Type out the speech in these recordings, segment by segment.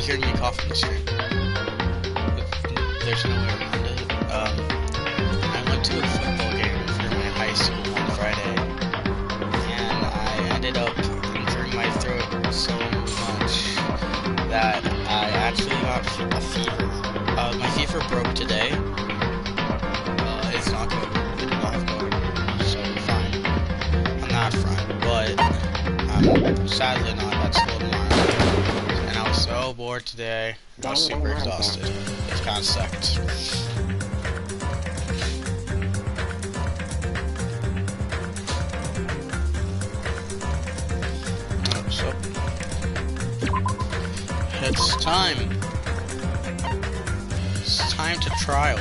hearing me coughing the stream. There's no way around it. I went to a football game for my high school on Friday, and I ended up injuring my throat so much that I actually got a fever. My fever broke today. It's not good. I do not have COVID, so fine. I'm not fine, but I'm sadly not. That's still tomorrow. And I was so bored today. I was super exhausted. It kind of sucked. So it's time. It's time to trial.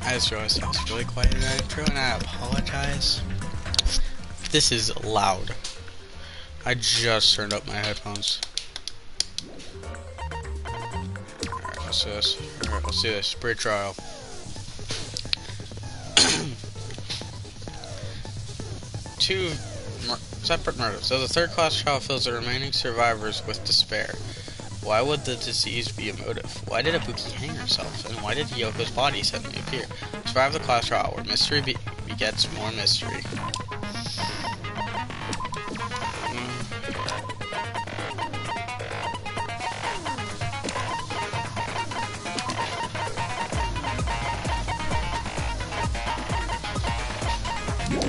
I just realized I was really quiet in that intro, and I apologize. This is loud. I just turned up my headphones. Alright, let's do this. Alright, let's do this. Pre-trial. Two separate murders. So the third-class trial fills the remaining survivors with despair. Why would the disease be a motive? Why did Ibuki hang herself? And why did Hiyoko's body suddenly appear? Survive the class trial, where mystery begets more mystery.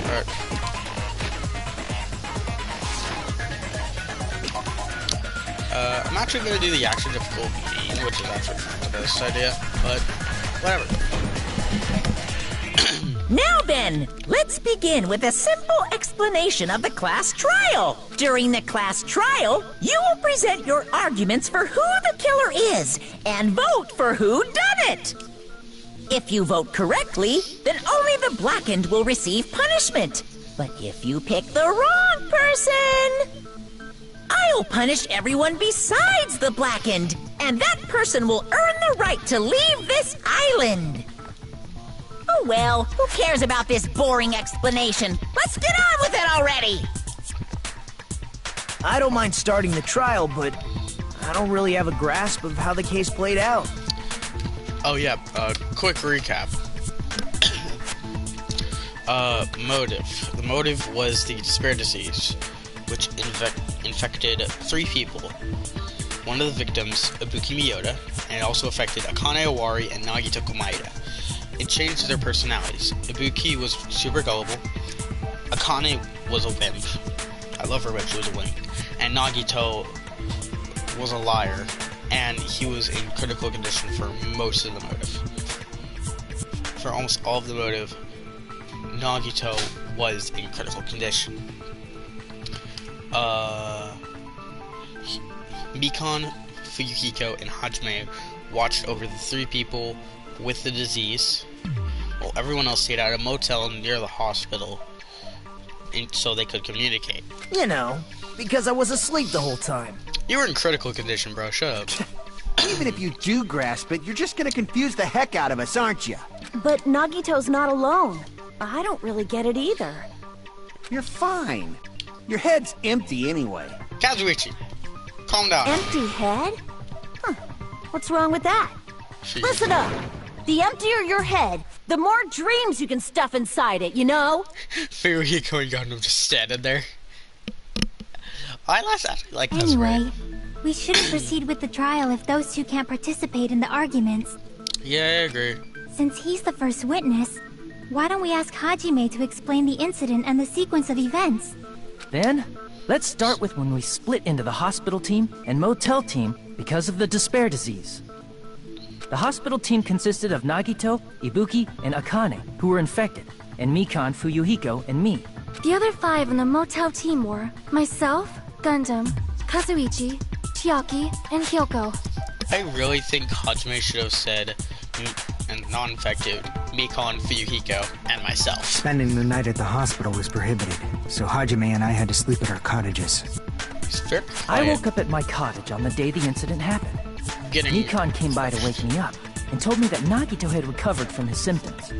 Alright. I'm actually going to do the action difficult mean, which is actually kind of the best idea, but whatever. Now then, let's begin with a simple explanation of the class trial. During the class trial, you will present your arguments for who the killer is and vote for who done it. If you vote correctly, then only the blackened will receive punishment. But if you pick the wrong person, I'll punish everyone besides the blackened, and that person will earn the right to leave this island. Oh well, who cares about this boring explanation? Let's get on with it already! I don't mind starting the trial, but I don't really have a grasp of how the case played out. Oh yeah, quick recap. Motive. The motive was the despair disease, which infected 3 people. One of the victims, Ibuki Mioda, and it also affected Akane Owari and Nagito Komaeda. It changed their personalities. Ibuki was super gullible. Akane was a wimp. I love her, but she was a wimp. And Nagito was a liar, and he was in critical condition for most of the motive. For almost all of the motive, Nagito was in critical condition. Mikon, Fuyuhiko, and Hajime watched over the 3 people with the disease, while everyone else stayed at a motel near the hospital so they could communicate. You know, because I was asleep the whole time. You were in critical condition, bro. Shut up. Even if you do grasp it, you're just gonna confuse the heck out of us, aren't you? But Nagito's not alone. I don't really get it either. You're fine. Your head's empty anyway. Kazuichi, calm down. Empty head? Huh. What's wrong with that? Listen up. The emptier your head, the more dreams you can stuff inside it, you know? Fuyuhiko and Gundam just standing there. I actually like this. Anyway, we shouldn't proceed with the trial if those 2 can't participate in the arguments. Yeah, I agree. Since he's the first witness, why don't we ask Hajime to explain the incident and the sequence of events? Then, let's start with when we split into the hospital team and motel team because of the despair disease. The hospital team consisted of Nagito, Ibuki, and Akane, who were infected, and Mikon, Fuyuhiko, and me. The other 5 in the motel team were myself, Gundam, Kazuichi, Chiaki, and Hiyoko. I really think Hajime should have said, and non-infected, Mikon, Fuyuhiko, and myself. Spending the night at the hospital was prohibited, so Hajime and I had to sleep at our cottages. He's very I quiet. woke up at my cottage on the day the incident happened. Getting Mikon came by to wake me up and told me that Nagito had recovered from his symptoms.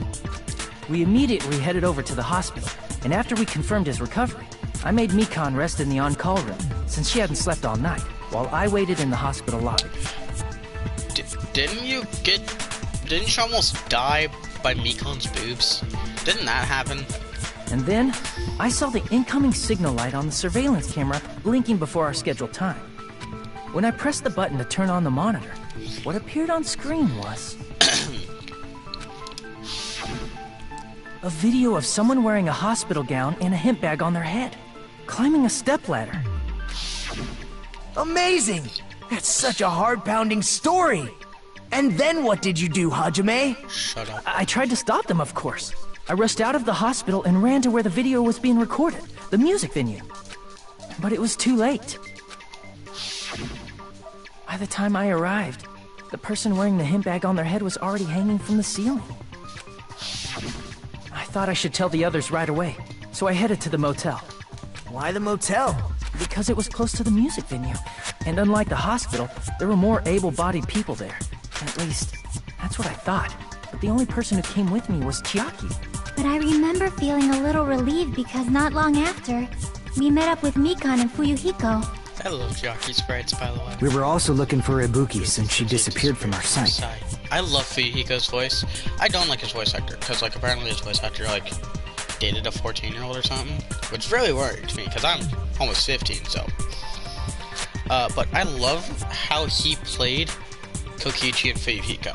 We immediately headed over to the hospital, and after we confirmed his recovery, I made Mikan rest in the on-call room, since she hadn't slept all night, while I waited in the hospital lobby. Didn't you almost die by Mikan's boobs? Didn't that happen? And then, I saw the incoming signal light on the surveillance camera blinking before our scheduled time. When I pressed the button to turn on the monitor, what appeared on screen was... a video of someone wearing a hospital gown and a hemp bag on their head, climbing a stepladder. Amazing! That's such a heart-pounding story! And then what did you do, Hajime? Shut up. I tried to stop them, of course. I rushed out of the hospital and ran to where the video was being recorded, the music venue. But it was too late. By the time I arrived, the person wearing the hemp bag on their head was already hanging from the ceiling. I thought I should tell the others right away, so I headed to the motel. Why the motel? Because it was close to the music venue, and unlike the hospital, there were more able-bodied people there. At least, that's what I thought. But the only person who came with me was Chiaki. But I remember feeling a little relieved because not long after, we met up with Mikan and Fuyuhiko. I love Chiaki's sprites, by the way. We were also looking for Ibuki since she disappeared from our sight. I love Fuyuhiko's voice. I don't like his voice actor, because, like, apparently his voice actor, like, dated a 14-year-old or something, which really worried me, because I'm almost 15, so. But I love how he played Kokichi and Fuyuhiko.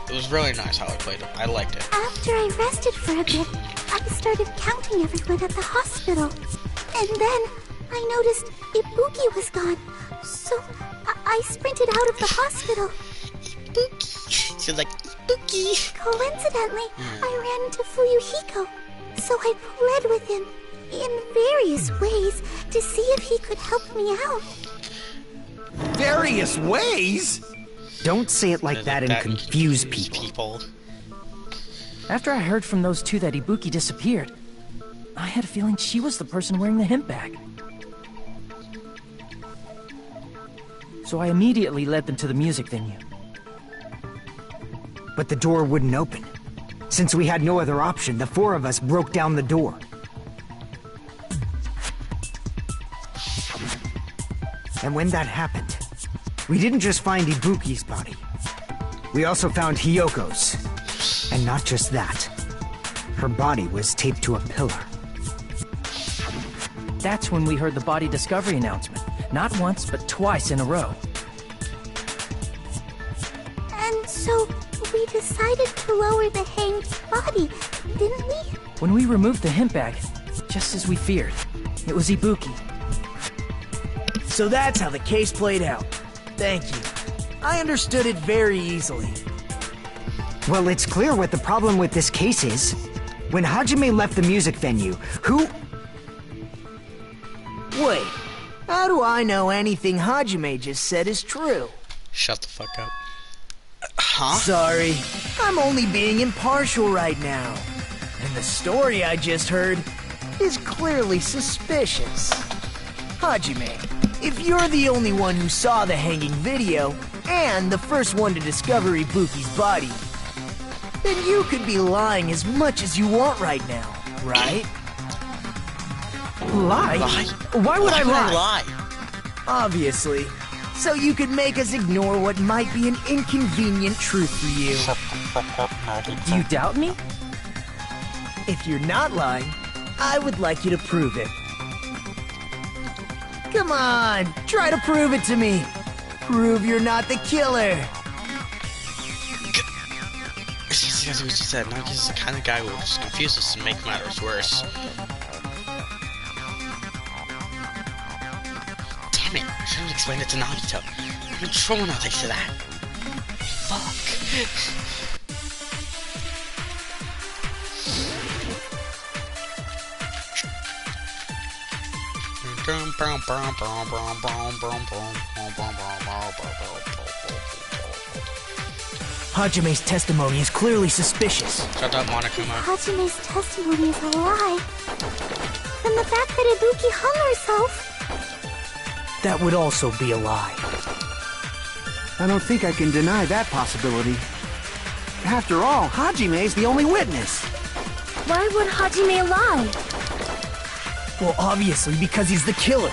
It was really nice how I played him. I liked it. After I rested for a bit, I started counting everyone at the hospital. And then I noticed Ibuki was gone. So I sprinted out of the hospital. Ibuki. She's like, Ibuki. Coincidentally, I ran into Fuyuhiko. So I pled with him in various ways to see if he could help me out. Various ways? Don't say it like that and confuse people. After I heard from those two that Ibuki disappeared, I had a feeling she was the person wearing the hemp bag. So I immediately led them to the music venue. But the door wouldn't open. Since we had no other option, the four of us broke down the door. And when that happened, we didn't just find Ibuki's body. We also found Hiyoko's. And not just that. Her body was taped to a pillar. That's when we heard the body discovery announcement. Not once, but twice in a row. And so we decided to lower the hanged body, didn't we? When we removed the hemp bag, just as we feared, it was Ibuki. So that's how the case played out. Thank you. I understood it very easily. Well, it's clear what the problem with this case is. When Hajime left the music venue, who... Wait, how do I know anything Hajime just said is true? Shut the fuck up. Huh? Sorry, I'm only being impartial right now. And the story I just heard is clearly suspicious. Hajime, if you're the only one who saw the hanging video, and the first one to discover Ibuki's body, then you could be lying as much as you want right now, right? Lie? Why would I lie? Obviously. So you could make us ignore what might be an inconvenient truth for you. Do you doubt me? If you're not lying, I would like you to prove it. Come on, try to prove it to me. Prove you're not the killer. That's what she said. Nagi's the kind of guy who will just confuse us and make matters worse. Damn it, I should have explained it to Nagito. I'm in trouble now thanks to that. Fuck. Hajime's testimony is clearly suspicious. Shut up, Monokuma. Hajime's testimony is a lie. Then the fact that Ibuki hung herself... That would also be a lie. I don't think I can deny that possibility. After all, Hajime's the only witness. Why would Hajime lie? Well, obviously because he's the killer.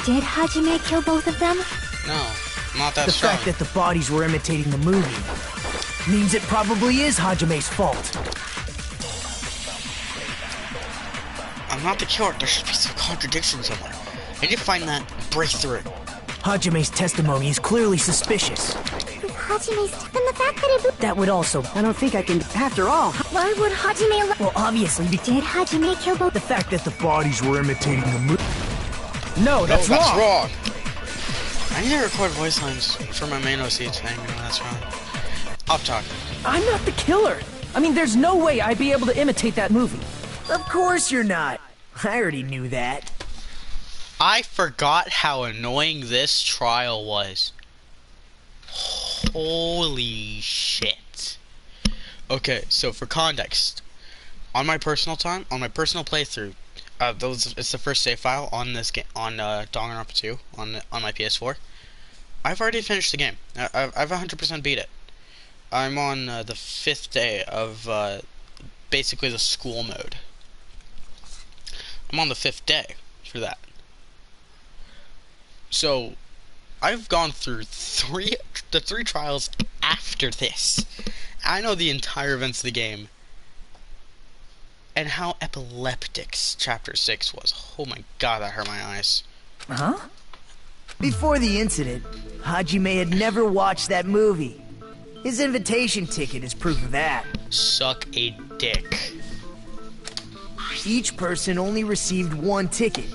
Did Hajime kill both of them? No, not that The strong. fact that the bodies were imitating the movie means it probably is Hajime's fault. I'm not the killer. There should be some contradiction somewhere. I need to find that breakthrough. Hajime's testimony is clearly suspicious. Hajime's... Then the fact that Ibuki... That would also... I don't think I can... After all... Why would Hajime lie? Well, obviously because... Did Hajime kill both... The fact that the bodies were imitating the movie... No, that's no, wrong! That's wrong! I need to record voice lines for my main OC saying, no, that's wrong. I'll talk. I'm not the killer. I mean, there's no way I'd be able to imitate that movie. Of course you're not. I already knew that. I forgot how annoying this trial was. Holy shit. Okay, so for context, on my personal playthrough, it's the first save file on this game on Danganronpa 2 on my PS4. I've already finished the game. I've 100% beat it. I'm on the 5th day of basically the school mode. I'm on the 5th day for that. So I've gone through the three trials after this. I know the entire events of the game. And how epileptic Chapter 6 was. Oh my god, that hurt my eyes. Huh? Before the incident, Hajime had never watched that movie. His invitation ticket is proof of that. Suck a dick. Each person only received one ticket,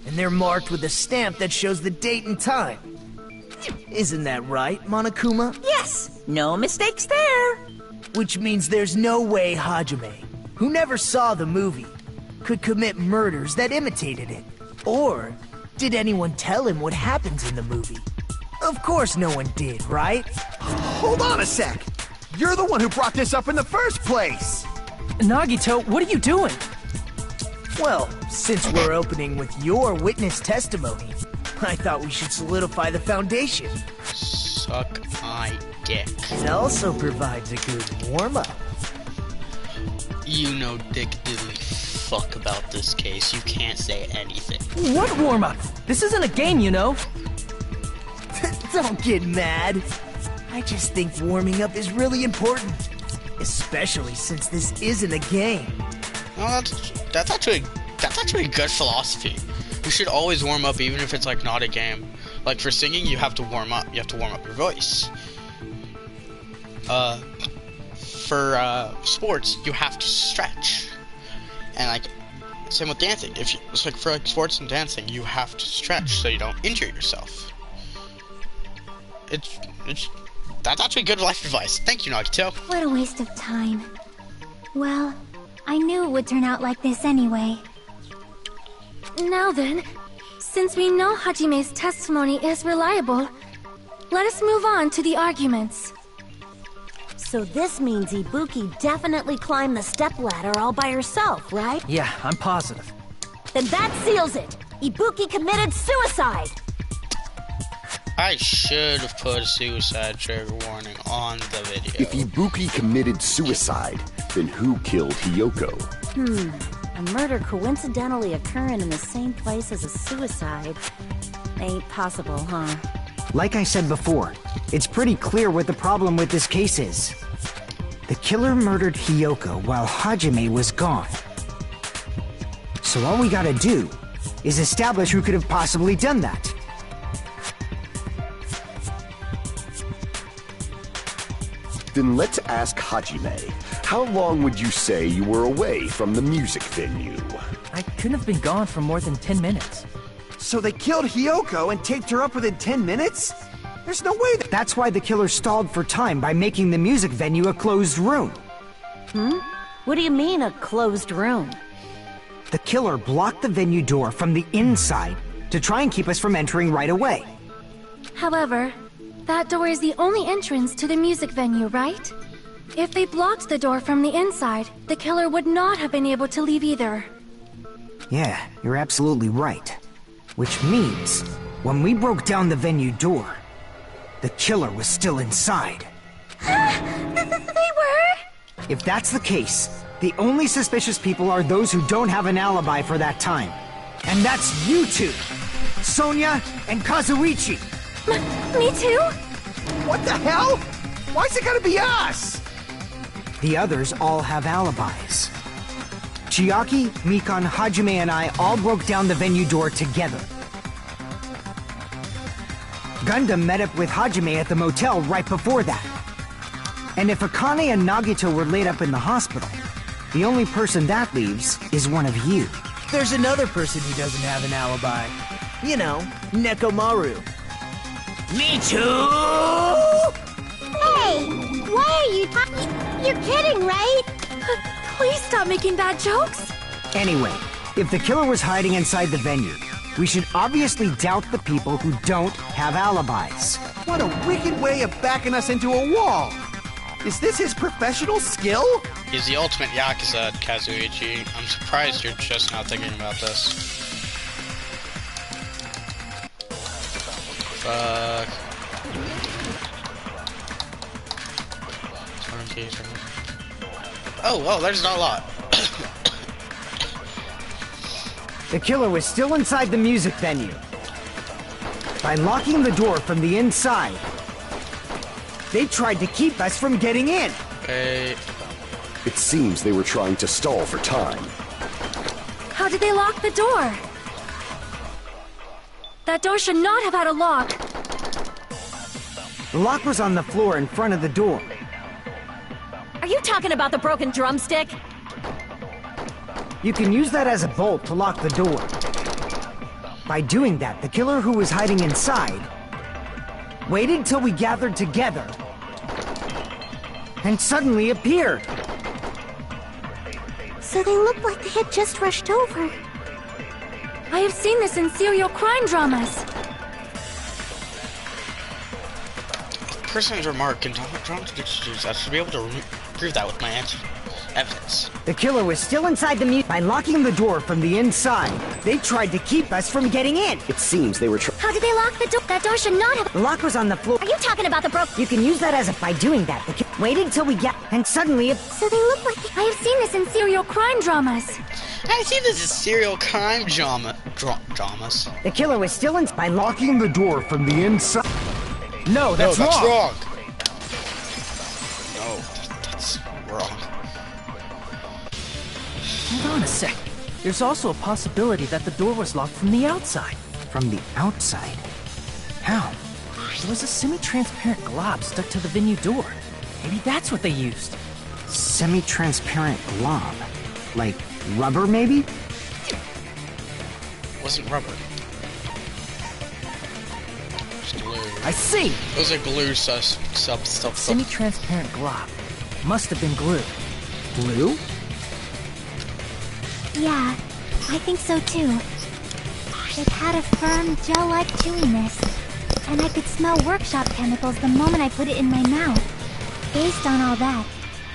and they're marked with a stamp that shows the date and time. Isn't that right, Monokuma? Yes, no mistakes there. Which means there's no way Hajime, who never saw the movie, could commit murders that imitated it. Or did anyone tell him what happens in the movie? Of course no one did, right? Hold on a sec! You're the one who brought this up in the first place! Nagito, what are you doing? Well, since we're opening with your witness testimony, I thought we should solidify the foundation. Suck my dick. It also provides a good warm-up. You know dick diddly fuck about this case. You can't say anything. What warm-up? This isn't a game, you know. Don't get mad. I just think warming up is really important. Especially since this isn't a game. No, that's actually good philosophy. You should always warm up, even if it's like not a game. Like for singing, you have to warm up. You have to warm up your voice. For sports, you have to stretch. And like, same with dancing. It's like for like sports and dancing, you have to stretch so you don't injure yourself. That's actually good life advice. Thank you, Nagito. What a waste of time. Well, I knew it would turn out like this anyway. Now then, since we know Hajime's testimony is reliable, let us move on to the arguments. So this means Ibuki definitely climbed the stepladder all by herself, right? Yeah, I'm positive. Then that seals it! Ibuki committed suicide! I should have put a suicide trigger warning on the video. If Ibuki committed suicide, then who killed Hiyoko? A murder coincidentally occurring in the same place as a suicide. Ain't possible, huh? Like I said before, it's pretty clear what the problem with this case is. The killer murdered Hiyoko while Hajime was gone. So all we gotta do is establish who could have possibly done that. Then let's ask Hajime. How long would you say you were away from the music venue? I couldn't have been gone for more than 10 minutes. So they killed Hiyoko and taped her up within 10 minutes? There's no way that... That's why the killer stalled for time by making the music venue a closed room. What do you mean, a closed room? The killer blocked the venue door from the inside to try and keep us from entering right away. However, that door is the only entrance to the music venue, right? If they blocked the door from the inside, the killer would not have been able to leave either. Yeah, you're absolutely right. Which means, when we broke down the venue door, the killer was still inside. They were? If that's the case, The only suspicious people are those who don't have an alibi for that time. And that's you two! Sonia and Kazuichi! Me too? What the hell? Why's it gotta be us? The others all have alibis. Chiaki, Mikan, Hajime, and I all broke down the venue door together. Gundam met up with Hajime at the motel right before that. And if Akane and Nagito were laid up in the hospital, the only person that leaves is one of you. There's another person who doesn't have an alibi. You know, Nekomaru. Me too! Hey, why are you talking? You're kidding, right? Please stop making bad jokes. Anyway, if the killer was hiding inside the venue, we should obviously doubt the people who don't have alibis. What a wicked way of backing us into a wall! Is this his professional skill? He's the ultimate Yakuza, Kazuichi. I'm surprised you're just now thinking about this. Fuck. Oh, well, there's not a lot. The killer was still inside the music venue. By locking the door from the inside, they tried to keep us from getting in. Hey. It seems they were trying to stall for time. How did they lock the door? That door should not have had a lock. The lock was on the floor in front of the door. Are you talking about the broken drumstick? You can use that as a bolt to lock the door. By doing that, the killer who was hiding inside waited till we gathered together and suddenly appeared. So they looked like they had just rushed over. I have seen this in serial crime dramas. Person's remark and I should be able to prove that with my evidence. The killer was still inside the music. By locking the door from the inside, they tried to keep us from getting in. It seems they were How did they lock the door? That door should not have... The lock was on the floor. Are you talking about the You can use that as a... By doing that, the killer waited till we get... And suddenly... So they look like... I have seen this in serial crime dramas. I see this as serial crime dramas. The killer was still in... By locking the door from the inside... No, that's wrong! No, that's wrong. Hold on a sec. There's also a possibility that the door was locked from the outside. From the outside? How? There was a semi-transparent glob stuck to the venue door. Maybe that's what they used. Semi-transparent glob? Like rubber, maybe? Wasn't rubber. Glue. I see! It was a glue stuff. Semi-transparent glob. Must have been glue. Glue? Yeah, I think so too. It had a firm, gel-like chewiness, and I could smell workshop chemicals the moment I put it in my mouth. Based on all that,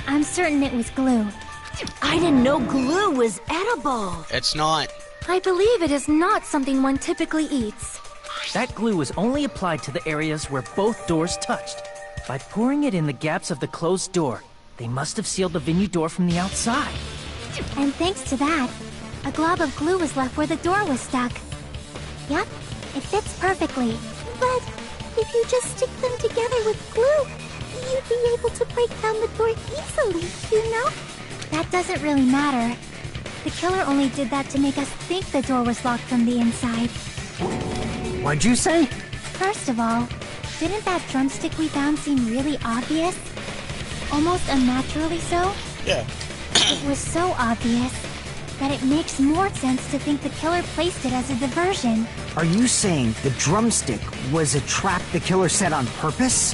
I'm certain it was glue. I didn't know glue was edible. It's not. I believe it is not something one typically eats. That glue was only applied to the areas where both doors touched. By pouring it in the gaps of the closed door, they must have sealed the venue door from the outside. And thanks to that, a glob of glue was left where the door was stuck. Yep, it fits perfectly. But if you just stick them together with glue, you'd be able to break down the door easily, you know? That doesn't really matter. The killer only did that to make us think the door was locked from the inside. What'd you say? First of all, didn't that drumstick we found seem really obvious? Almost unnaturally so? Yeah. It was so obvious that it makes more sense to think the killer placed it as a diversion. Are you saying the drumstick was a trap the killer set on purpose?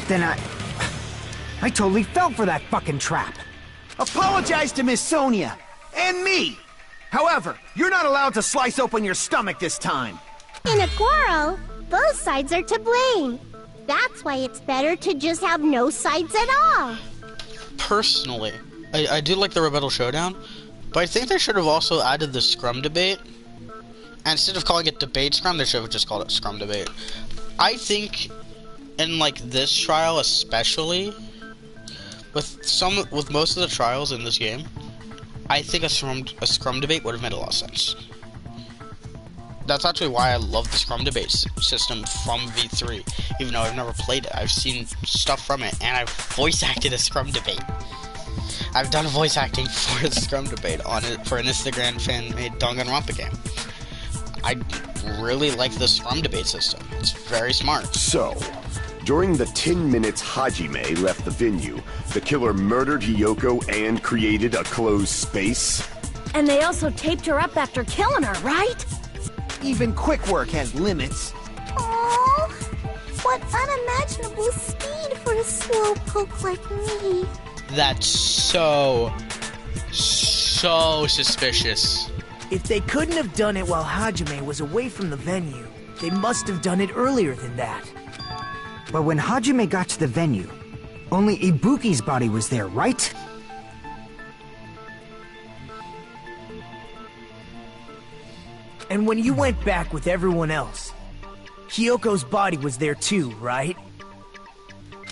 Then I totally fell for that fucking trap. Apologize to Miss Sonia and me. However, you're not allowed to slice open your stomach this time. In a quarrel, both sides are to blame. That's why it's better to just have no sides at all. Personally, I do like the rebuttal showdown, but I think they should have also added the scrum debate. And instead of calling it debate scrum, they should have just called it scrum debate. I think in like this trial especially, with most of the trials in this game, I think a scrum debate would have made a lot of sense. That's actually why I love the scrum debate system from V3, even though I've never played it. I've seen stuff from it, and I've voice acted a scrum debate. I've done voice acting for a scrum debate on it for an Instagram fan-made Danganronpa game. I really like the scrum debate system. It's very smart. So, during the 10 minutes Hajime left the venue, the killer murdered Hiyoko and created a closed space? And they also taped her up after killing her, right? Even quick work has limits. Oh, what unimaginable speed for a slowpoke like me. That's so suspicious. If they couldn't have done it while Hajime was away from the venue, they must have done it earlier than that. But when Hajime got to the venue, only Ibuki's body was there, right? And when you went back with everyone else, Hiyoko's body was there too, right?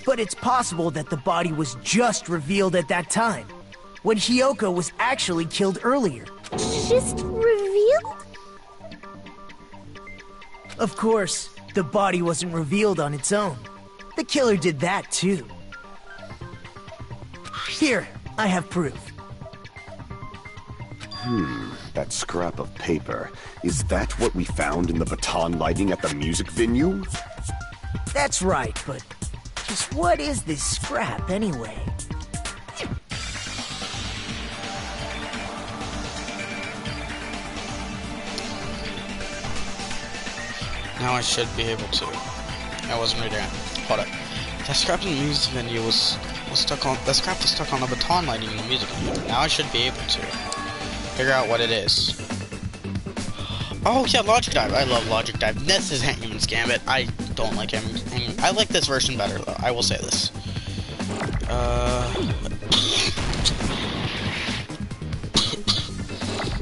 But it's possible that the body was just revealed at that time, when Hiyoko was actually killed earlier. Just revealed? Of course, the body wasn't revealed on its own. The killer did that too. Here, I have proof. That scrap of paper. Is that what we found in the baton lighting at the music venue? That's right, but just what is this scrap anyway? Now I should be able to. I wasn't reading it. Hold up. That scrap in the music venue was stuck on. The scrap was stuck on the baton lighting in the music venue. Now I should be able to figure out what it is. Oh yeah, Logic Dive. I love Logic Dive. This is Hangman's Gambit. I don't like him. I like this version better, though. I will say this.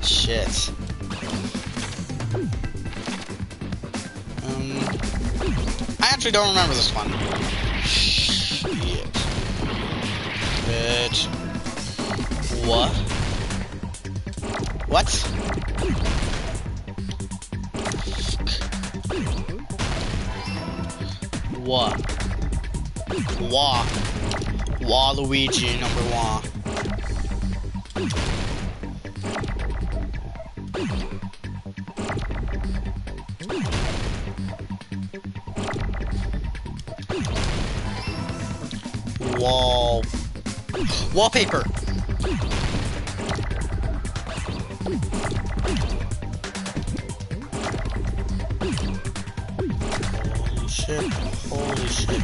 Shit. I actually don't remember this one. Shit. Bitch. What? What? What? Wah. Waluigi #1. Wallpaper. Holy shit. Holy shit.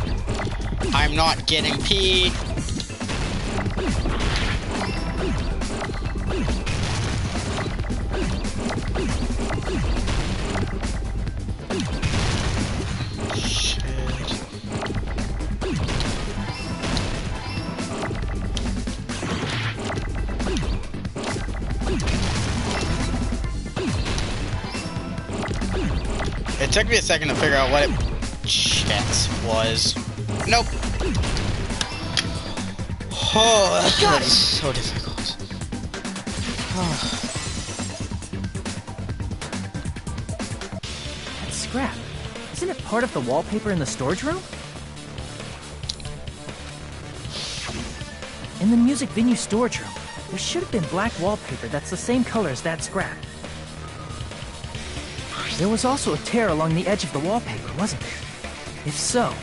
I'm not getting pee. It took me a second to figure out what it was. Nope. Oh, that is so difficult. That scrap. Isn't it part of the wallpaper in the storage room? In the music venue storage room, there should have been black wallpaper that's the same color as that scrap. There was also a tear along the edge of the wallpaper, wasn't there? If so...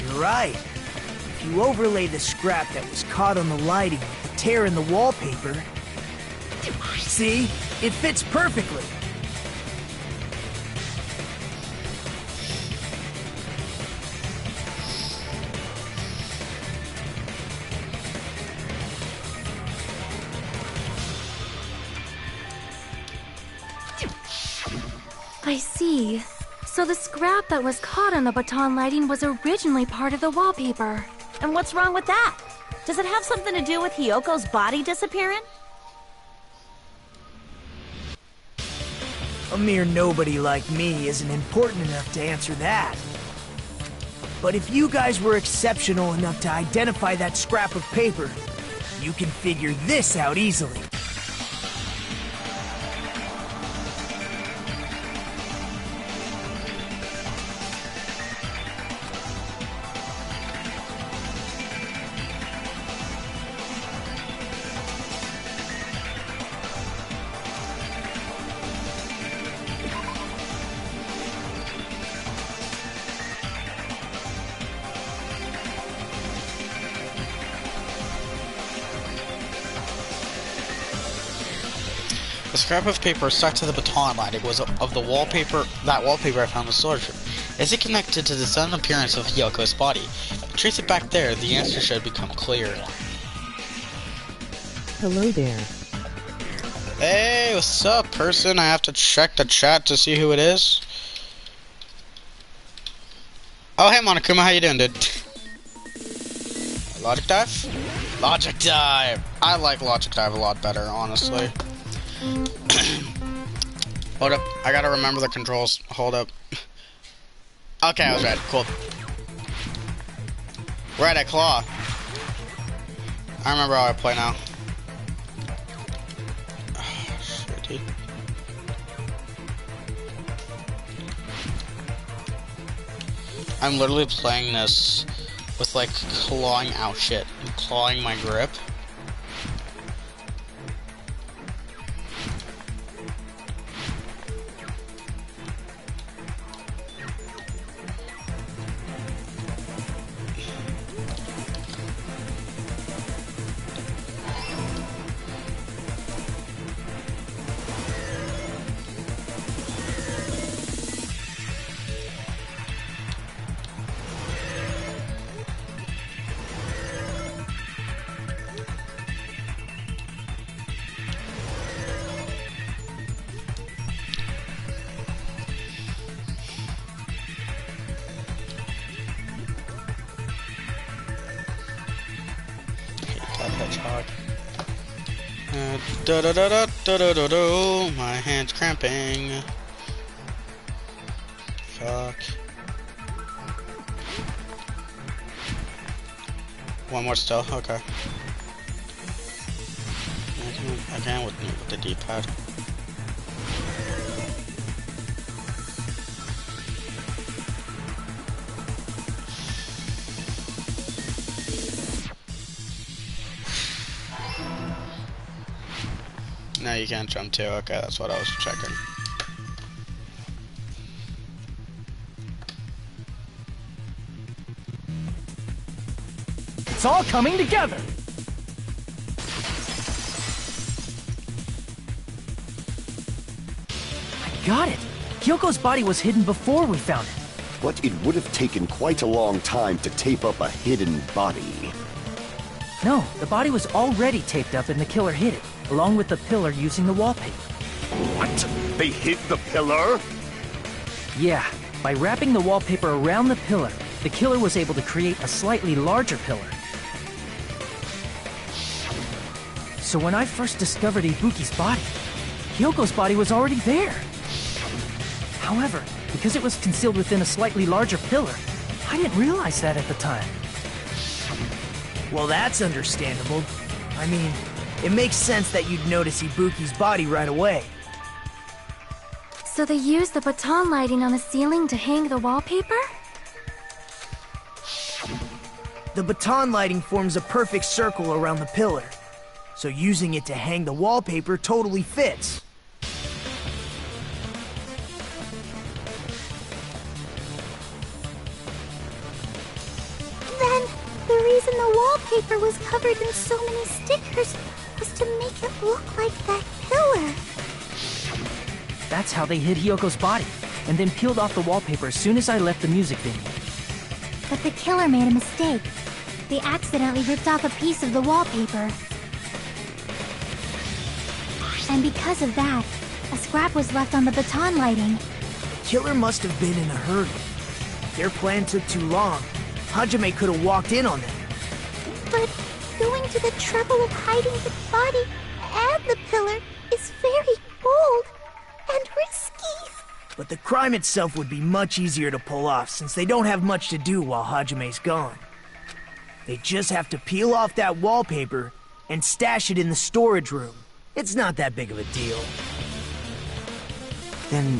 You're right. If you overlay the scrap that was caught on the lighting with the tear in the wallpaper... See? It fits perfectly. I see. So the scrap that was caught on the baton lighting was originally part of the wallpaper. And what's wrong with that? Does it have something to do with Hiyoko's body disappearing? A mere nobody like me isn't important enough to answer that. But if you guys were exceptional enough to identify that scrap of paper, You can figure this out easily. The scrap of paper stuck to the baton lighting was of the wallpaper. That wallpaper I found in the storage room. Is it connected to the sudden appearance of Hiyoko's body? If you trace it back there, the answer should become clear. Hello there. Hey, what's up, person? I have to check the chat to see who it is. Oh, hey, Monokuma, how you doing, dude? Logic dive? Logic dive! I like logic dive a lot better, honestly. Hold up, I gotta remember the controls. Hold up. Okay, I was right. Cool. Right at claw. I remember how I play now. Oh, shit, dude. I'm literally playing this with like clawing out shit. I'm clawing my grip. My hand's cramping. Fuck. One more still. Okay. I can with the D-pad. No, you can't jump too. Okay, that's what I was checking. It's all coming together! I got it! Hiyoko's body was hidden before we found it. But it would have taken quite a long time to tape up a hidden body. No, the body was already taped up and the killer hid it, along with the pillar using the wallpaper. What? They hid the pillar? Yeah, by wrapping the wallpaper around the pillar, the killer was able to create a slightly larger pillar. So when I first discovered Ibuki's body, Hiyoko's body was already there. However, because it was concealed within a slightly larger pillar, I didn't realize that at the time. Well, that's understandable. I mean, it makes sense that you'd notice Ibuki's body right away. So they used the baton lighting on the ceiling to hang the wallpaper? The baton lighting forms a perfect circle around the pillar, so using it to hang the wallpaper totally fits. Then, the reason the wallpaper was covered in so many stickers was to make it look like that pillar. That's how they hid Hiyoko's body, and then peeled off the wallpaper as soon as I left the music venue. But the killer made a mistake. They accidentally ripped off a piece of the wallpaper. And because of that, a scrap was left on the baton lighting. The killer must have been in a hurry. If their plan took too long, Hajime could have walked in on them. But going to the trouble of hiding the body and the pillar is very bold and risky. But the crime itself would be much easier to pull off since they don't have much to do while Hajime's gone. They just have to peel off that wallpaper and stash it in the storage room. It's not that big of a deal. Then,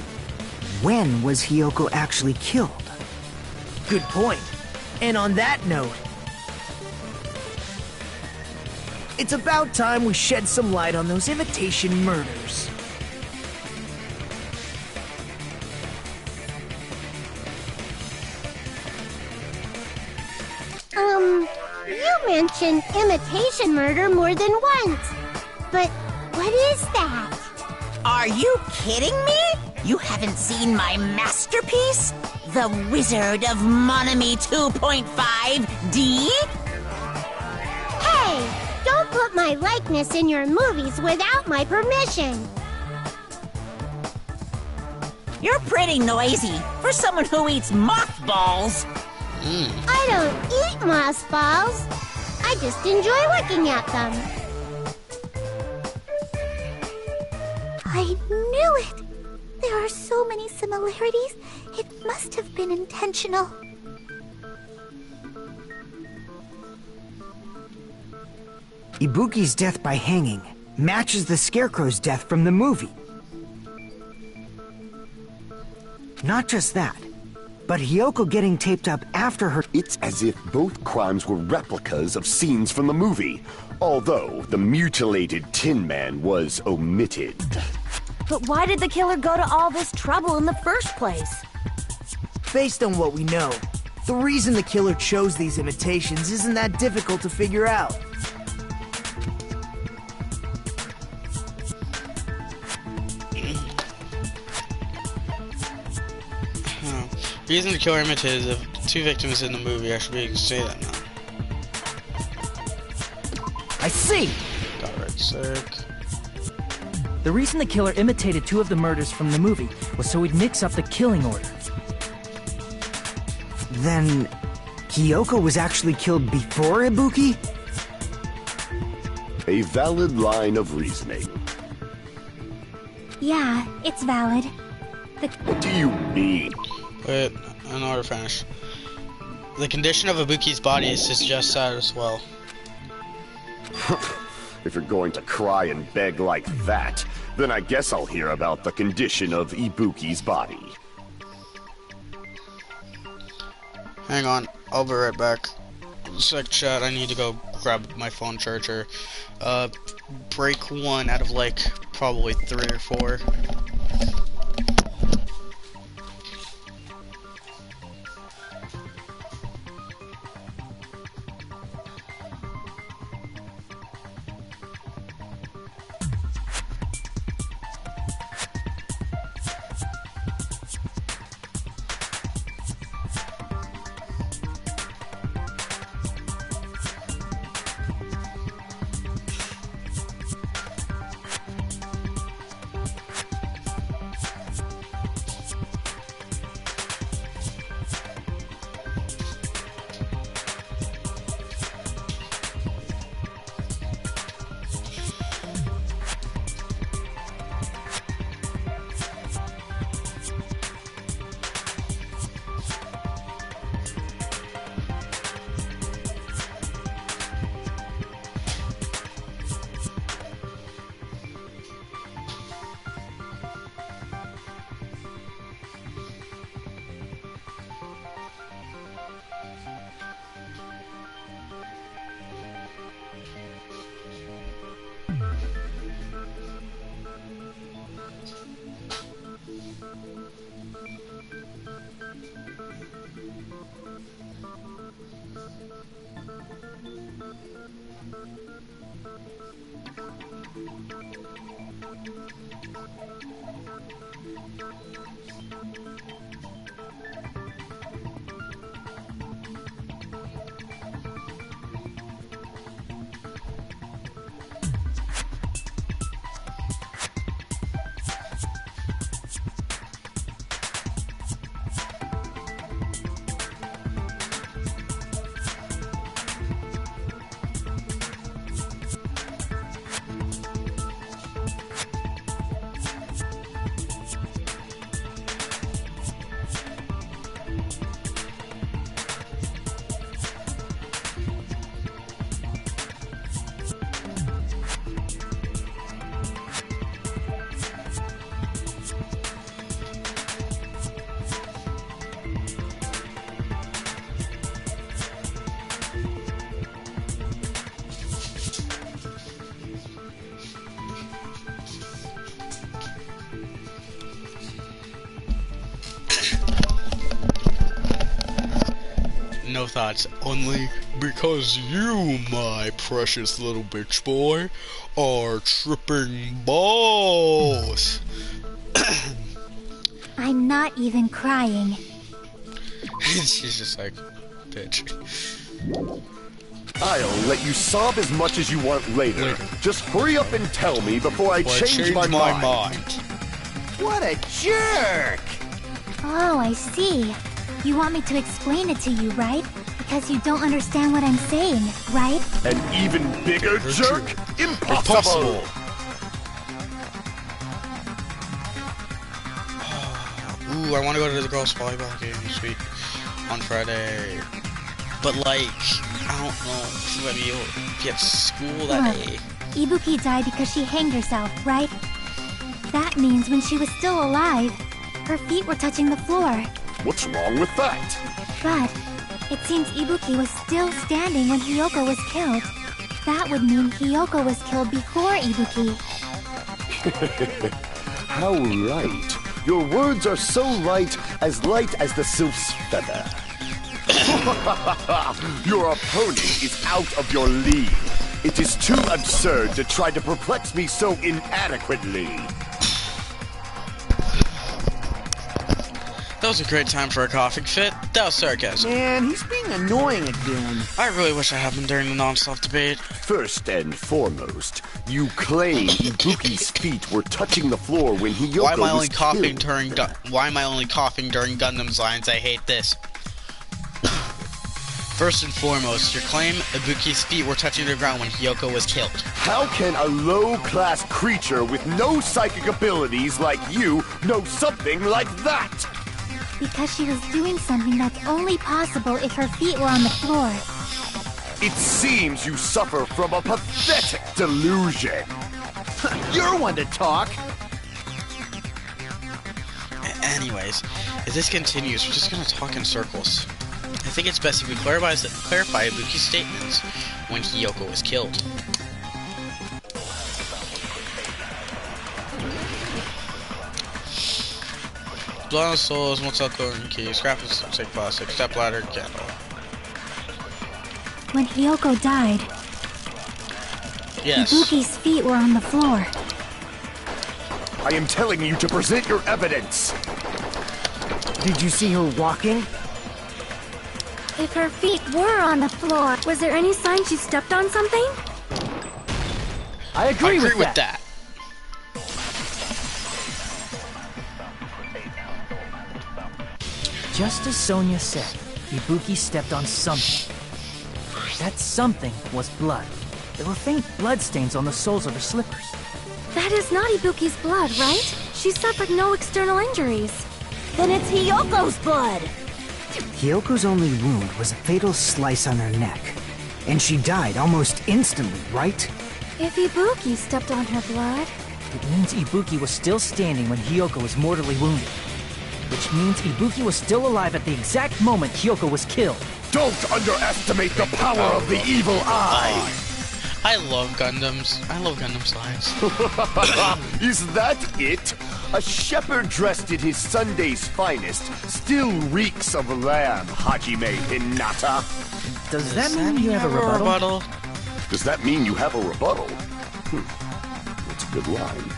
when was Hiyoko actually killed? Good point. And on that note, it's about time we shed some light on those imitation murders. You mentioned imitation murder more than once. But what is that? Are you kidding me? You haven't seen my masterpiece? The Wizard of Monami 2.5D? Hey, don't put my likeness in your movies without my permission. You're pretty noisy for someone who eats mothballs. I don't eat mothballs. I just enjoy looking at them. I knew it! There are so many similarities. It must have been intentional. Ibuki's death by hanging matches the Scarecrow's death from the movie. Not just that, but Hiyoko getting taped up after her... It's as if both crimes were replicas of scenes from the movie, although the mutilated Tin Man was omitted. But why did the killer go to all this trouble in the first place? Based on what we know, the reason the killer chose these imitations isn't that difficult to figure out. The reason the killer imitated the two victims in the movie, I should be able to say that now. I see! Got right sick. The reason the killer imitated two of the murders from the movie was so he'd mix up the killing order. Then... Hiyoko was actually killed before Ibuki? A valid line of reasoning. Yeah, it's valid. What do you mean? Wait, in order to finish. The condition of Ibuki's body suggests that as well. If you're going to cry and beg like that, then I guess I'll hear about the condition of Ibuki's body. Hang on, I'll be right back. Sec chat, I need to go grab my phone charger. Break one out of like probably 3 or 4. no thoughts. Only because you, my precious little bitch boy, are tripping balls. I'm not even crying. She's just like, bitch. I'll let you sob as much as you want later. Just hurry up and tell me before I change my mind. What a jerk! Oh, I see. You want me to explain it to you, right? Because you don't understand what I'm saying, right? An even bigger jerk? Impossible! Ooh, I want to go to the girls' volleyball game this week on Friday. But like, I don't know if I'm able to get to school that day. Ibuki died because she hanged herself, right? That means when she was still alive, her feet were touching the floor. What's wrong with that? But it seems Ibuki was still standing when Hiyoko was killed. That would mean Hiyoko was killed before Ibuki. How right. Your words are so light as the sylph's feather. Your opponent is out of your league. It is too absurd to try to perplex me so inadequately. That was a great time for a coughing fit. That was sarcasm. Man, he's being annoying again. I really wish that happened during the non-stop debate. First and foremost, you claim Ibuki's feet were touching the floor when Hiyoko Why am I only was coughing killed? Why am I only coughing during Gundam's lines? I hate this. First and foremost, your claim Ibuki's feet were touching the ground when Hiyoko was killed. How can a low-class creature with no psychic abilities like you know something like that? Because she was doing something that's only possible if her feet were on the floor. It seems you suffer from a pathetic delusion. You're one to talk. Anyways, if this continues, we're just gonna talk in circles. I think it's best if we clarify Ibuki's statements when Hiyoko was killed. Blood on souls, one cell code and key, scrap and stick plastic, step ladder, candle. When Hiyoko died, Yes. Ibuki's feet were on the floor. I am telling you to present your evidence. Did you see her walking? If her feet were on the floor, was there any sign she stepped on something? I agree with that. Just as Sonia said, Ibuki stepped on something. That something was blood. There were faint bloodstains on the soles of her slippers. That is not Ibuki's blood, right? She suffered no external injuries. Then it's Hiyoko's blood! Hiyoko's only wound was a fatal slice on her neck. And she died almost instantly, right? If Ibuki stepped on her blood... It means Ibuki was still standing when Hiyoko was mortally wounded. Which means Ibuki was still alive at the exact moment Hiyoko was killed. Don't underestimate the power of the evil eye! I love Gundams. I love Gundam slides. Is that it? A shepherd dressed in his Sunday's finest still reeks of lamb, Hajime Hinata. Does that mean you have a rebuttal? Does that mean you have a rebuttal? That's a good line.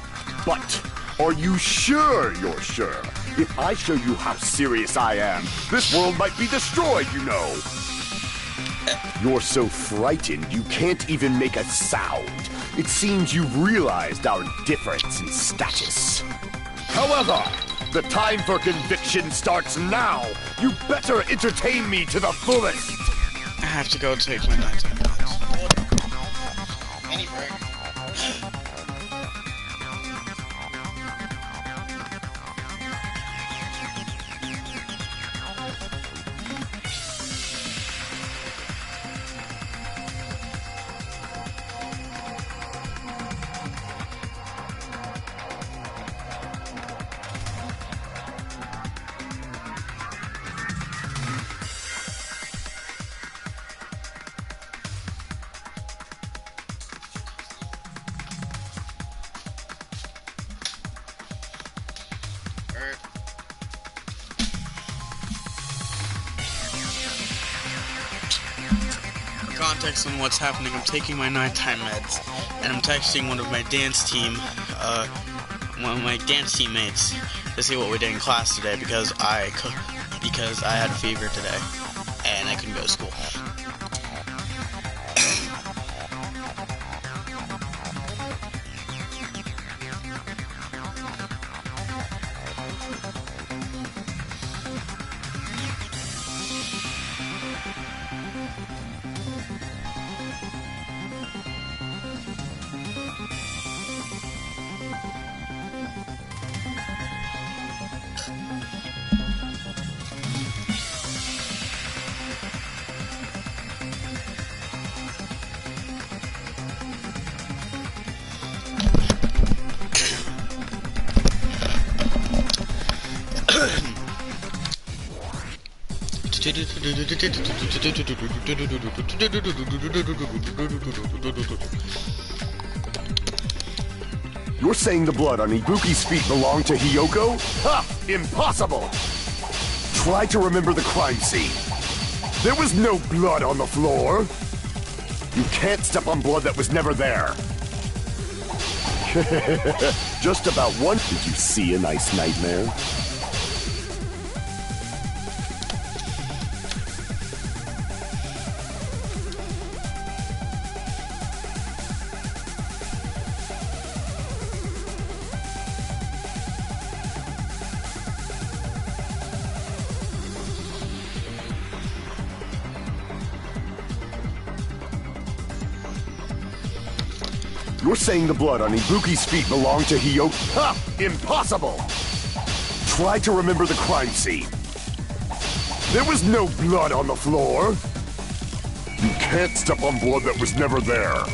But are you sure you're sure? If I show you how serious I am, this world might be destroyed, you know. You're so frightened you can't even make a sound. It seems you've realized our difference in status. However, the time for conviction starts now. You better entertain me to the fullest. I have to go take my nighttime pills. Any break. context on what's happening, I'm taking my nighttime meds, and I'm texting one of my dance teammates to see what we did in class today because I had a fever today and I couldn't go to school. You're saying the blood on Ibuki's feet belonged to Hiyoko? Ha! Impossible! Try to remember the crime scene. There was no blood on the floor. You can't step on blood that was never there. Just about one. Did you see a nice nightmare? You're saying the blood on Ibuki's feet belonged to Hiyoko? Ha! Impossible! Try to remember the crime scene. There was no blood on the floor. You can't step on blood that was never there.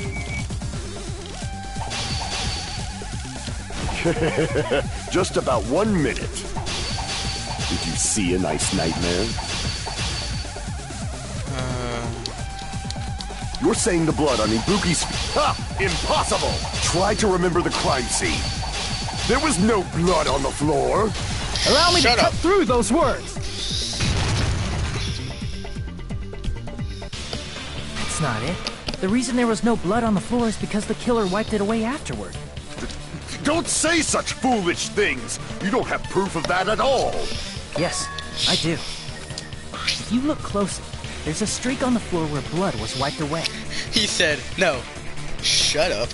Just about 1 minute. Did you see a nice nightmare? You're saying the blood on Ibuki's feet. Ha! Impossible! Try to remember the crime scene. There was no blood on the floor. Allow me to cut through those words. That's not it. The reason there was no blood on the floor is because the killer wiped it away afterward. Don't say such foolish things! You don't have proof of that at all! Yes, I do. If you look closely, there's a streak on the floor where blood was wiped away. He said, no, shut up.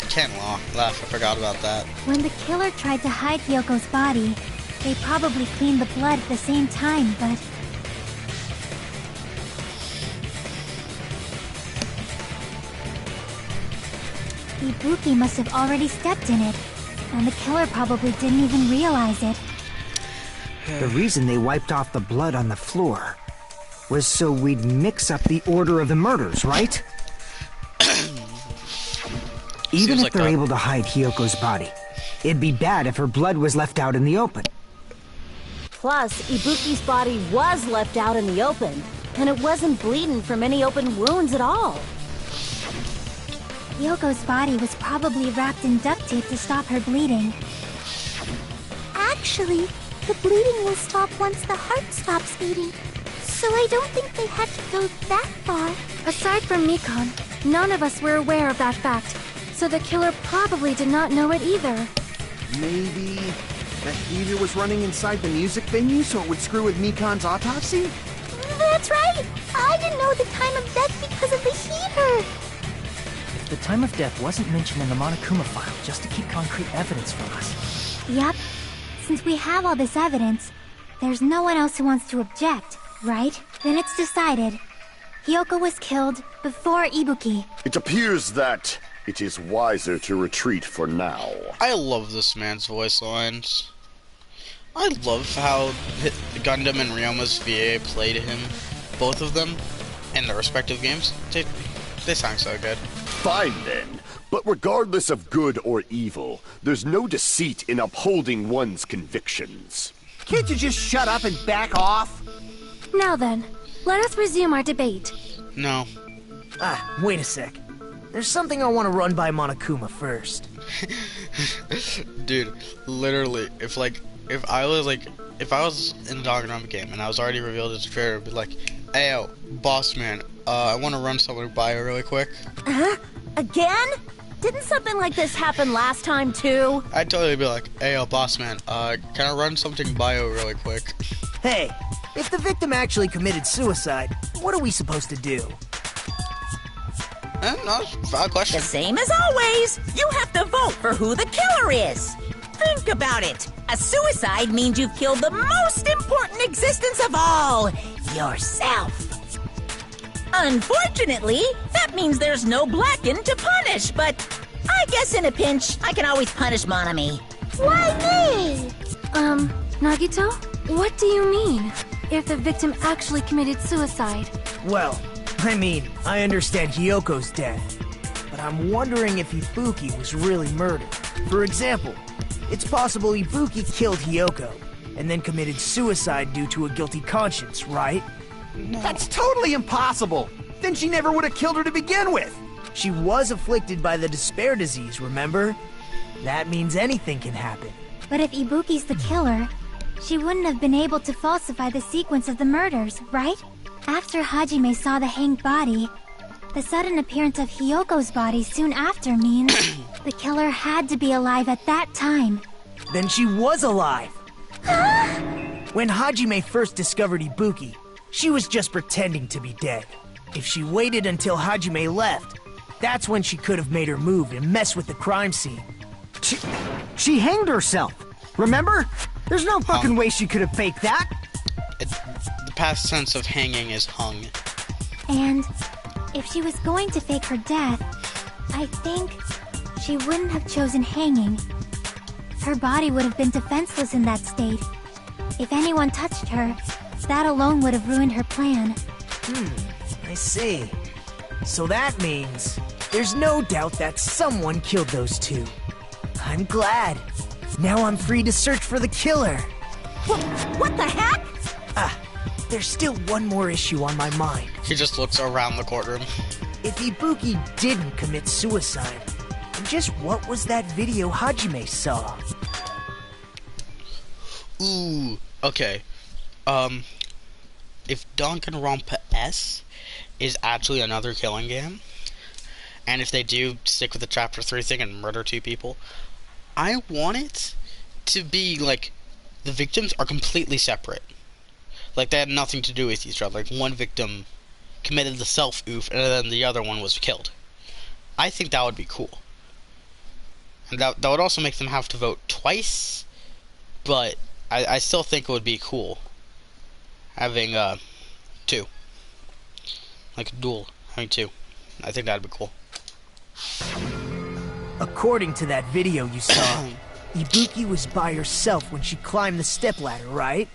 Can't laugh, I forgot about that. When the killer tried to hide Hyoko's body, they probably cleaned the blood at the same time, but... Ibuki must have already stepped in it, and the killer probably didn't even realize it. The reason they wiped off the blood on the floor was so we'd mix up the order of the murders, right? Even if they're able to hide Hiyoko's body, it'd be bad if her blood was left out in the open. Plus, Ibuki's body was left out in the open, and it wasn't bleeding from any open wounds at all. Hyoko's body was probably wrapped in duct tape to stop her bleeding. Actually, the bleeding will stop once the heart stops beating, so I don't think they had to go that far. Aside from Nikon, none of us were aware of that fact, so the killer probably did not know it either. Maybe that heater was running inside the music venue so it would screw with Mikan's autopsy? That's right! I didn't know the time of death because of the heater! If the time of death wasn't mentioned in the Monokuma file just to keep concrete evidence from us. Yep. Since we have all this evidence, there's no one else who wants to object, right? Then it's decided. Hiyoko was killed before Ibuki. It appears that it is wiser to retreat for now. I love this man's voice lines. I love how Gundam and Ryoma's VA played him, both of them, in their respective games. They sound so good. Fine then. But regardless of good or evil, there's no deceit in upholding one's convictions. Can't you just shut up and back off? Now then, let us resume our debate. No. Wait a sec. There's something I want to run by Monokuma first. Dude, literally, if like if I was in the Danganronpa game and I was already revealed as a traitor, I'd be like, "Hey, yo, boss man, I want to run something by you really quick." Huh? Again? Didn't something like this happen last time too? I'd totally be like, "Hey, yo, boss man, can I run something by you really quick?" Hey, if the victim actually committed suicide, what are we supposed to do? No, valid question. The same as always. You have to vote for who the killer is. Think about it. A suicide means you've killed the most important existence of all, yourself. Unfortunately, that means there's no Blacken to punish, but I guess in a pinch, I can always punish Monami. Why me? Nagito? What do you mean? If the victim actually committed suicide? Well, I mean, I understand Hiyoko's death, but I'm wondering if Ibuki was really murdered. For example, it's possible Ibuki killed Hiyoko, and then committed suicide due to a guilty conscience, right? That's totally impossible! Then she never would have killed her to begin with! She was afflicted by the despair disease, remember? That means anything can happen. But if Ibuki's the killer, she wouldn't have been able to falsify the sequence of the murders, right? After Hajime saw the hanged body, the sudden appearance of Hiyoko's body soon after means the killer had to be alive at that time. Then she was alive! When Hajime first discovered Ibuki, she was just pretending to be dead. If she waited until Hajime left, that's when she could have made her move and mess with the crime scene. She hanged herself, remember? There's no fucking way she could have faked that. The past tense of hanging is hung. And if she was going to fake her death, I think she wouldn't have chosen hanging. Her body would have been defenseless in that state. If anyone touched her, that alone would have ruined her plan. I see. So that means there's no doubt that someone killed those two. I'm glad. Now I'm free to search for the killer. What the heck? There's still one more issue on my mind. He just looks around the courtroom. If Ibuki didn't commit suicide, then just what was that video Hajime saw? Ooh, okay. If Danganronpa S is actually another killing game, and if they do stick with the Chapter 3 thing and murder 2 people, I want it to be like the victims are completely separate. Like they had nothing to do with each other. Like one victim committed the self-oof and then the other one was killed. I think that would be cool. And that would also make them have to vote twice, but I still think it would be cool having 2. Like a duel, having 2. I think that'd be cool. According to that video you saw, Ibuki was by herself when she climbed the stepladder, right?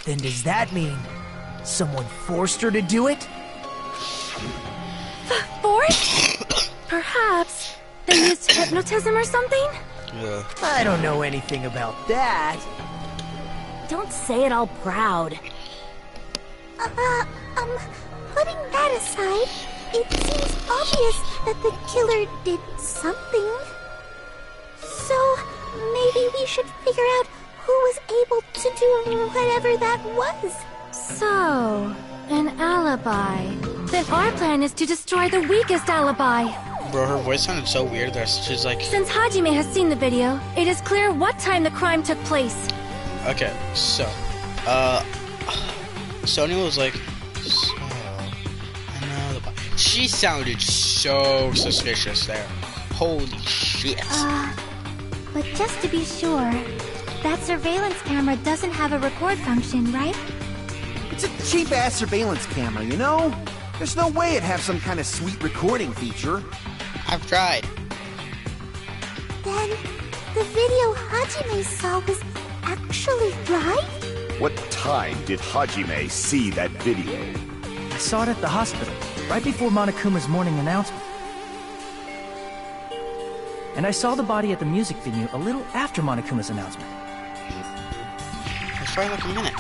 Then does that mean someone forced her to do it? Forced? Perhaps they used hypnotism or something? Yeah. I don't know anything about that. Don't say it all proud. Putting that aside, it seems obvious that the killer did something. So, maybe we should figure out who was able to do whatever that was. So, an alibi. Then our plan is to destroy the weakest alibi. Bro, her voice sounded so weird that she's like... Since Hajime has seen the video, it is clear what time the crime took place. Okay, so, Sonia was like, so, I know the... She sounded so suspicious there. Holy shit. But just to be sure, that surveillance camera doesn't have a record function, right? It's a cheap-ass surveillance camera, you know? There's no way it'd have some kind of sweet recording feature. I've tried. Then, the video Hajime saw was actually right? What time did Hajime see that video? I saw it at the hospital, right before Monokuma's morning announcement. And I saw the body at the music venue a little after Monokuma's announcement. It's probably like a minute.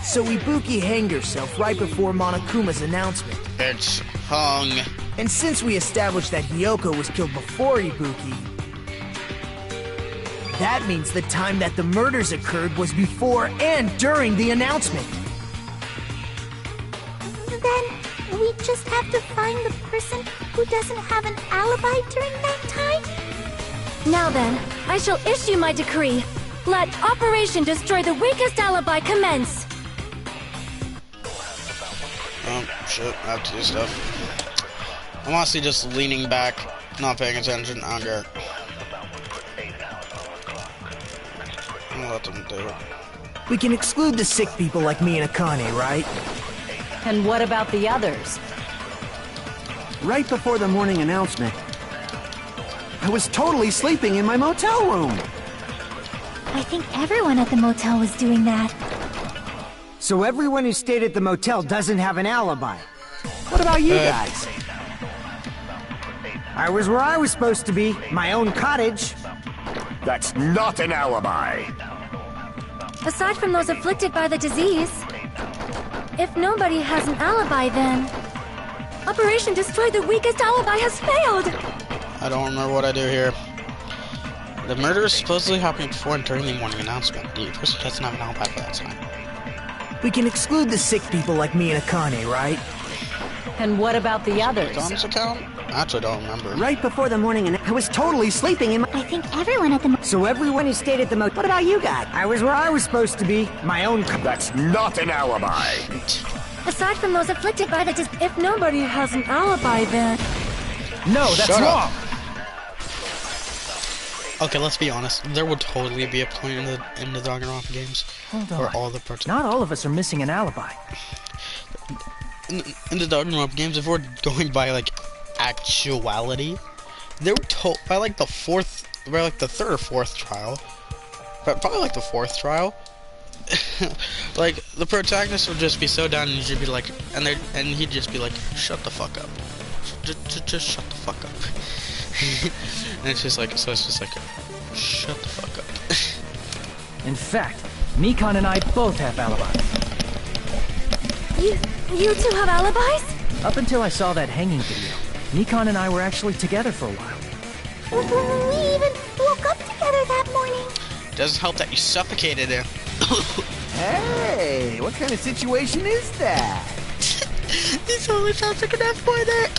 So Ibuki hanged herself right before Monokuma's announcement. It's hung. And since we established that Hiyoko was killed before Ibuki, That means the time that the murders occurred was before and during the announcement. Then we just have to find the person who doesn't have an alibi during that time? Now then, I shall issue my decree. Let Operation Destroy the Weakest Alibi commence. Oh, shit, I have to do stuff. I'm honestly just leaning back, not paying attention. I don't care. I'm gonna let them do it. We can exclude the sick people like me and Akane, right? And what about the others? Right before the morning announcement, I was totally sleeping in my motel room. I think everyone at the motel was doing that. So everyone who stayed at the motel doesn't have an alibi. What about you guys? I was where I was supposed to be, my own cottage. That's not an alibi. Aside from those afflicted by the disease, if nobody has an alibi, then Operation Destroy the Weakest Alibi has failed. I don't remember what I do here. The murder is supposedly happening before and during the morning announcement. The person doesn't have an alibi for that time. We can exclude the sick people like me and Akane, right? And what about the others? Don's account? I actually don't remember. Right before the morning announcement, I was totally sleeping in my... I think everyone at the So everyone who stayed at the motel... What about you guys? I was where I was supposed to be, my own... That's not an alibi. Aside from those afflicted by the disease, if nobody has an alibi, then No, that's Shut up. wrong. Okay, let's be honest. There would totally be a point in the Danganronpa games Hold on. where all the parts. Not all of us are missing an alibi. In the Danganronpa games, if we're going by like actuality, they were by like the third or fourth trial, but probably like the fourth trial. Like the protagonist would just be so down, and he'd be like, and he'd just be like, "Shut the fuck up, just shut the fuck up." And it's just like, so it's just like, shut the fuck up. In fact, Mikan and I both have alibis. You two have alibis? Up until I saw that hanging video, Mikan and I were actually together for a while. We even woke up together that morning. Doesn't help that you suffocated him. Hey, what kind of situation is that? He totally sounds like an F-boy there.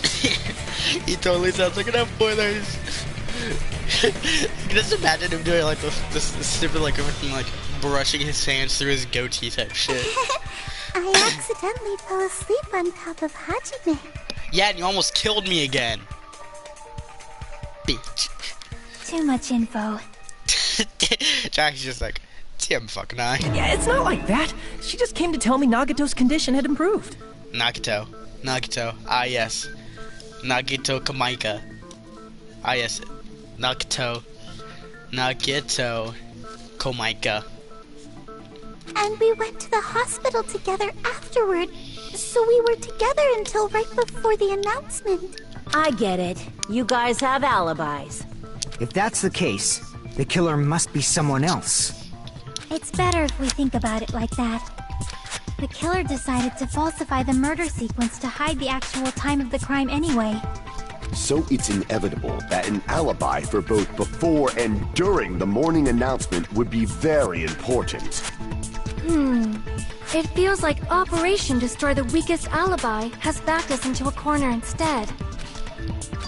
He totally sounds like an F-boy there. Just imagine him doing like this stupid like brushing his hands through his goatee type shit. I accidentally fell asleep on top of Hajime. Yeah, and you almost killed me again. Bitch. Too much info. Jack's just like, damn fucking eye. Yeah, it's not like that. She just came to tell me Nagato's condition had improved. Nagito. Ah, yes. Nagito Kamaika. Ah, yes. Nagito Komaika. And we went to the hospital together afterward. So we were together until right before the announcement. I get it. You guys have alibis. If that's the case, the killer must be someone else. It's better if we think about it like that. The killer decided to falsify the murder sequence to hide the actual time of the crime anyway. So it's inevitable that an alibi for both before and during the morning announcement would be very important. It feels like Operation Destroy the Weakest Alibi has backed us into a corner instead.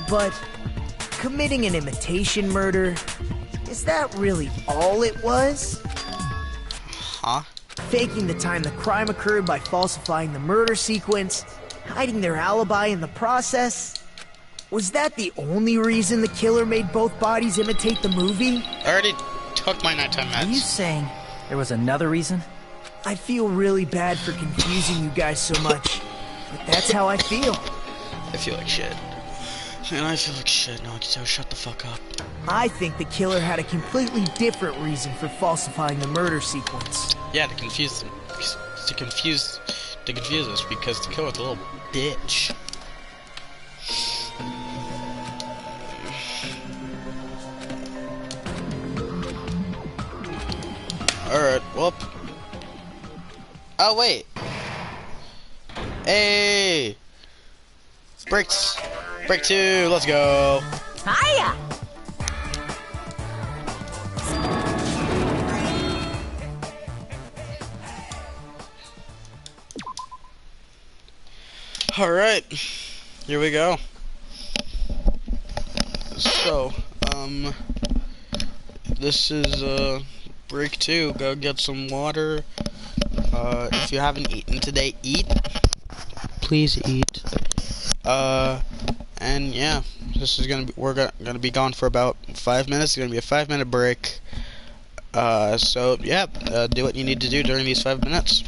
But committing an imitation murder, is that really all it was? Huh? Faking the time the crime occurred by falsifying the murder sequence, hiding their alibi in the process? Was that the only reason the killer made both bodies imitate the movie? I already took my nighttime meds. Are you saying there was another reason? I feel really bad for confusing you guys so much, but that's how I feel. I feel like shit. Man, I feel like shit, Nagito. Shut the fuck up. I think the killer had a completely different reason for falsifying the murder sequence. Yeah, to confuse them. To confuse us because the killer's a little bitch. Alright, well. Oh, wait. Hey! Break 2, let's go. Hiya! Alright, here we go. So, this is, break 2. Go get some water. If you haven't eaten today, eat. Please eat. And yeah, this is we're gonna be gone for about 5 minutes. It's gonna be a 5-minute break. So yeah, do what you need to do during these 5 minutes.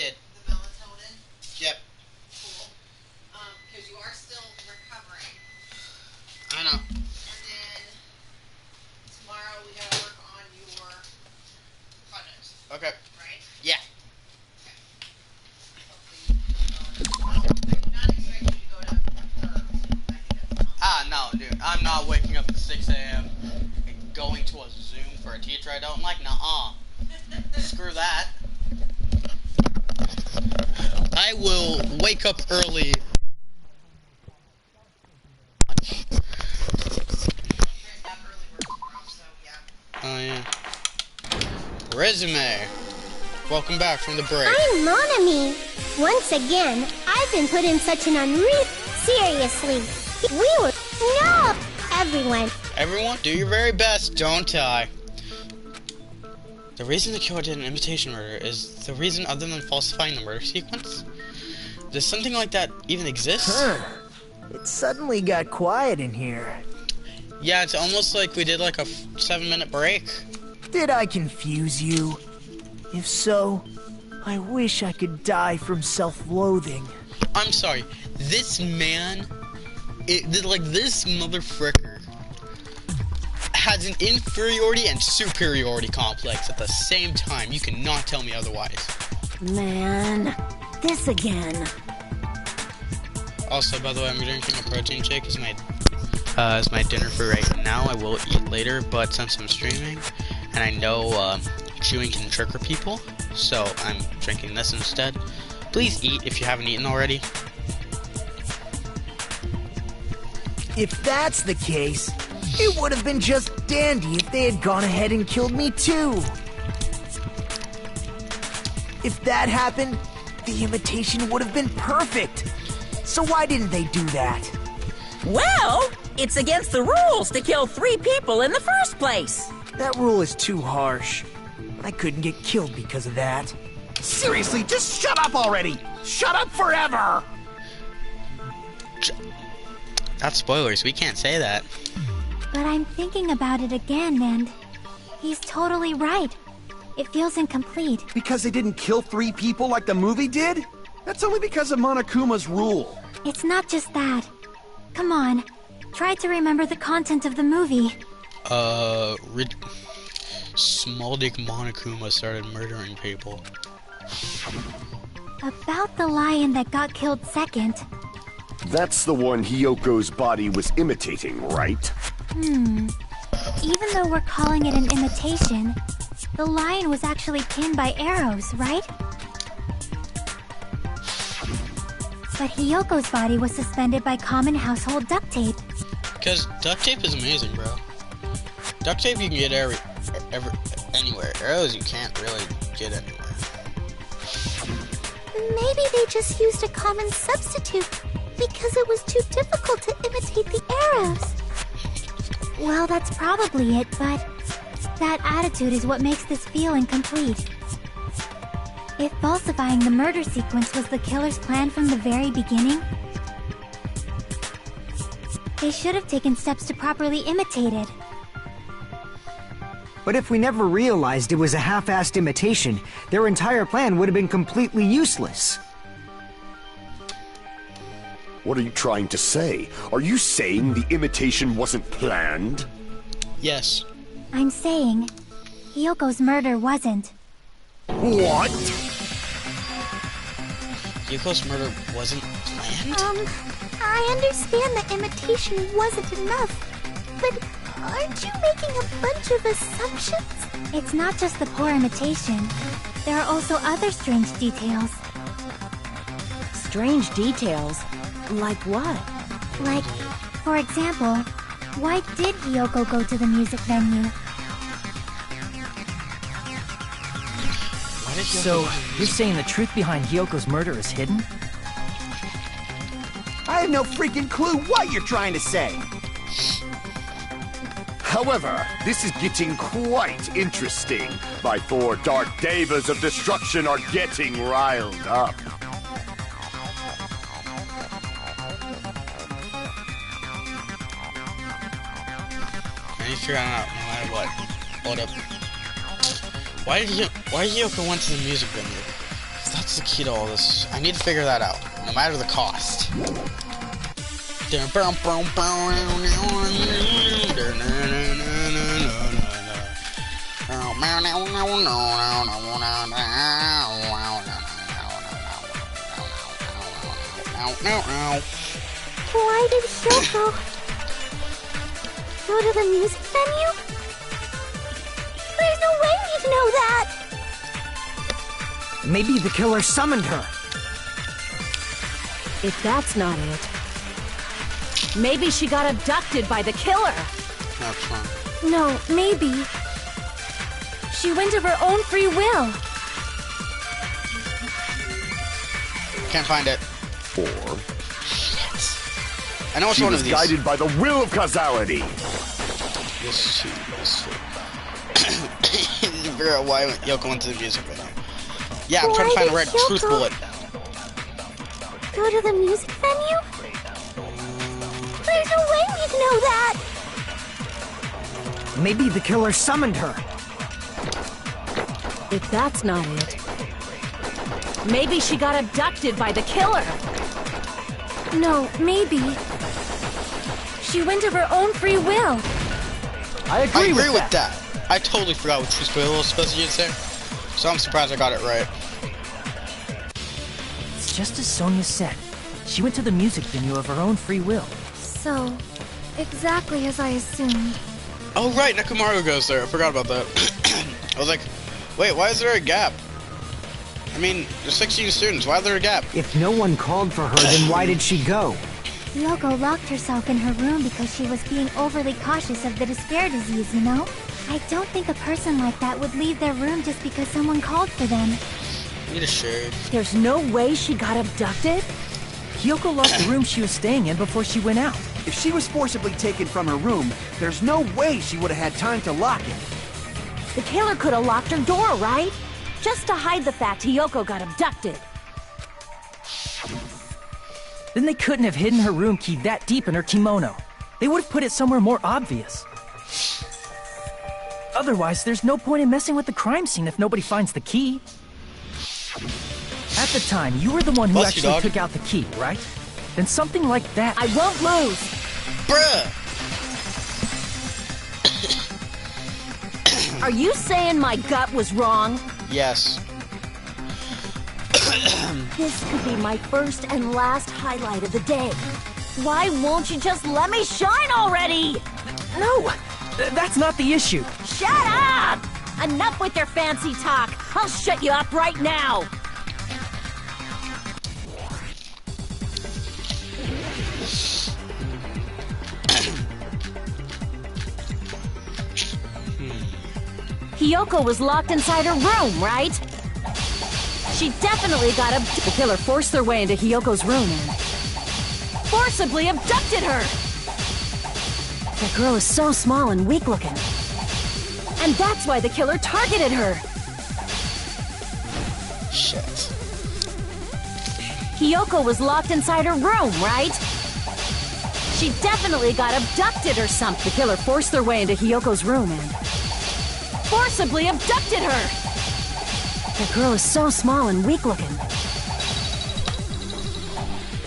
did. The melatonin? Yep. Cool. Because you are still recovering. I know. And then tomorrow we gotta work on your projects. Okay. Right? Yeah. No, dude. I'm not waking up at 6 a.m. and going to a Zoom for a teacher I don't like. Nuh-uh. Screw that. I will wake up early. Oh, yeah. Resume. Welcome back from the break. I'm Monami. Once again, I've been put in such an unreal... Seriously. We were... No! Everyone. Everyone, do your very best. Don't die. The reason the killer did an imitation murder is the reason other than falsifying the murder sequence? Does something like that even exist? Huh. It suddenly got quiet in here. Yeah, it's almost like we did like a 7-minute break. Did I confuse you? If so, I wish I could die from self-loathing. I'm sorry. This man... this motherfricker has an inferiority and superiority complex at the same time. You cannot tell me otherwise. Man, this again. Also, by the way, I'm drinking a protein shake as my dinner for right now. I will eat later, but since I'm streaming, and I know chewing can trigger people, so I'm drinking this instead. Please eat if you haven't eaten already. If that's the case, it would have been just dandy if they had gone ahead and killed me too. If that happened, the imitation would have been perfect. So why didn't they do that? Well, it's against the rules to kill 3 people in the first place. That rule is too harsh. I couldn't get killed because of that. Seriously, just shut up already! Shut up forever! That's spoilers, we can't say that. But I'm thinking about it again, and he's totally right. It feels incomplete. Because they didn't kill 3 people like the movie did? That's only because of Monokuma's rule. It's not just that. Come on, try to remember the content of the movie. Small Dick Monokuma started murdering people. About the lion that got killed second. That's the one Hiyoko's body was imitating, right? Even though we're calling it an imitation, the lion was actually pinned by arrows, right? But Hiyoko's body was suspended by common household duct tape. Because duct tape is amazing, bro. Duct tape you can get anywhere. Arrows you can't really get anywhere. Maybe they just used a common substitute because it was too difficult to imitate the arrows. Well, that's probably it, but that attitude is what makes this feel incomplete. If falsifying the murder sequence was the killer's plan from the very beginning, they should have taken steps to properly imitate it. But if we never realized it was a half-assed imitation, their entire plan would have been completely useless. What are you trying to say? Are you saying the imitation wasn't planned? Yes. I'm saying Hiyoko's murder wasn't. What? Hiyoko's murder wasn't planned? I understand that imitation wasn't enough, but aren't you making a bunch of assumptions? It's not just the poor imitation. There are also other strange details. Strange details? Like what? Like, for example, why did Hiyoko go to the music venue? So, you're saying the truth behind Hiyoko's murder is hidden? I have no freaking clue what you're trying to say. However, this is getting quite interesting. My 4 dark devas of destruction are getting riled up. I need to figure out no matter what. Hold up. Why did Hiyoko went to the music venue? That's the key to all this. I need to figure that out, no matter the cost. Why did Hiyoko go to the music venue? There's no way we'd know that! Maybe the killer summoned her. If that's not it, maybe she got abducted by the killer. That's fine. No, maybe. She went of her own free will. Can't find it. Or I know it's she one was of these. guided by the will of causality. This two, this two. Figure out why Hiyoko went to the music video. Yeah, I'm trying to find the right truth bullet. Go to the music venue? There's no way we'd know that! Maybe the killer summoned her. If that's not it, maybe she got abducted by the killer. No, maybe. She went of her own free will. I agree with that. I totally forgot what truth bullet was supposed to say, so I'm surprised I got it right. It's just as Sonia said. She went to the music venue of her own free will. So, exactly as I assumed. Oh right, Nekomaru goes there. I forgot about that. I was like, wait, why is there a gap? I mean, there's 16 students. Why is there a gap? If no one called for her, then why did she go? Hiyoko locked herself in her room because she was being overly cautious of the despair disease, you know? I don't think a person like that would leave their room just because someone called for them. Need a shade. There's no way she got abducted? Hiyoko locked the room she was staying in before she went out. If she was forcibly taken from her room, there's no way she would have had time to lock it. The killer could have locked her door, right? Just to hide the fact Hiyoko got abducted. Then they couldn't have hidden her room key that deep in her kimono. They would have put it somewhere more obvious. Otherwise, there's no point in messing with the crime scene if nobody finds the key. At the time, you were the one who Bless you, actually dog. took out the key, right? Then something like that... I won't lose! Bruh! Are you saying my gut was wrong? Yes. This could be my first and last highlight of the day. Why won't you just let me shine already? No! That's not the issue. Shut up! Enough with your fancy talk. I'll shut you up right now. Hiyoko was locked inside her room, right? She definitely got abducted. The killer forced their way into Hiyoko's room and forcibly abducted her. That girl is so small and weak-looking. And that's why the killer targeted her. Shit. Hiyoko was locked inside her room, right? She definitely got abducted or something. The killer forced their way into Hiyoko's room and forcibly abducted her. That girl is so small and weak-looking.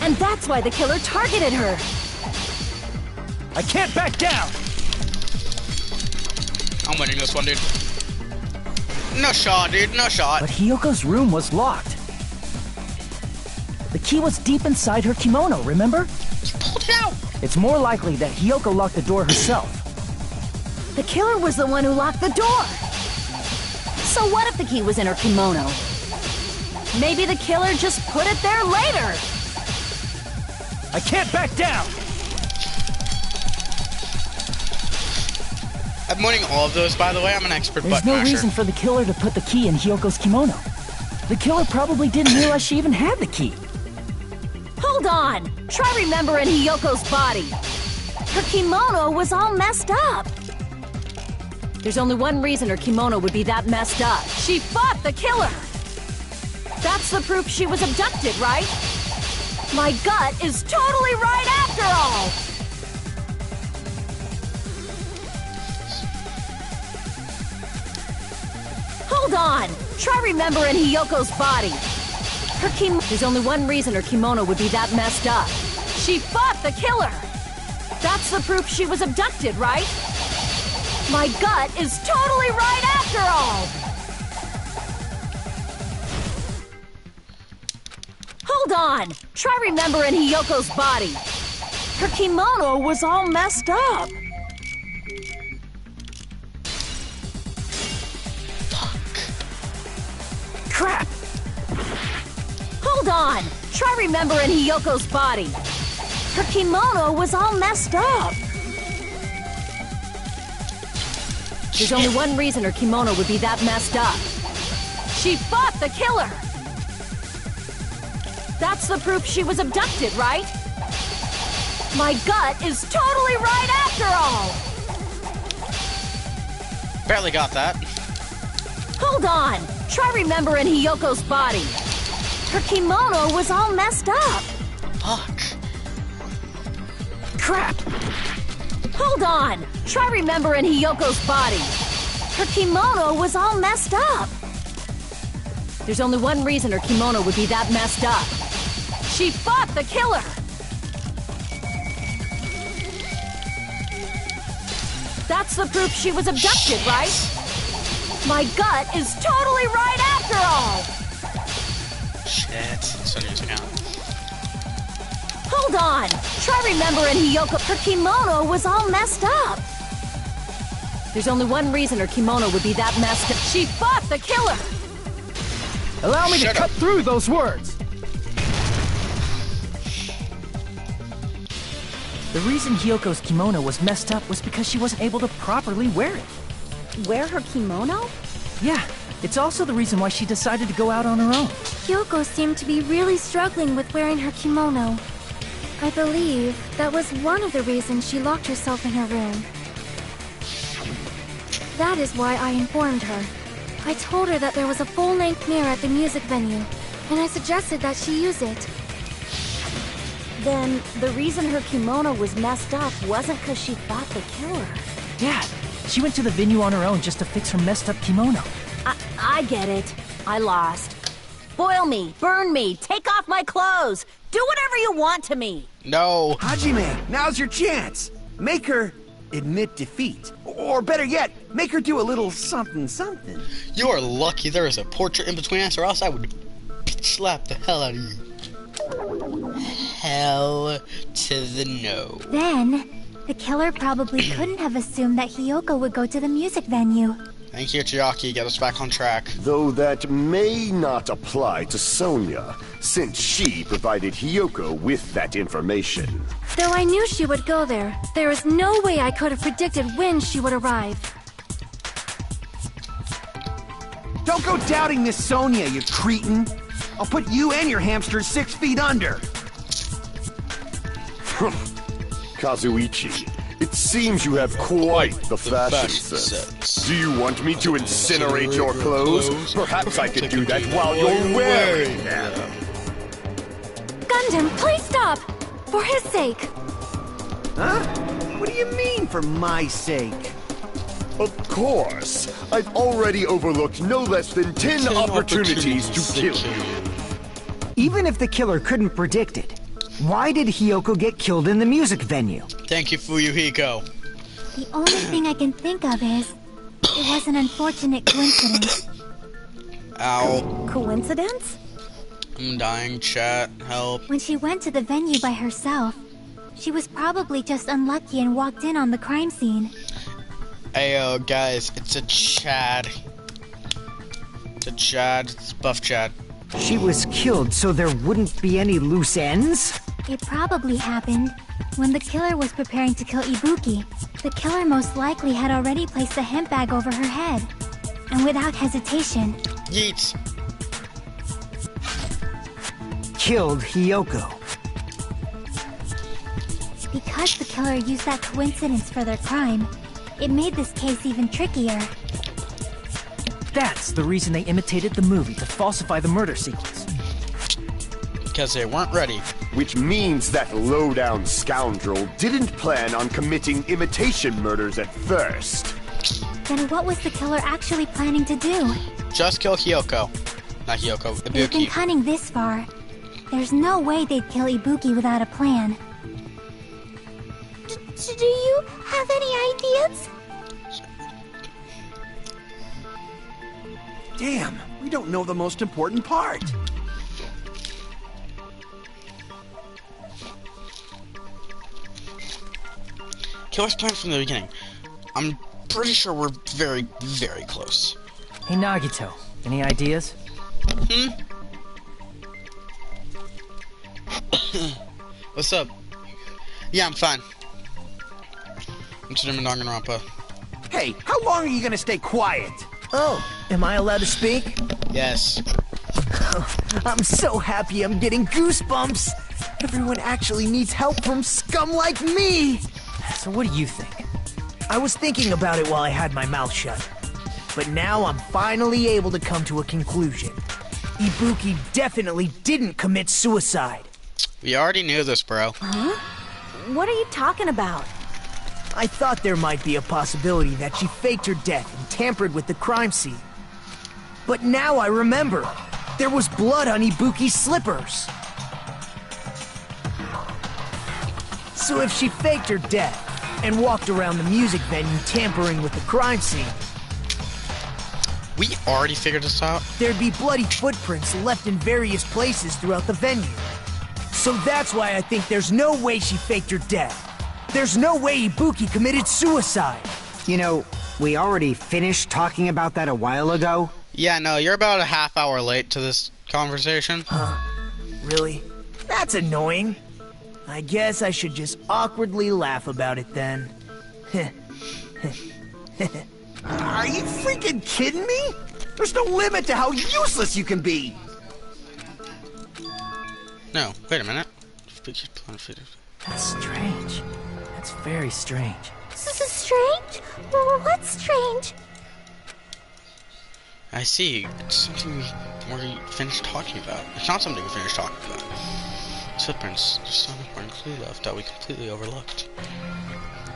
And that's why the killer targeted her. I can't back down! I'm winning this one, dude. No shot, dude. No shot. But Hiyoko's room was locked. The key was deep inside her kimono, remember? You pulled it out. It's more likely that Hiyoko locked the door herself. The killer was the one who locked the door. So what if the key was in her kimono? Maybe the killer just put it there later. I can't back down! I'm winning all of those, by the way. I'm an expert There's button no masher. reason for the killer to put the key in Hiyoko's kimono. The killer probably didn't realize she even had the key. Hold on. Try remembering Hiyoko's body. Her kimono was all messed up. There's only one reason her kimono would be that messed up. She fought the killer. That's the proof she was abducted, right? My gut is totally right after all. Hold on. Try remembering Hiyoko's body. There's only one reason her kimono would be that messed up. She fought the killer! That's the proof she was abducted, right? My gut is totally right after all! Hold on! Try remembering Hiyoko's body. Her kimono was all messed up. Crap! Hold on! Try remembering Hiyoko's body. Her kimono was all messed up. There's only one reason her kimono would be that messed up. She fought the killer! That's the proof she was abducted, right? My gut is totally right after all! Barely got that. Hold on! Try remembering Hiyoko's body. Her kimono was all messed up. Fuck. Crap! Hold on! Try remembering Hiyoko's body. Her kimono was all messed up. There's only one reason her kimono would be that messed up. She fought the killer! That's the proof she was abducted, right? My gut is totally right after all! Shit. Sonya's account. Hold on! Try remembering Hiyoko. Her kimono was all messed up. There's only one reason her kimono would be that messed up. She fought the killer! Allow me Shut to up. cut through those words. The reason Hiyoko's kimono was messed up was because she wasn't able to properly wear it. Wear her kimono? Yeah, it's also the reason why she decided to go out on her own. Hiyoko seemed to be really struggling with wearing her kimono. I believe that was one of the reasons she locked herself in her room. That is why I informed her. I told her that there was a full-length mirror at the music venue, and I suggested that she use it. Then, the reason her kimono was messed up wasn't because she fought the killer. Yeah, she went to the venue on her own just to fix her messed up kimono. I get it. I lost. Boil me, burn me, take off my clothes. Do whatever you want to me. No. Hajime, now's your chance. Make her admit defeat. Or better yet, make her do a little something something. You are lucky there is a portrait in between us, or else I would slap the hell out of you. Hell to the no. Then, the killer probably couldn't have assumed that Hiyoko would go to the music venue. Thank you, Chiaki. Get us back on track. Though that may not apply to Sonya, since she provided Hiyoko with that information. Though I knew she would go there, there is no way I could have predicted when she would arrive. Don't go doubting Miss Sonya, you cretin. I'll put you and your hamsters 6 feet under. Kazuichi, it seems you have quite the fashion sense. Do you want me to incinerate your clothes? Perhaps I could do that while you're wearing them. Gundam, please stop! For his sake! Huh? What do you mean, for my sake? Of course. I've already overlooked no less than 10 opportunities to kill you. Even if the killer couldn't predict it, why did Hiyoko get killed in the music venue? Thank you, Fuyuhiko. The only thing I can think of is, it was an unfortunate coincidence. Ow. Coincidence? I'm dying, chat. Help. When she went to the venue by herself, she was probably just unlucky and walked in on the crime scene. Ayo, guys, it's a Chad. It's a Chad. It's Buff Chad. She was killed so there wouldn't be any loose ends? It probably happened when the killer was preparing to kill Ibuki. The killer most likely had already placed the hemp bag over her head. And without hesitation... Yeets. Killed Hiyoko. Because the killer used that coincidence for their crime, it made this case even trickier. That's the reason they imitated the movie to falsify the murder sequence. Because they weren't ready. Which means that low-down scoundrel didn't plan on committing imitation murders at first. Then what was the killer actually planning to do? Just kill Hiyoko. Not Hiyoko, They've been Ibuki. cunning this far. There's no way they'd kill Ibuki without a plan. Do you have any ideas? Damn, we don't know the most important part. Killer's plan from the beginning. I'm pretty sure we're very, very close. Hey Nagito, any ideas? What's up? Yeah, I'm fine. I'm sitting in Danganronpa. Hey, how long are you gonna stay quiet? Oh, am I allowed to speak? Yes. I'm so happy I'm getting goosebumps. Everyone actually needs help from scum like me. So what do you think? I was thinking about it while I had my mouth shut. But now I'm finally able to come to a conclusion. Ibuki definitely didn't commit suicide. We already knew this, bro. Huh? What are you talking about? I thought there might be a possibility that she faked her death and tampered with the crime scene. But now I remember. There was blood on Ibuki's slippers. So if she faked her death and walked around the music venue tampering with the crime scene, We already figured this out. there'd be bloody footprints left in various places throughout the venue. So that's why I think there's no way she faked her death. There's no way Ibuki committed suicide. You know, we already finished talking about that a while ago. Yeah, no, you're about a half hour late to this conversation. Really? That's annoying. I guess I should just awkwardly laugh about it then. Are you freaking kidding me? There's no limit to how useless you can be. No, wait a minute. That's strange. That's very strange. This is strange? What's strange? I see. It's something we already finished talking about. It's not something we finished talking about. It's footprints. There's some important clue left that we completely overlooked.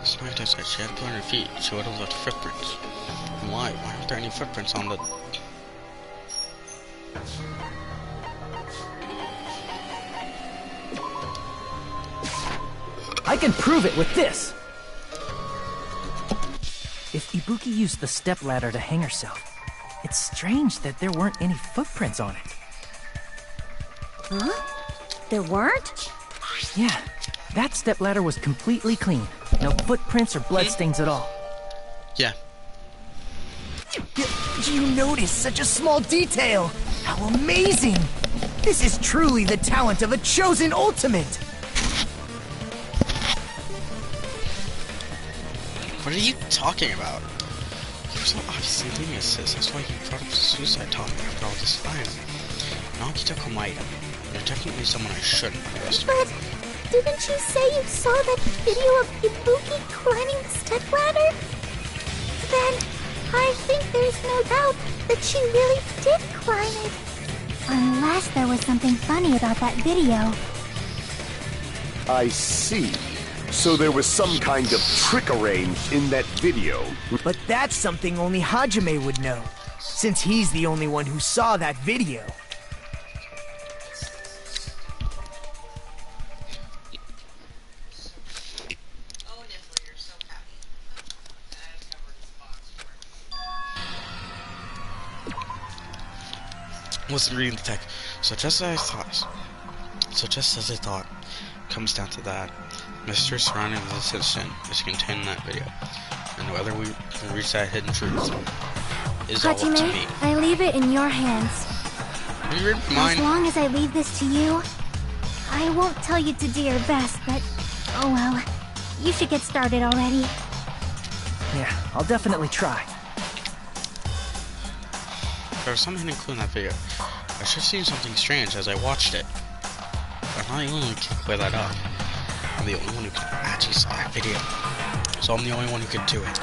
Sniper said she had 200 feet. She would have left footprints. And why? Why aren't there any footprints on the... I can prove it with this! If Ibuki used the stepladder to hang herself, it's strange that there weren't any footprints on it. Huh? There weren't? Yeah, that stepladder was completely clean. No footprints or bloodstains at all. Yeah. You notice such a small detail. How amazing! This is truly the talent of a chosen ultimate. What are you talking about? You're so obviously leaving us, sis. That's why you brought up the suicide topic after all this time. Nagito Komaeda. You're definitely someone I shouldn't underestimate. But didn't you say you saw that video of Ibuki climbing the stepladder? Then I think there's no doubt that she really did climb it. Unless there was something funny about that video. I see. So there was some kind of trick arranged in that video. But that's something only Hajime would know, since he's the only one who saw that video. Oh, Niffler, you're so happy. I covered his box for him. Wasn't reading the text. So just as I thought, comes down to that. Mystery surrounding this incident is contained in that video, and whether we can reach that hidden truth is all up to me. Hajime, I leave it in your hands. Can you read mine? As long as I leave this to you, I won't tell you to do your best, but oh well. You should get started already. Yeah, I'll definitely try. There was some hidden clue in that video. I should have seen something strange as I watched it. But I'm not the only one who can clear that up. I'm the only one who can actually see that video. So I'm the only one who can do it.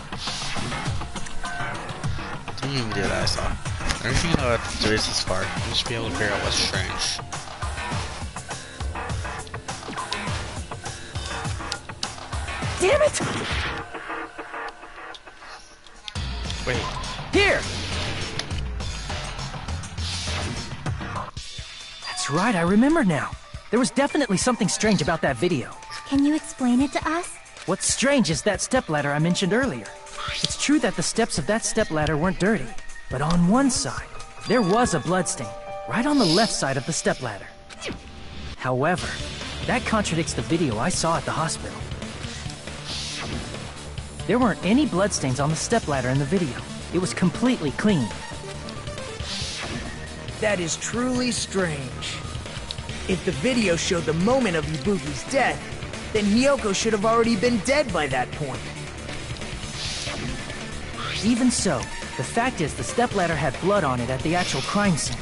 The only video that I saw. Everything that I have to do is this far. I'll just be able to figure out what's strange. Damn it! Wait. Here! That's right, I remember now. There was definitely something strange about that video. Can you explain it to us? What's strange is that stepladder I mentioned earlier. It's true that the steps of that stepladder weren't dirty, but on one side, there was a bloodstain, right on the left side of the stepladder. However, that contradicts the video I saw at the hospital. There weren't any bloodstains on the stepladder in the video. It was completely clean. That is truly strange. If the video showed the moment of Ibuki's death, then Hiyoko should have already been dead by that point. Even so, the fact is the stepladder had blood on it at the actual crime scene.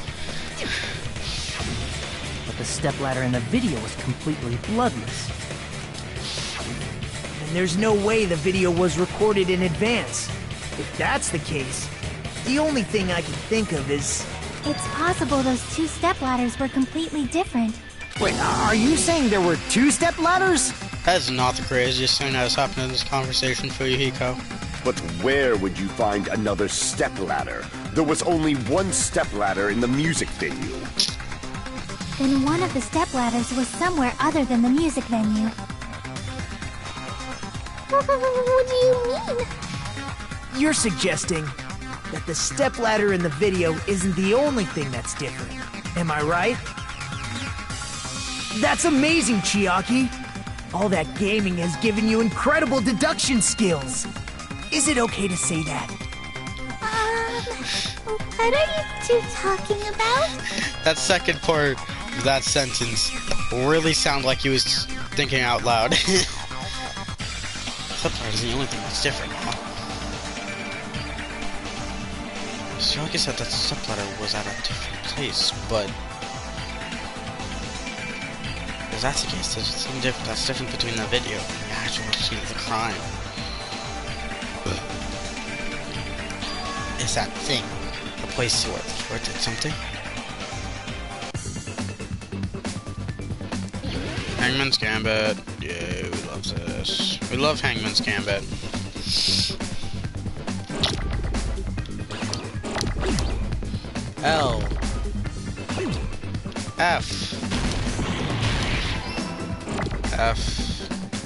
But the stepladder in the video was completely bloodless. And there's no way the video was recorded in advance. If that's the case, the only thing I can think of is... It's possible those two stepladders were completely different. Wait, are you saying there were two stepladders? That is not the craziest thing that has happened in this conversation for you, Hiko. But where would you find another stepladder? There was only one stepladder in the music venue. Then one of the stepladders was somewhere other than the music venue. What do you mean? You're suggesting that the stepladder in the video isn't the only thing that's different. Am I right? That's amazing, Chiaki! All that gaming has given you incredible deduction skills. Is it okay to say that? What are you two talking about? That second part of that sentence really sounded like he was thinking out loud. Stepladder is the only thing that's different, huh? So like I said, that stepladder was at a different place, but if that's the case, there's something different that's different between the video and the actual scene of the crime. Is that thing the place where it did something? Hangman's Gambit. Yeah, we love this. We love Hangman's Gambit. L F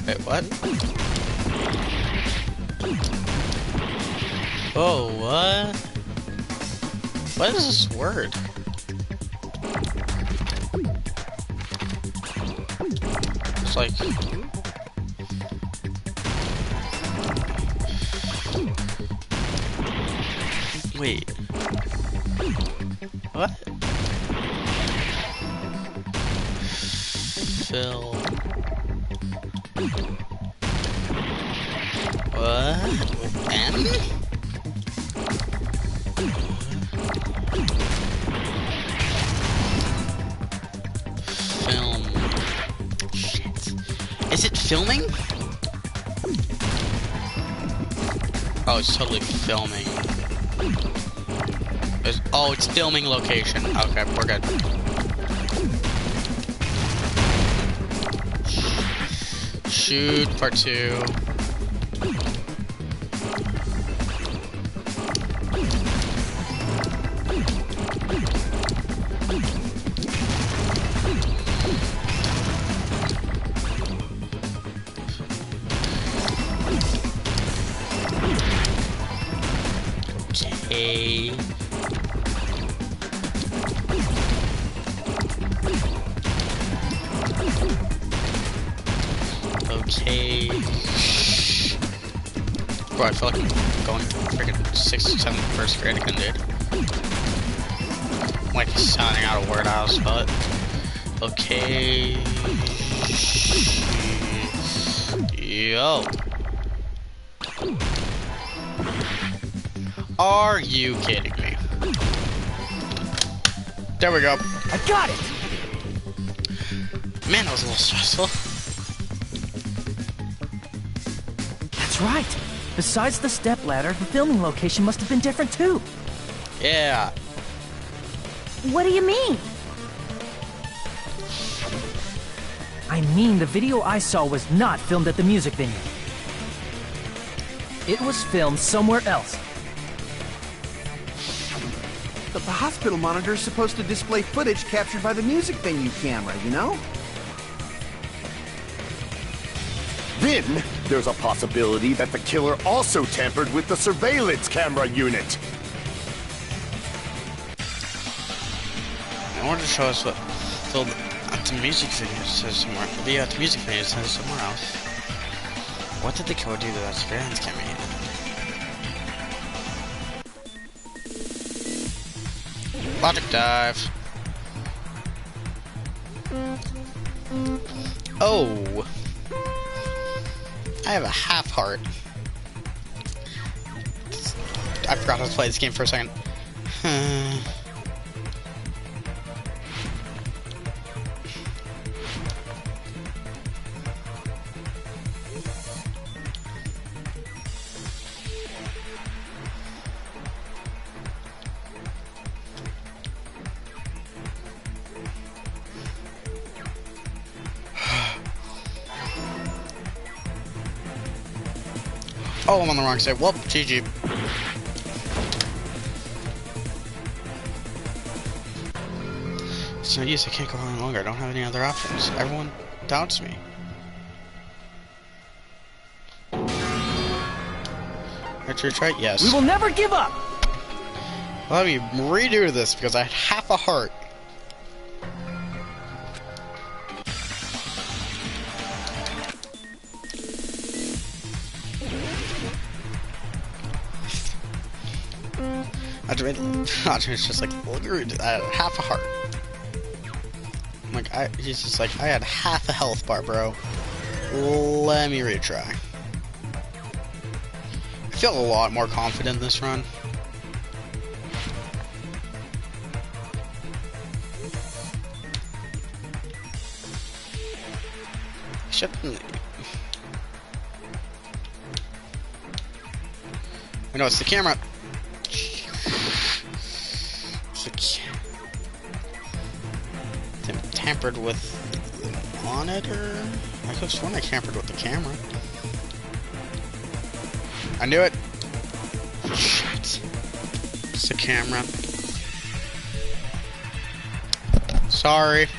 wait, what? Oh, what? What is this word? It's like... Wait. What? Phil. What? With M? Film. Shit. Is it filming? Oh, it's totally filming. Oh, it's filming location. Okay, we're good. Shoot, part 2. Okay. Okay. Bro, I feel like I'm going freaking 6th, 7th, 1st grade again, dude. I'm like sounding out of word house, but okay. Yo. Are you kidding me? There we go. I got it! Man, that was a little stressful. That's right. Besides the stepladder, the filming location must have been different too. Yeah. What do you mean? I mean, the video I saw was not filmed at the music venue. It was filmed somewhere else. The hospital monitor is supposed to display footage captured by the music venue camera, you know? Then, there's a possibility that the killer also tampered with the surveillance camera unit. In order to show us what the music video says somewhere. The music video says somewhere else. What did the killer do to that surveillance camera unit? Logic dive. Oh. I have a half heart. I forgot how to play this game for a second. Oh, I'm on the wrong side. Well, GG. It's no use. I can't go on any longer. I don't have any other options. Everyone doubts me. Richard, right? Yes. We will never give up! Let me redo this because I had half a heart. It's just like, look at I had half a heart. I'm like, he's just like, I had half a health bar, bro. Let me retry. I feel a lot more confident this run. Shouldn't. I know it's the camera. Tampered with the monitor? I could have sworn I tampered with the camera. I knew it. Shit. It's the camera. Sorry.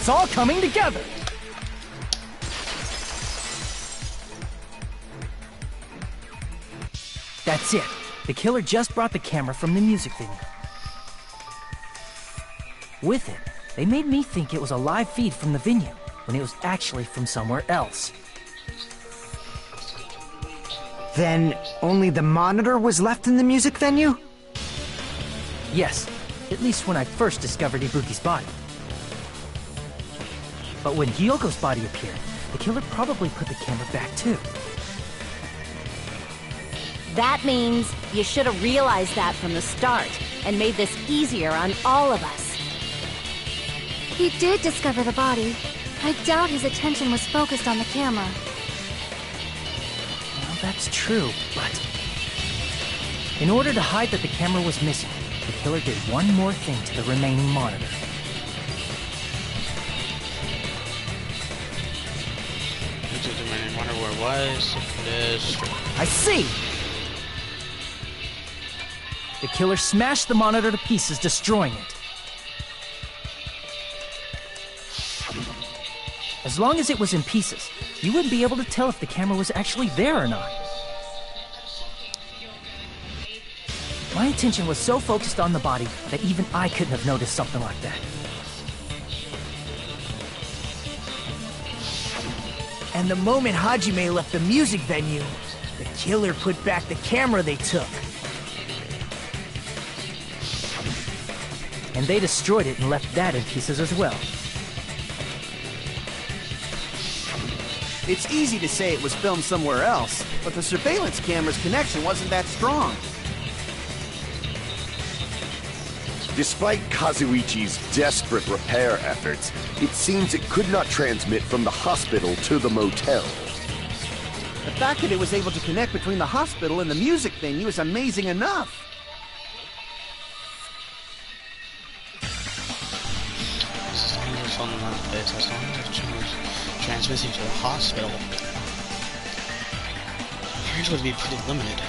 It's all coming together! That's it. The killer just brought the camera from the music venue. With it, they made me think it was a live feed from the venue, when it was actually from somewhere else. Then, only the monitor was left in the music venue? Yes, at least when I first discovered Ibuki's body. But when Hiyoko's body appeared, the killer probably put the camera back too. That means you should have realized that from the start and made this easier on all of us. He did discover the body, I doubt his attention was focused on the camera. Well, that's true, but... in order to hide that the camera was missing, the killer did one more thing to the remaining monitor. I wonder where it was. It is. I see! The killer smashed the monitor to pieces, destroying it. As long as it was in pieces, you wouldn't be able to tell if the camera was actually there or not. My attention was so focused on the body that even I couldn't have noticed something like that. And the moment Hajime left the music venue, the killer put back the camera they took. And they destroyed it and left that in pieces as well. It's easy to say it was filmed somewhere else, but the surveillance camera's connection wasn't that strong. Despite Kazuichi's desperate repair efforts, it seems it could not transmit from the hospital to the motel. The fact that it was able to connect between the hospital and the music venue is amazing enough. As long as it's transmitting to the hospital, range would be pretty limited.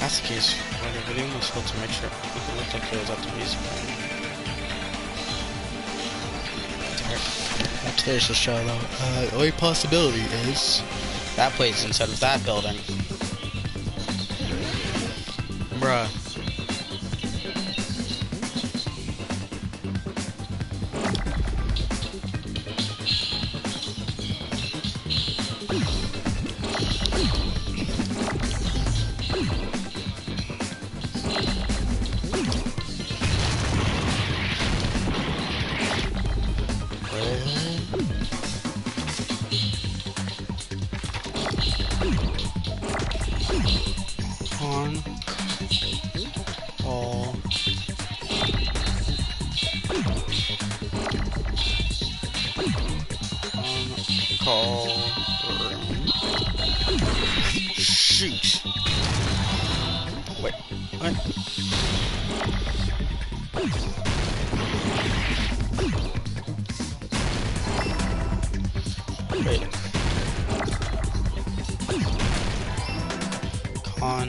That's the case where the video was supposed to make sure it looked like it was up to music. There's the show though. The only possibility is that place instead of that building. Bruh. Shoot. Wait, what? Wait. Con.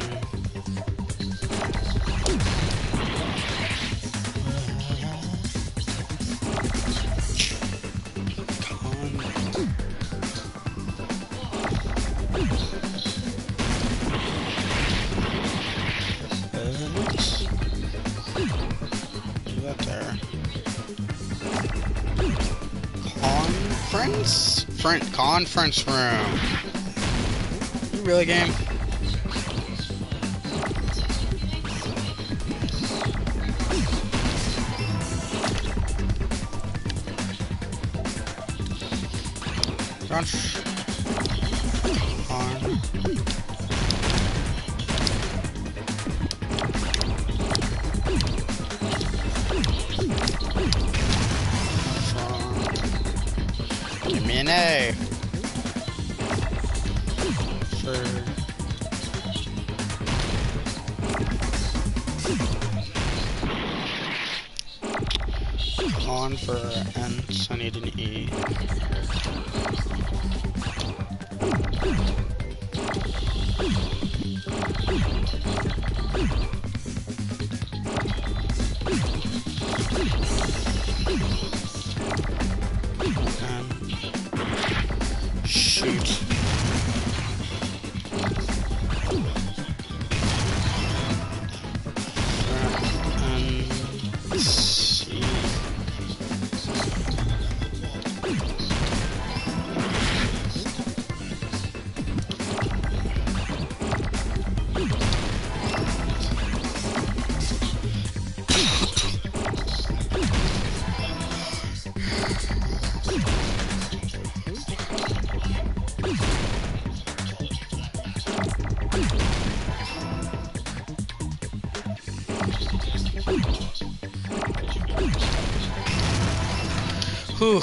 Conference room. You really, game? Crunch. On. Give me an A. On for N, so I need an E. And shoot. Whew.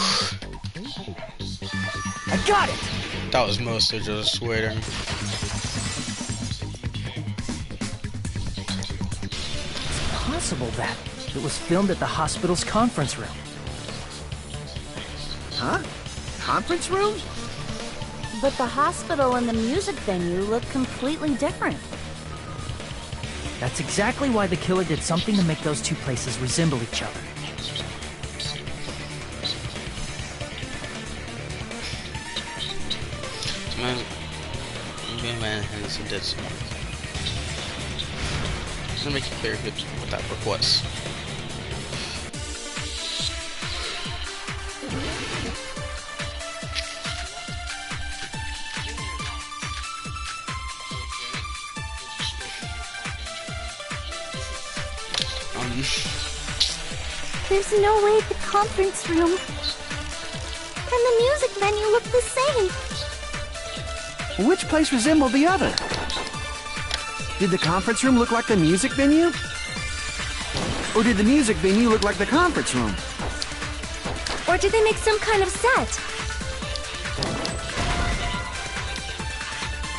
I got it! That was mostly just waiting. Possible that it was filmed at the hospital's conference room. Huh? Conference room? But the hospital and the music venue look completely different. That's exactly why the killer did something to make those two places resemble each other. Man has did some. Just to make it clear what that book was. There's no way the conference room and the music venue look the same. Which place resembled the other? Did the conference room look like the music venue? Or did the music venue look like the conference room? Or did they make some kind of set?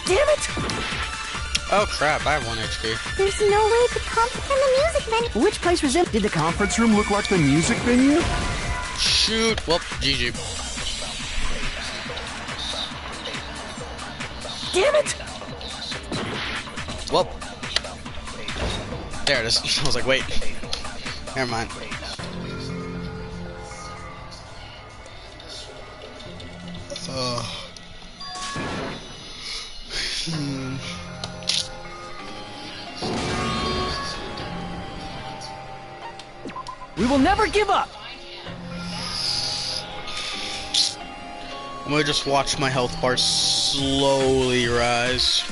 Damn it! Oh crap, I have 1 HP. There's no way the conference and the music venue. Which place resembled? Did the conference room look like the music venue? Shoot. Well, GG. Damn it! Well. There it is. I was like, wait. Never mind. We will never give up! I'm gonna just watch my health bar slowly rise.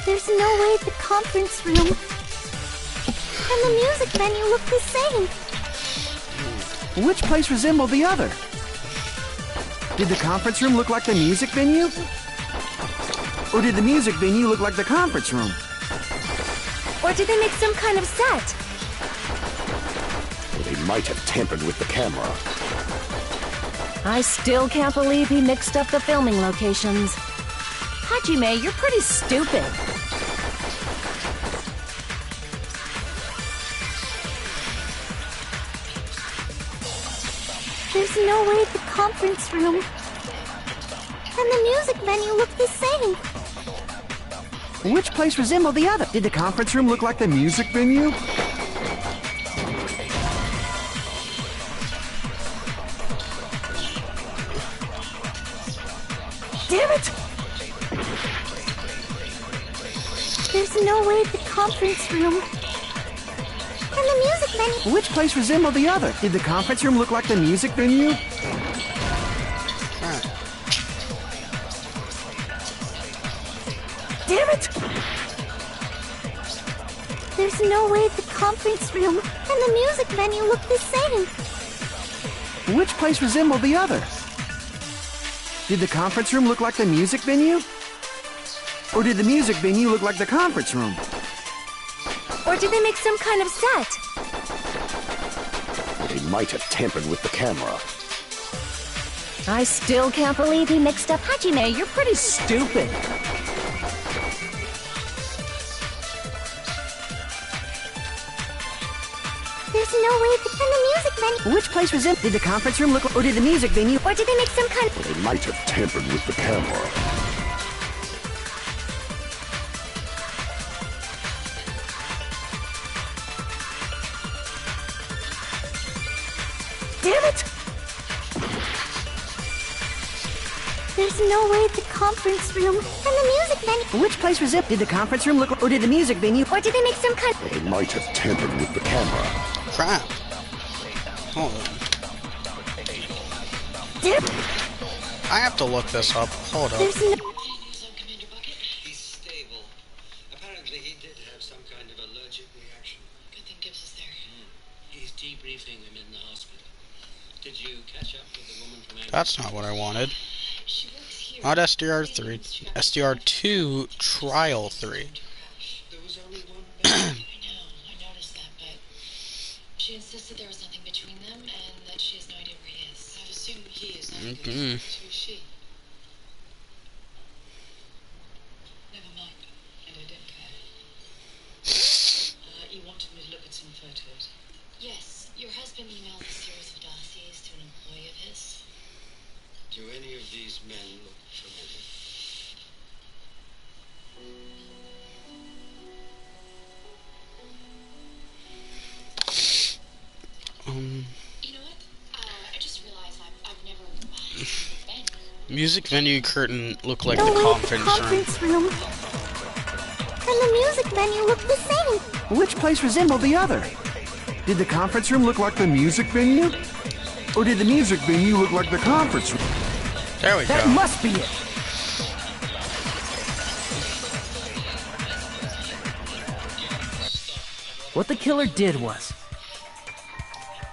There's no way the conference room and the music venue look the same. Which place resembled the other? Did the conference room look like the music venue? Or did the music venue look like the conference room? Or did they make some kind of set? Or they might have tampered with the camera. I still can't believe he mixed up the filming locations. Hajime, you're pretty stupid. There's no way the conference room and the music venue look the same. Which place resembled the other? Did the conference room look like the music venue? Damn it! There's no way the conference room and the music venue. Which place resembled the other? Did the conference room look like the music venue? Damn it! There's no way the conference room and the music venue look the same. Which place resembled the other? Did the conference room look like the music venue? Or did the music venue look like the conference room? Or did they make some kind of set? Or they might have tampered with the camera. I still can't believe he mixed up. Hajime, you're pretty stupid. There's no way and the music venue. Which place resembled? Did the conference room look like, or did the music venue? Or did they make some kind of... Or they might have tampered with the camera. Damn it! There's no way the conference room and the music venue. Which place resembled? Did the conference room look like, or did the music venue? Or did they make some kind of... Or they might have tampered with the camera. Crap. Hold on. Damn. I have to look this up. Hold up. There's no... He's stable. Apparently he did have some kind of allergic reaction. Good thing Gibbs is there. He's debriefing him in the hospital. Did you catch up with the woman from... That's not what I wanted. She looks Not SDR3. SDR2 Trial 3. There was only one I man. know, I noticed that, but she insisted there was nothing between them and that she has no idea where he is. I've assumed he is not good. Who's she? Never mind, and I don't care. You wanted me to look at some photos? Yes, your husband emailed a series of dossiers to an employee of his. Do any of these men look familiar? You know what? I just realized I've never been. Music venue curtain looked like No the way, conference room. And the music venue looked the same. Which place resembled the other? Did the conference room look like the music venue? Or did the music venue look like the conference room? There we That go. must be it! What the killer did was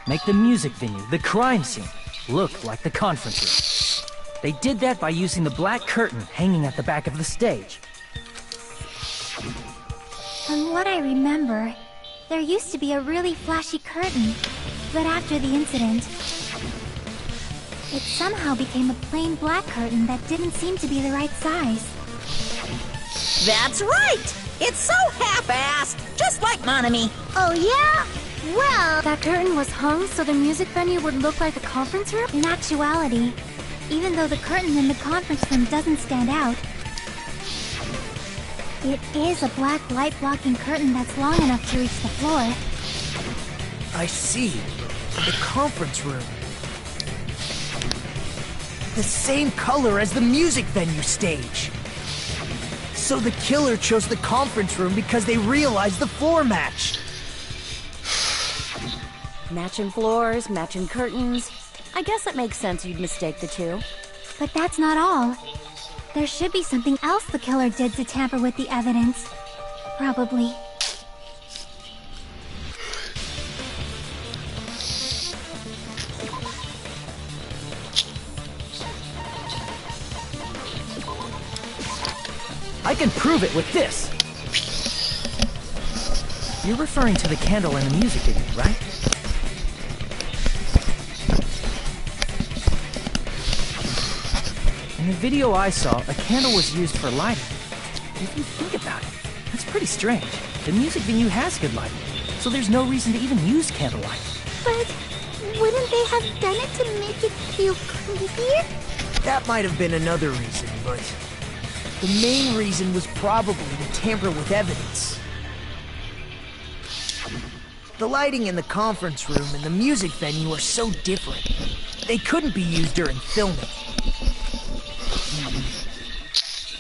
make the music venue, the crime scene, look like the conference room. They did that by using the black curtain hanging at the back of the stage. From what I remember, there used to be a really flashy curtain, but after the incident, it somehow became a plain black curtain that didn't seem to be the right size. That's right! It's so half-assed, just like Monami. Oh yeah? Well, That curtain was hung so the music venue would look like the conference room? in actuality, even though the curtain in the conference room doesn't stand out, it is a black light-blocking curtain that's long enough to reach the floor. I see. The conference room. The same color as the music venue stage. So the killer chose the conference room because they realized the floor matched. Matching floors, matching curtains. I guess it makes sense you'd mistake the two. But that's not all. There should be something else the killer did to tamper with the evidence. Probably. I can prove it with this! You're referring to the candle in the music video, right? In the video I saw, a candle was used for lighting. If you think about it, that's pretty strange. The music venue has good lighting, so there's no reason to even use candlelight. But wouldn't they have done it to make it feel creepier? That might have been another reason, but the main reason was probably to tamper with evidence. The lighting in the conference room and the music venue are so different. They couldn't be used during filming.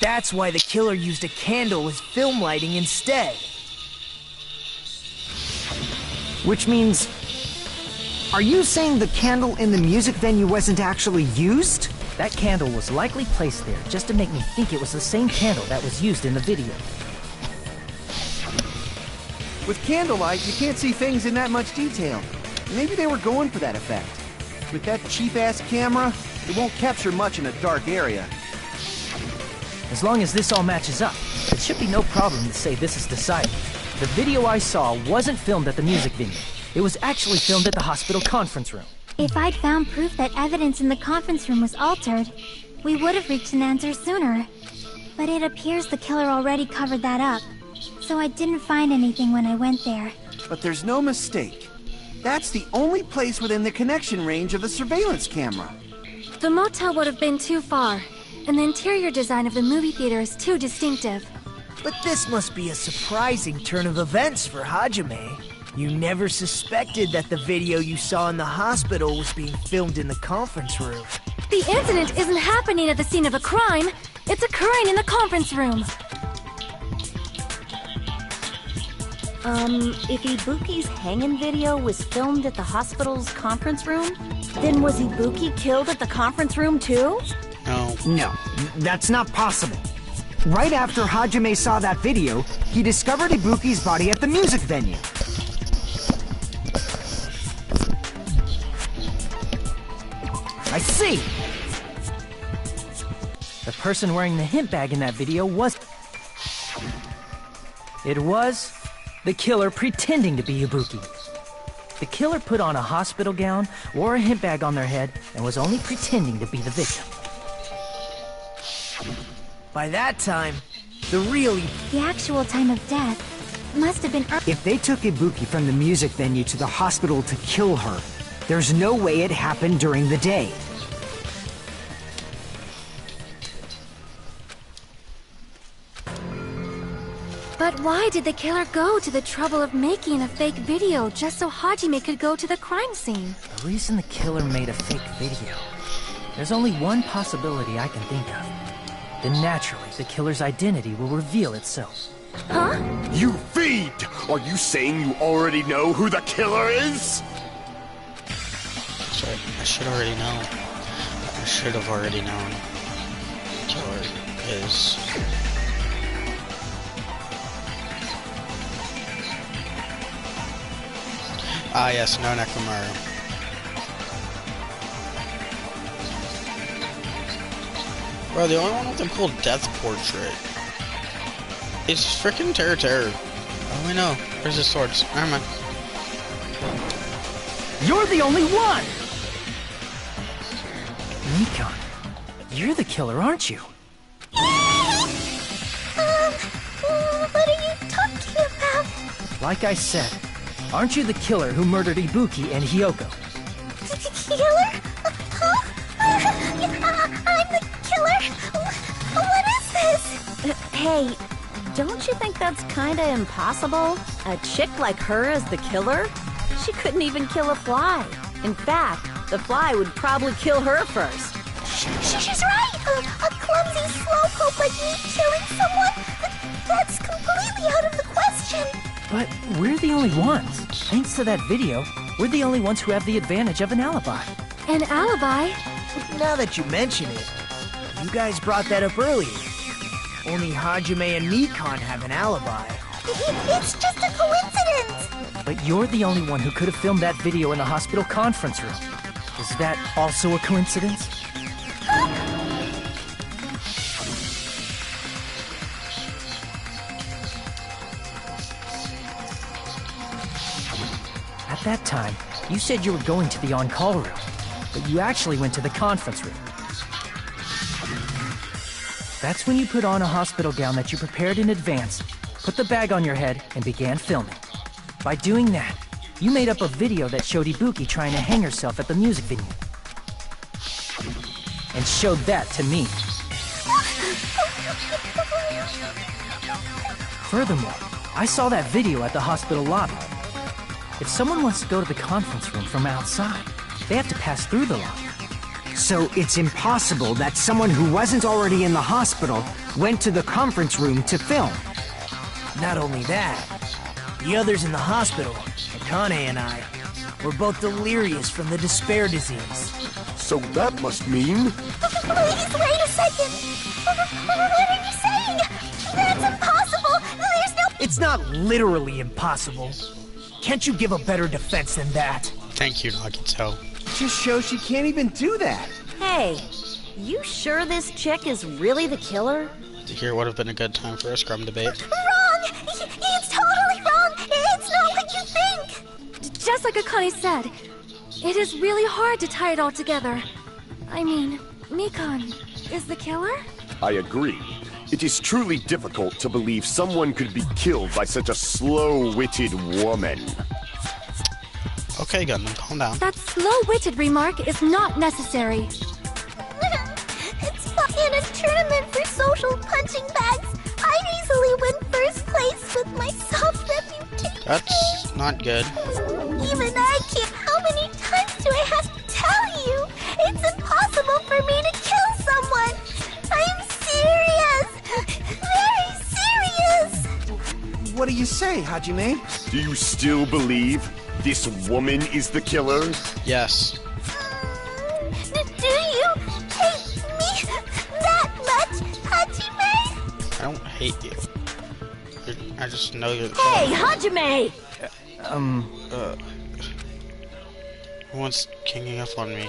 That's why the killer used a candle as film lighting instead. Which means... Are you saying the candle in the music venue wasn't actually used? That candle was likely placed there just to make me think it was the same candle that was used in the video. With candlelight, you can't see things in that much detail. Maybe they were going for that effect. With that cheap-ass camera, it won't capture much in a dark area. As long as this all matches up, it should be no problem to say this is decided. The video I saw wasn't filmed at the music venue. It was actually filmed at the hospital conference room. If I'd found proof that evidence in the conference room was altered, we would have reached an answer sooner. But it appears the killer already covered that up, so I didn't find anything when I went there. But there's no mistake. That's the only place within the connection range of the surveillance camera. The motel would have been too far, and the interior design of the movie theater is too distinctive. But this must be a surprising turn of events for Hajime. You never suspected that the video you saw in the hospital was being filmed in the conference room. The incident isn't happening at the scene of a crime. It's occurring in the conference room. If Ibuki's hanging video was filmed at the hospital's conference room, then was Ibuki killed at the conference room too? No. No, that's not possible. Right after Hajime saw that video, he discovered Ibuki's body at the music venue. I see! The person wearing the hint bag in that video was... It was the killer pretending to be Ibuki. The killer put on a hospital gown, wore a hint bag on their head, and was only pretending to be the victim. By that time, the actual time of death must have been... If they took Ibuki from the music venue to the hospital to kill her, there's no way it happened during the day. But why did the killer go to the trouble of making a fake video just so Hajime could go to the crime scene? The reason the killer made a fake video... There's only one possibility I can think of. Then naturally, the killer's identity will reveal itself. Huh? You fiend! Are you saying you already know who the killer is? Sorry, I should already know. I should have already known. The killer is... Ah, yes, no Nekomaru. Bro, the only one with a cool death portrait is frickin' Terror. Oh, wait, no. Where's his swords? Never mind. You're the only one! Nikon, you're the killer, aren't you? What are you talking about? Like I said, aren't you the killer who murdered Ibuki and Hiyoko? Killer? Huh? I'm the killer? What is this? Hey, don't you think that's kinda impossible? A chick like her as the killer? She couldn't even kill a fly. In fact, the fly would probably kill her first. She's right! A clumsy slowpoke like me killing someone? That's completely out of the question! But we're the only ones. Thanks to that video, we're the only ones who have the advantage of an alibi. An alibi? now that you mention it, you guys brought that up earlier. Only Hajime and Nikon have an alibi. It's just a coincidence! But you're the only one who could have filmed that video in the hospital conference room. Is that also a coincidence? At that time, you said you were going to the on-call room, but you actually went to the conference room. That's when you put on a hospital gown that you prepared in advance, put the bag on your head, and began filming. By doing that, you made up a video that showed Ibuki trying to hang herself at the music venue. And showed that to me. Furthermore, I saw that video at the hospital lobby. If someone wants to go to the conference room from outside, they have to pass through the lobby. So it's impossible that someone who wasn't already in the hospital went to the conference room to film. Not only that, the others in the hospital, Akane and I, were both delirious from the despair disease. So that must mean... Please, wait a second! What are you saying? That's impossible! There's no... It's not literally impossible. Can't you give a better defense than that? Thank you, Nagito. Just shows she can't even do that. Hey, you sure this chick is really the killer? Here would have been a good time for a scrum debate. Wrong! It's totally wrong! It's not what you think! Just like Akane said, it is really hard to tie it all together. I mean, Nikon is the killer? I agree. It is truly difficult to believe someone could be killed by such a slow-witted woman. Okay, Gundam, calm down. That slow-witted remark is not necessary. It's in a tournament for social punching bags. I'd easily win first place with my soft reputation. That's not good. Even I can't. How many times do I have to tell you? It's impossible for me to kill someone. I'm serious. Very serious. What do you say, Hajime? Do you still believe this woman is the killer? Yes. Do you hate me that much, Hajime? I don't hate you. I just know you're the Hey, killer. Hajime! Everyone's ganging up on me.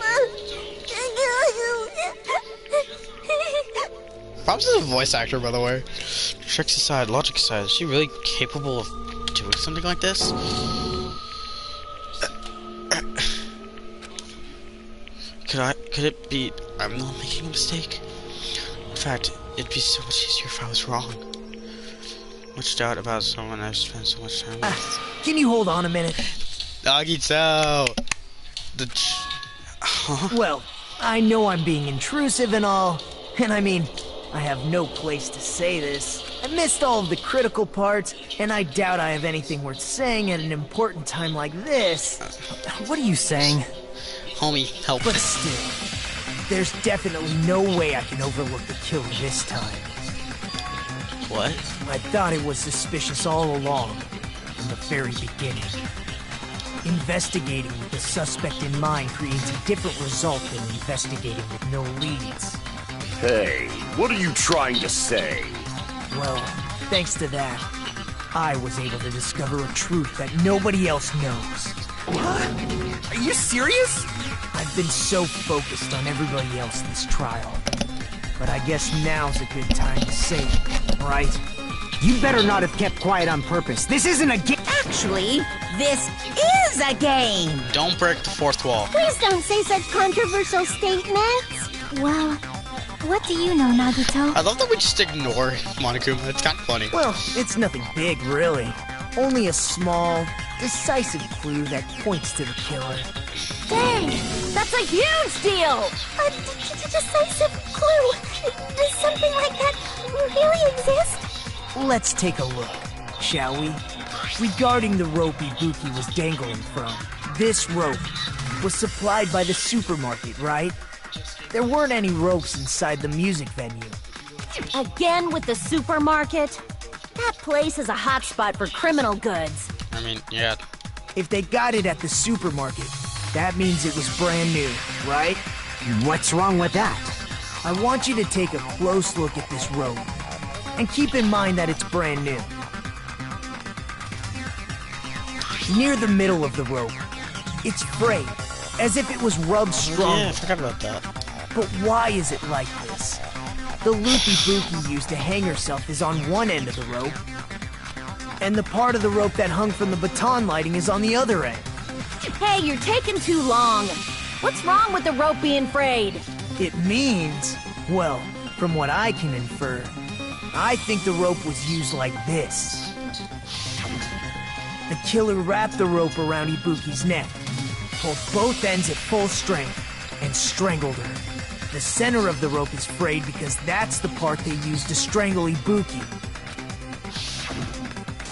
Props to the voice actor, by the way. Tricks aside, logic aside, is she really capable of doing something like this? Could it be I'm not making a mistake? In fact, it'd be so much easier if I was wrong. Much doubt about someone I've spent so much time with. Can you hold on a minute? Nagito! Huh? Well, I know I'm being intrusive and all, and I mean, I have no place to say this. I missed all of the critical parts, and I doubt I have anything worth saying at an important time like this. What are you saying? Homie, help. But still, there's definitely no way I can overlook the killer this time. What? I thought it was suspicious all along, from the very beginning. Investigating with the suspect in mind creates a different result than investigating with no leads. Hey, what are you trying to say? Well, thanks to that, I was able to discover a truth that nobody else knows. What? Are you serious? I've been so focused on everybody else this trial. But I guess now's a good time to say it, right? You better not have kept quiet on purpose. This isn't a game. Actually, this is a game. Don't break the fourth wall. Please don't say such controversial statements. Well, what do you know, Nagito? I love that we just ignore Monokuma. It's kind of funny. Well, it's nothing big, really. Only a small, decisive clue that points to the killer. Dang! That's a huge deal! A decisive clue? Does something like that really exist? Let's take a look, shall we? Regarding the rope Ibuki was dangling from, this rope was supplied by the supermarket, right? There weren't any ropes inside the music venue. Again with the supermarket? That place is a hotspot for criminal goods. I mean, yeah. If they got it at the supermarket, that means it was brand new, right? What's wrong with that? I want you to take a close look at this rope. And keep in mind that it's brand new. Near the middle of the rope, it's frayed, as if it was rubbed strongly. Yeah, I forgot about that. But why is it like this? The loop Ibuki used to hang herself is on one end of the rope, and the part of the rope that hung from the baton lighting is on the other end. Hey, you're taking too long. What's wrong with the rope being frayed? It means, well, from what I can infer, I think the rope was used like this. The killer wrapped the rope around Ibuki's neck, pulled both ends at full strength, and strangled her. The center of the rope is frayed because that's the part they used to strangle Ibuki.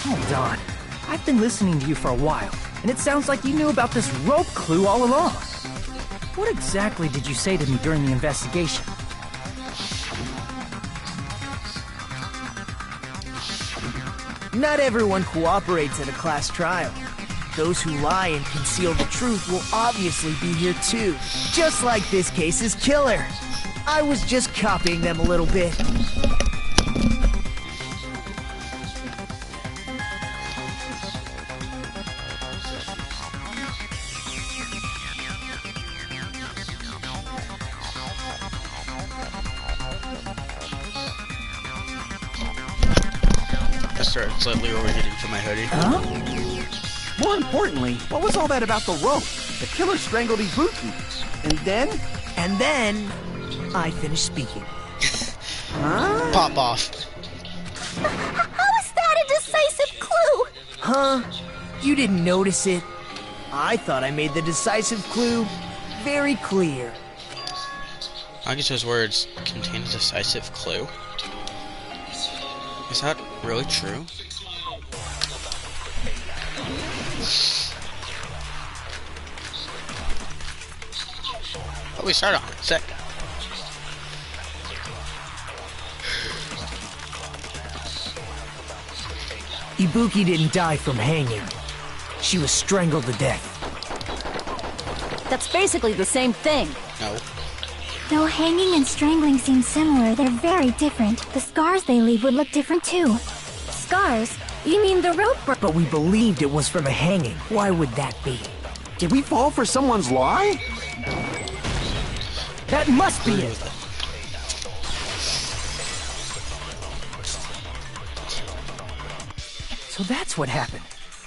Hold on. I've been listening to you for a while, and it sounds like you knew about this rope clue all along. What exactly did you say to me during the investigation? Not everyone cooperates at a class trial. Those who lie and conceal the truth will obviously be here too, just like this case's killer. I was just copying them a little bit. I started slightly overheating from my hoodie. Huh? More importantly, what was all that about the rope? The killer strangled Ibuki. And then? And then, I finished speaking. Huh? Pop off. How is that a decisive clue? Huh? You didn't notice it? I thought I made the decisive clue very clear. Nagito's words contain a decisive clue. Is that really true? Oh, we started on it. Sick. Ibuki didn't die from hanging. She was strangled to death. That's basically the same thing. No. Though hanging and strangling seem similar, they're very different. The scars they leave would look different too. Scars? You mean the rope? But we believed it was from a hanging. Why would that be? Did we fall for someone's lie? That must be it. So that's what happened.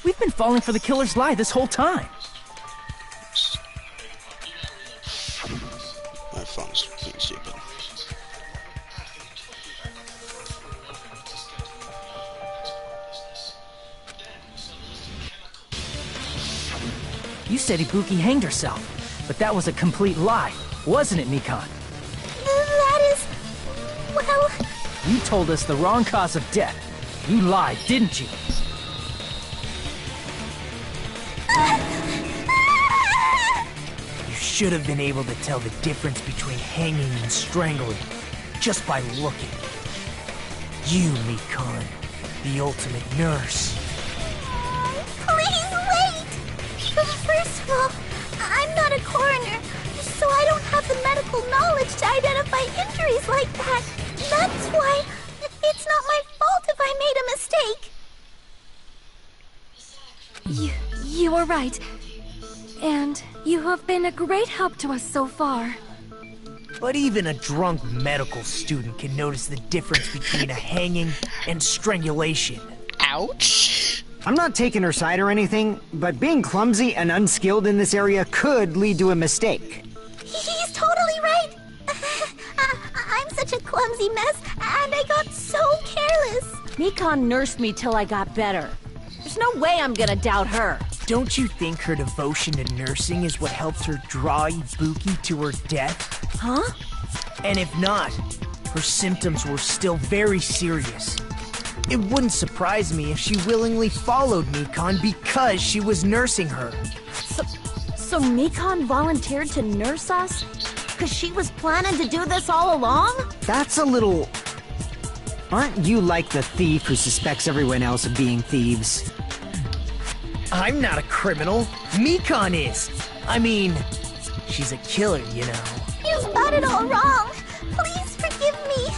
We've been falling for the killer's lie this whole time. My phone's being stupid. You said Ibuki hanged herself, but that was a complete lie, wasn't it, Mikan? That is... well... You told us the wrong cause of death. You lied, didn't you? You should have been able to tell the difference between hanging and strangling just by looking. You, Mikan, the ultimate nurse. Please wait! First of all, I'm not a coroner, so I don't have the medical knowledge to identify injuries like that. That's why it's not my fault if I made a mistake. You were right. And you have been a great help to us so far. But even a drunk medical student can notice the difference between a hanging and strangulation. Ouch! I'm not taking her side or anything, but being clumsy and unskilled in this area could lead to a mistake. He's totally right. I'm such a clumsy mess, and I got so careless. Mikan nursed me till I got better. There's no way I'm gonna doubt her. Don't you think her devotion to nursing is what helped her draw Ibuki to her death? Huh? And if not, her symptoms were still very serious. It wouldn't surprise me if she willingly followed Mikan because she was nursing her. So Mikan volunteered to nurse us? Because she was planning to do this all along? That's a little... Aren't you like the thief who suspects everyone else of being thieves? I'm not a criminal. Mikan is. I mean, she's a killer, you know. You've got it all wrong. Please forgive me.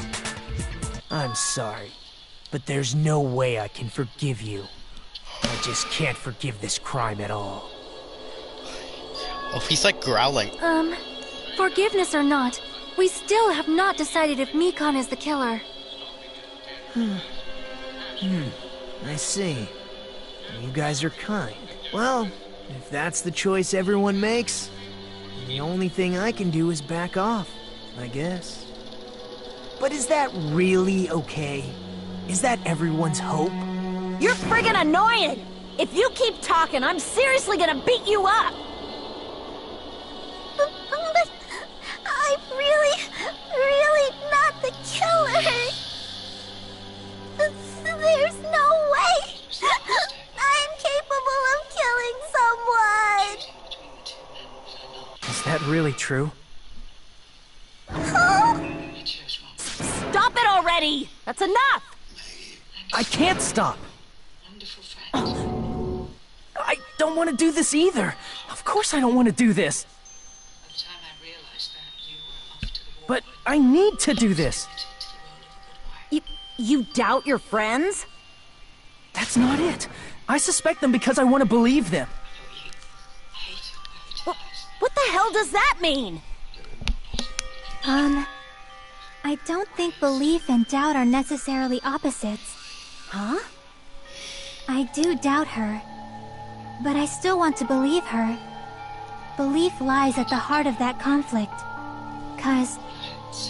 I'm sorry, but there's no way I can forgive you. I just can't forgive this crime at all. Oh, he's like growling. Forgiveness or not, we still have not decided if Mikan is the killer. I see. You guys are kind. Well, if that's the choice everyone makes, the only thing I can do is back off, I guess. But is that really okay? Is that everyone's hope? You're friggin' annoying! If you keep talking, I'm seriously gonna beat you up! But I'm really not the killer. There's no way. I'm capable of killing someone. Is that really true? Stop it already! That's enough! I can't stop! I don't want to do this either! Of course I don't want to do this! But I need to do this! You doubt your friends? That's not it! I suspect them because I want to believe them! What the hell does that mean? I don't think belief and doubt are necessarily opposites. Huh? I do doubt her, but I still want to believe her. Belief lies at the heart of that conflict. 'Cause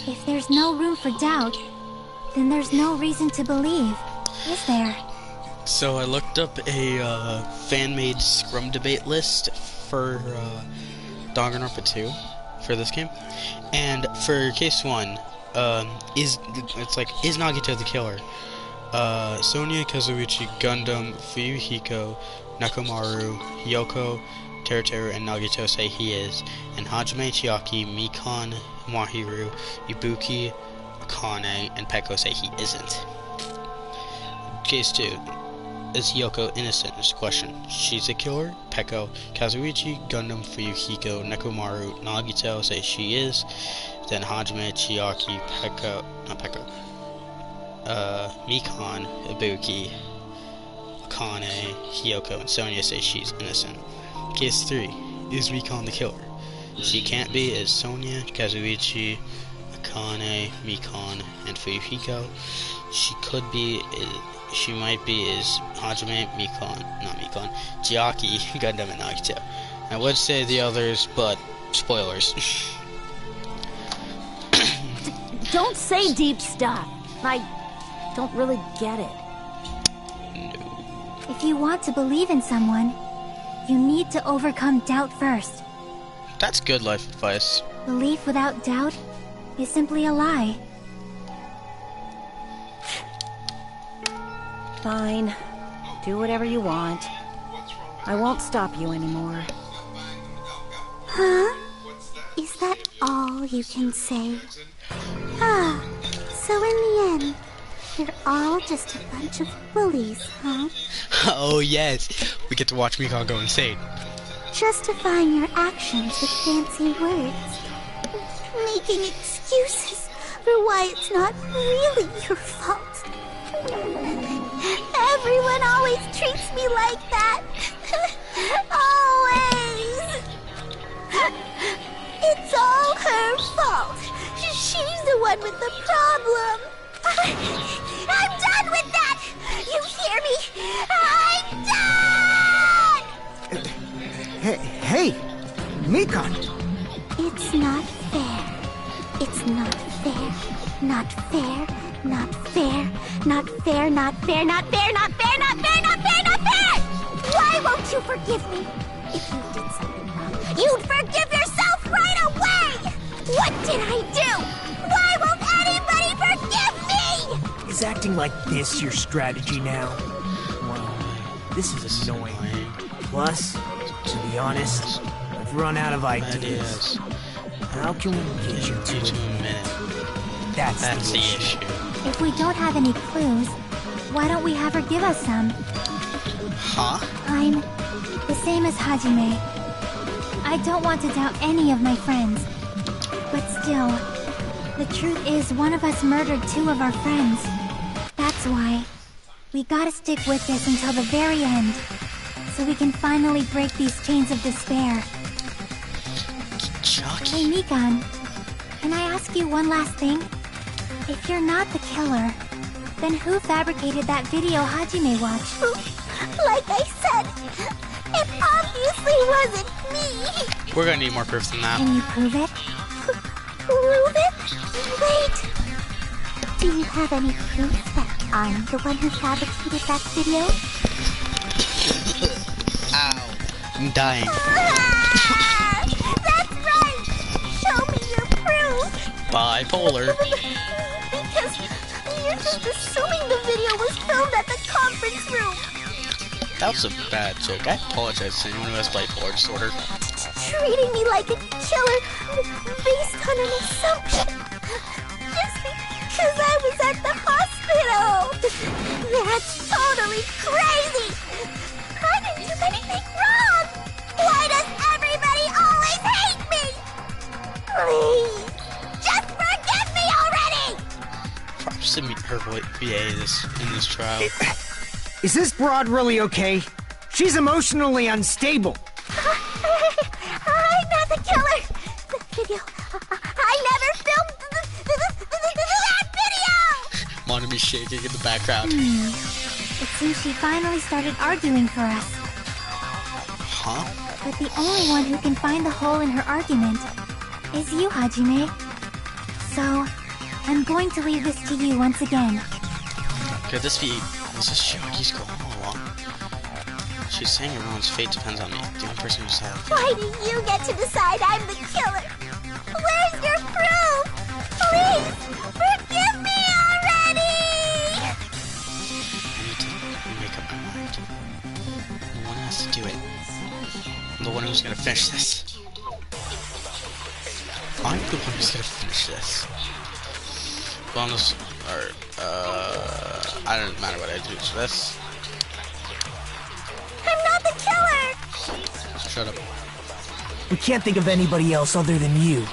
if there's no room for doubt, then there's no reason to believe, is there? So I looked up a fan-made Scrum debate list for Danganronpa 2 for this game, and for case 1, is Nagito the killer? Sonia, Kazuichi, Gundam, Fuyuhiko, Nekomaru, Hiyoko, Teruteru, and Nagito say he is, and Hajime, Chiaki, Mikan, Mahiru, Ibuki, Akane, and Peko say he isn't. Case 2. Is Hiyoko innocent? Is the question. She's a killer. Peko, Kazuichi, Gundam, Fuyuhiko, Nekomaru, Nagito say she is. Then Hajime, Chiaki, Mikan, Ibuki, Akane, Hiyoko, and Sonia say she's innocent. Case 3. Is Mikan the killer? She can't be. Is Sonia, Kazuichi, Akane, Mikon, and Fuyuhiko. She might be is Hajime, Chiaki, Gundam, and Nagito. I would say the others, but spoilers. Don't say deep stuff. I don't really get it. If you want to believe in someone, you need to overcome doubt first. That's good life advice. Belief without doubt is simply a lie. Fine. Do whatever you want. I won't stop you anymore. Huh? Is that all you can say? Ah, so in the end, you're all just a bunch of bullies, huh? Oh yes, we get to watch Mikon go insane. Justifying your actions with fancy words. Making excuses for why it's not really your fault. Everyone always treats me like that. Always. It's all her fault. She's the one with the problem. I'm done with that! You hear me? I'm done! Hey, Mikon! It's not fair. It's not fair. Not fair. Not fair. Not fair. Not fair. Not fair. Not fair. Not fair. Not fair. Not fair! Why won't you forgive me? If you did something wrong, you'd forgive yourself right away! What did I do? Why won't anybody forgive me? Is acting like this your strategy now? Wow, this is annoying. Plus, to be honest, I've run out of ideas. How can we get you to admit? That's the issue. If we don't have any clues, why don't we have her give us some? Huh? I'm the same as Hajime. I don't want to doubt any of my friends. But still, the truth is one of us murdered two of our friends. That's why we gotta stick with this until the very end, so we can finally break these chains of despair. Hey, Mikon, can I ask you one last thing? If you're not the killer, then who fabricated that video Hajime watched? Like I said, it obviously wasn't me. We're gonna need more proof than that. Can you prove it? Prove it? Wait. Do you have any proof that I'm the one who fabricated that video? Ow. I'm dying. That's right! Show me your proof! Bipolar. Because you're just assuming the video was filmed at the conference room. That was a bad joke. I apologize to anyone who has bipolar disorder. Treating me like a killer based on an assumption. Just because I was at the hospital. That's totally crazy. I didn't do anything wrong. Why does everybody always hate me? Please, just forgive me already. Props to meet her VA in this trial. Is this broad really okay? She's emotionally unstable. I'm not the killer. The video. I never filmed that video. Monami shaking in the background. It seems she finally started arguing for us. Huh? But the only one who can find the hole in her argument is you, Hajime. So, I'm going to leave this to you once again. Could this be Shioki's goal all along? She's saying everyone's fate depends on me, the only person who's alive. Why do you get to decide I'm the killer? Where's your proof? Please, forgive me already! I need to make up my mind. The one has to do it. I'm the one who's gonna finish this. I'm the one who's gonna finish this. Bonus, or, I don't matter what I do to this. I'm not the killer! Shut up. We can't think of anybody else other than you.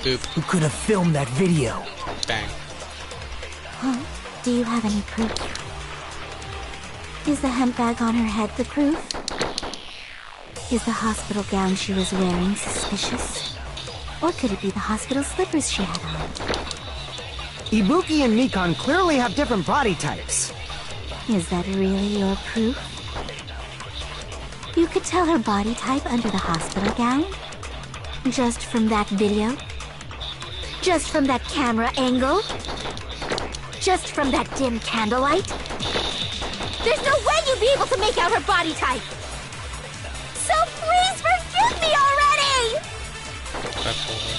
Boop. Who could have filmed that video? Bang. Huh? Do you have any proof? Is the hemp bag on her head the proof? Is the hospital gown she was wearing suspicious? Or could it be the hospital slippers she had on? Ibuki and Mikan clearly have different body types. Is that really your proof? You could tell her body type under the hospital gown? Just from that video? Just from that camera angle? Just from that dim candlelight? There's no way you'd be able to make out her body type! So please forgive me already!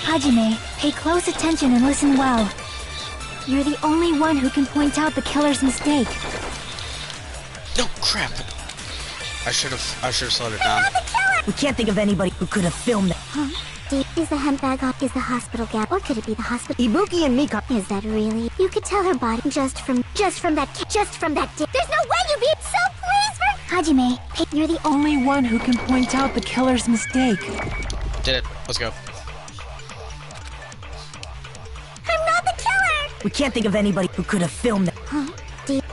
Hajime, pay close attention and listen well. You're the only one who can point out the killer's mistake. No, crap. I should have slowed it down. We can't think of anybody who could have filmed that. Huh? Is the handbag on? Is the hospital gown? Or could it be the hospital? Ibuki and Mikan. Is that really? You could tell her body just from that. There's no way you'd be so please for Hajime. You're the Only one who can point out the killer's mistake. Did it. Let's go. I'm not the killer! We can't think of anybody who could have filmed that. Huh?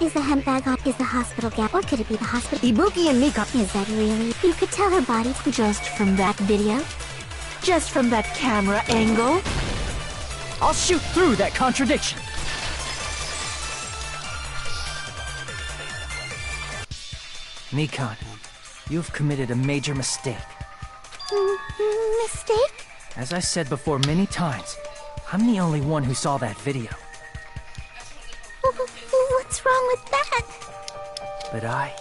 Is the handbag on? Is the hospital gown? Or could it be the hospital? Ibuki and Mikan. Is that really? You could tell her body just from that video? Just from that camera angle? I'll shoot through that contradiction. Mikan, you've committed a major mistake. Mistake? As I said before many times, I'm the only one who saw that video. What's wrong with that? But I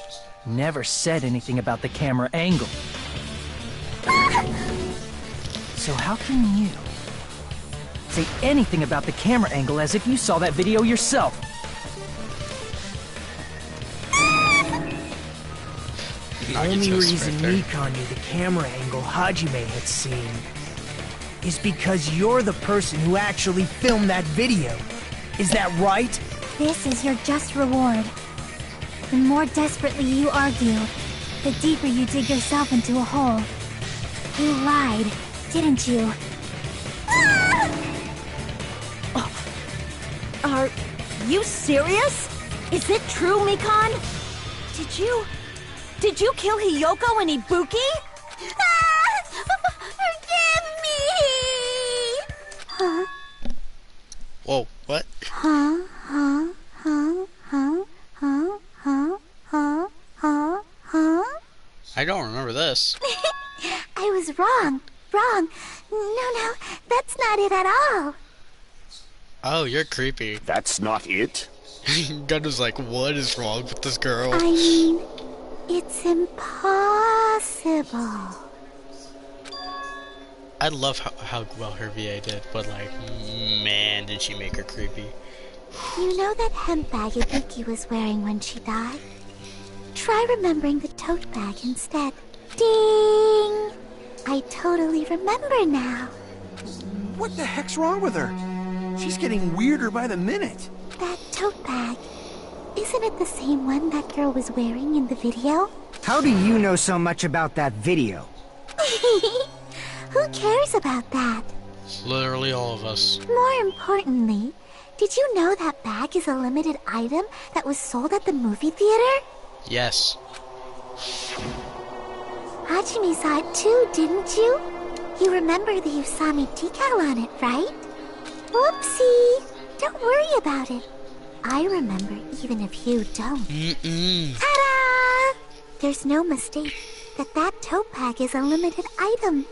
never said anything about the camera angle. So how can you say anything about the camera angle as if you saw that video yourself? The only reason Mikan knew the camera angle Hajime had seen is because you're the person who actually filmed that video. Is that right? This is your just reward. The more desperately you argue, the deeper you dig yourself into a hole. You lied, didn't you? Are you serious? Is it true, Mikan? Did you kill Hiyoko and Ibuki? Forgive me! Huh? Whoa, what? Huh? I don't remember this. I was wrong. No, that's not it at all. Oh, you're creepy. That's not it? God was like, what is wrong with this girl? I mean, it's impossible. I love how well her VA did, but like, man, did she make her creepy. You know that hemp bag Ibuki was wearing when she died? Try remembering the tote bag instead. Ding! I totally remember now. What the heck's wrong with her? She's getting weirder by the minute. That tote bag. Isn't it the same one that girl was wearing in the video? How do you know so much about that video? Who cares about that? Literally all of us. More importantly, did you know that bag is a limited item that was sold at the movie theater? Yes. Hajime saw it too, didn't you? You remember the Usami decal on it, right? Whoopsie! Don't worry about it. I remember even if you don't. Ta-da! There's no mistake that tote bag is a limited item.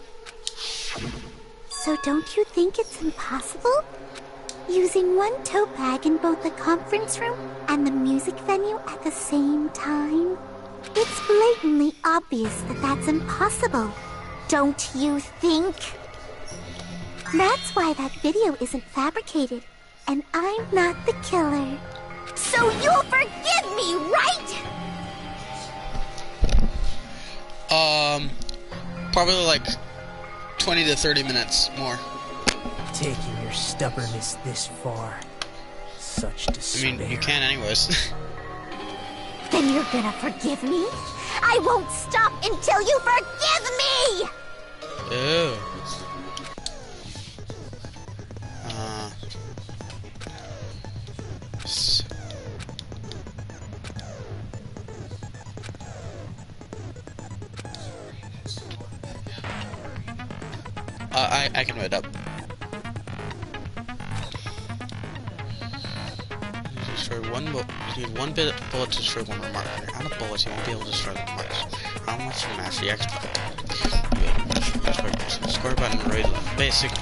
So don't you think it's impossible? Using one tote bag in both the conference room and the music venue at the same time? It's blatantly obvious that that's impossible. Don't you think? That's why that video isn't fabricated, and I'm not the killer. So you'll forgive me, right? Probably like 20 to 30 minutes more. Taking your stubbornness this far. Such despair. I mean, you can anyways. Then you're gonna forgive me? I won't stop until you forgive me! Ew. I can wait up. You need one bit bullet to destroy one remark. Out of bullets, you won't be able to destroy the remarks. How much you master the expert? Square button, right? Basic.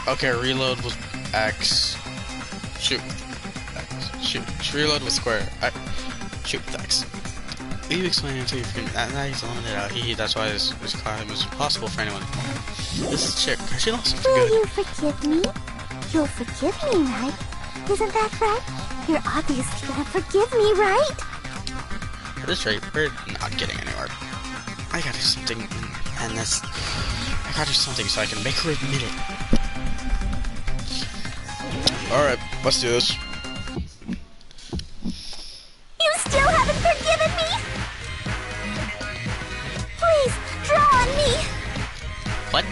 Okay, reload with X. Shoot. Shoot. Reload with square. Shoot with X. You explain it to your friend. That is limited out. That's why this climb is impossible for anyone. This is chick. She lost for Will good. you forgive me? You'll forgive me, right? Isn't that right? You're obviously gonna forgive me, right? At this rate, we're not getting anywhere. I gotta do something, and this. I gotta do something so I can make her admit it. Alright, let's do this. You still haven't forgiven me? Please, draw on me. What?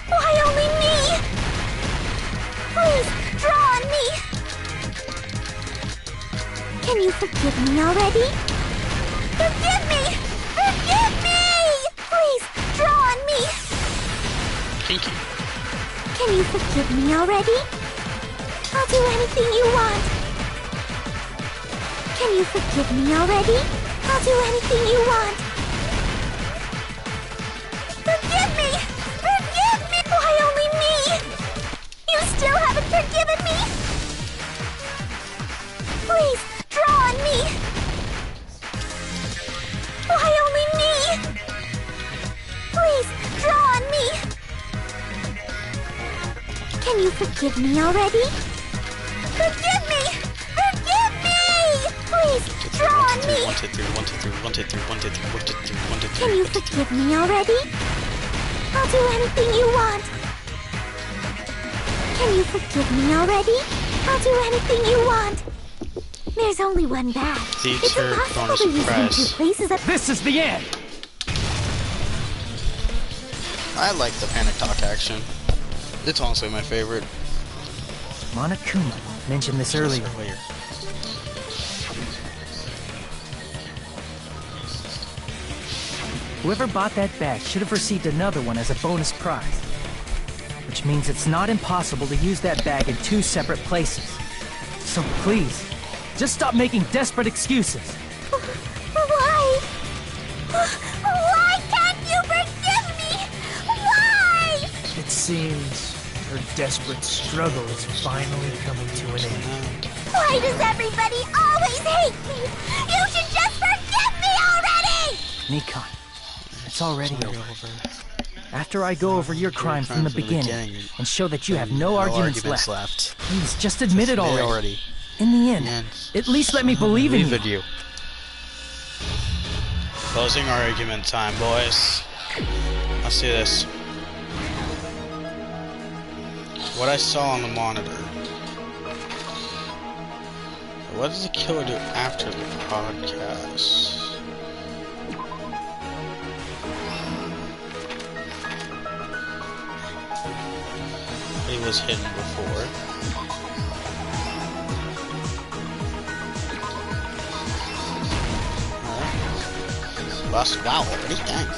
Why only me? Please, draw on me. Can you forgive me already? Forgive me! Forgive me! Please, draw on me. Thank you. Can you forgive me already? I'll do anything you want. Can you forgive me already? I'll do anything you want. Forgive me! Forgive me! Why only me? You still haven't forgiven me? Please, draw on me! Why only me? Please, draw on me! Can you forgive me already? Forgive me! Forgive me! Please, draw on me! 1, 2, 3, 1, 2, 3, 1, 2, 3, 1, 2, 3, 1, 2, 3, 1, 2, 3. Can you forgive me already? I'll do anything you want. Can you forgive me already? I'll do anything you want. There's only one bag. It's impossible to use it in two places at This is the end! I like the panic talk action. It's honestly my favorite. Monokuma mentioned this earlier. Whoever bought that bag should have received another one as a bonus prize. Which means it's not impossible to use that bag in two separate places. So please, just stop making desperate excuses. Why? Why can't you forgive me? Why? It seems her desperate struggle is finally coming to an end. Why does everybody always hate me? You should just forgive me already! Nikon, it's already over. After I go over your crime from the beginning and show that you have no arguments left, please just admit it already. In the end, at least let me believe in you. Closing argument time, boys. Let's do this. What I saw on the monitor. What does the killer do after the podcast? He was hidden before. Alright. Lost wow already? Dang.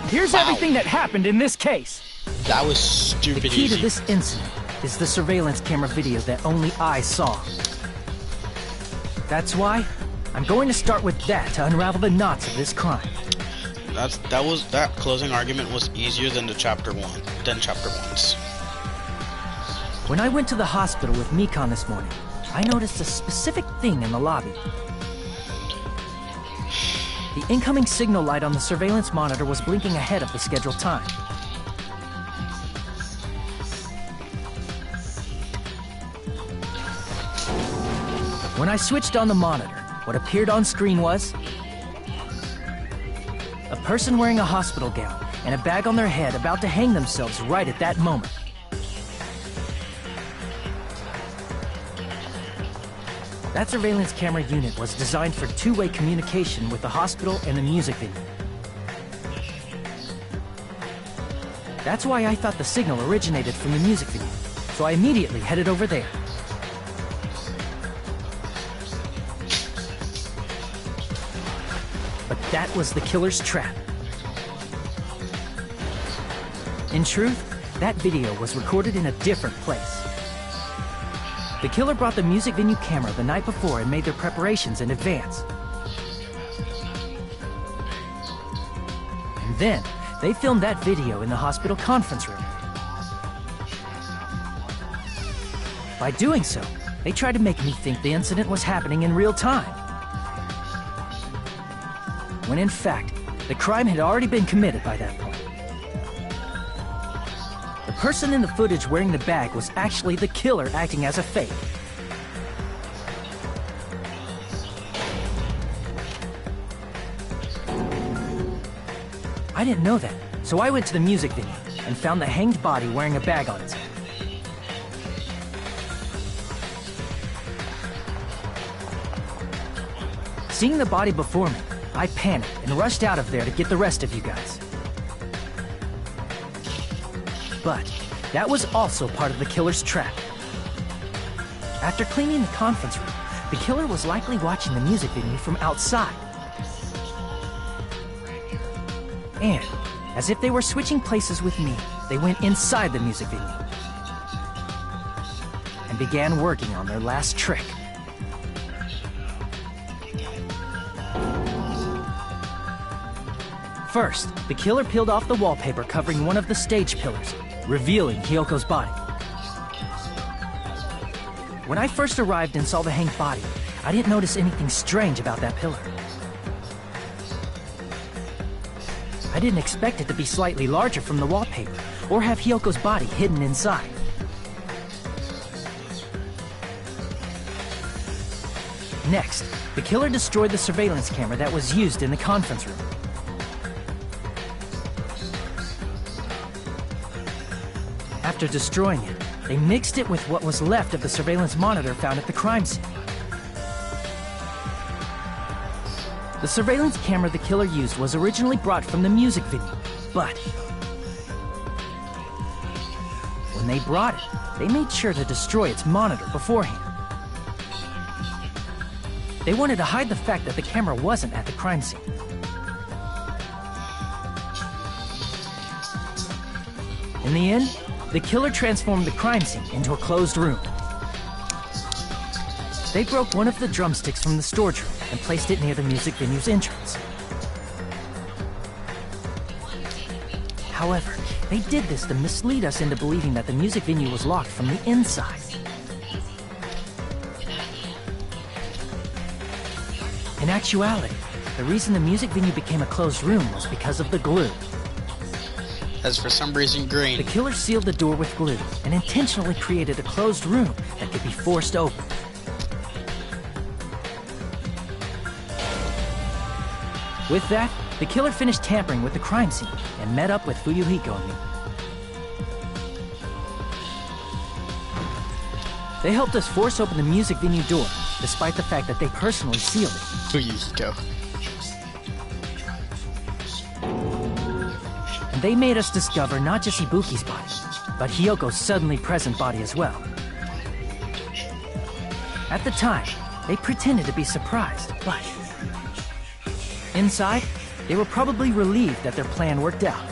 Here's everything that happened in this case. That was stupid The key easy. to this incident is the surveillance camera video that only I saw. That's why I'm going to start with that to unravel the knots of this crime. That closing argument was easier than chapter 1's. When I went to the hospital with Mikon this morning, I noticed a specific thing in the lobby. The incoming signal light on the surveillance monitor was blinking ahead of the scheduled time. When I switched on the monitor, what appeared on screen was a person wearing a hospital gown and a bag on their head about to hang themselves right at that moment. That surveillance camera unit was designed for two-way communication with the hospital and the music venue. That's why I thought the signal originated from the music venue. so I immediately headed over there. But that was the killer's trap. In truth, that video was recorded in a different place. The killer brought the music venue camera the night before and made their preparations in advance. And then, they filmed that video in the hospital conference room. By doing so, they tried to make me think the incident was happening in real time. When in fact, the crime had already been committed by that point. The person in the footage wearing the bag was actually the killer acting as a fake. I didn't know that, so I went to the music venue and found the hanged body wearing a bag on its head. Seeing the body before me, I panicked and rushed out of there to get the rest of you guys. But that was also part of the killer's trap. After cleaning the conference room, the killer was likely watching the music venue from outside. And, as if they were switching places with me, they went inside the music venue and began working on their last trick. First, the killer peeled off the wallpaper covering one of the stage pillars, revealing Hiyoko's body. When I first arrived and saw the hanged body, I didn't notice anything strange about that pillar. I didn't expect it to be slightly larger from the wallpaper, or have Hiyoko's body hidden inside. Next, the killer destroyed the surveillance camera that was used in the conference room. After destroying it, they mixed it with what was left of the surveillance monitor found at the crime scene. The surveillance camera the killer used was originally brought from the music venue, but when they brought it, they made sure to destroy its monitor beforehand. They wanted to hide the fact that the camera wasn't at the crime scene. In the end, the killer transformed the crime scene into a closed room. They broke one of the drumsticks from the storage room and placed it near the music venue's entrance. However, they did this to mislead us into believing that the music venue was locked from the inside. In actuality, the reason the music venue became a closed room was because of the glue. As for some reason green. The killer sealed the door with glue and intentionally created a closed room that could be forced open. With that, the killer finished tampering with the crime scene and met up with Fuyuhiko and me. They helped us force open the music venue door, despite the fact that they personally sealed it. Fuyuhiko. And they made us discover not just Ibuki's body, but Hiyoko's suddenly present body as well. At the time, they pretended to be surprised, but inside, they were probably relieved that their plan worked out.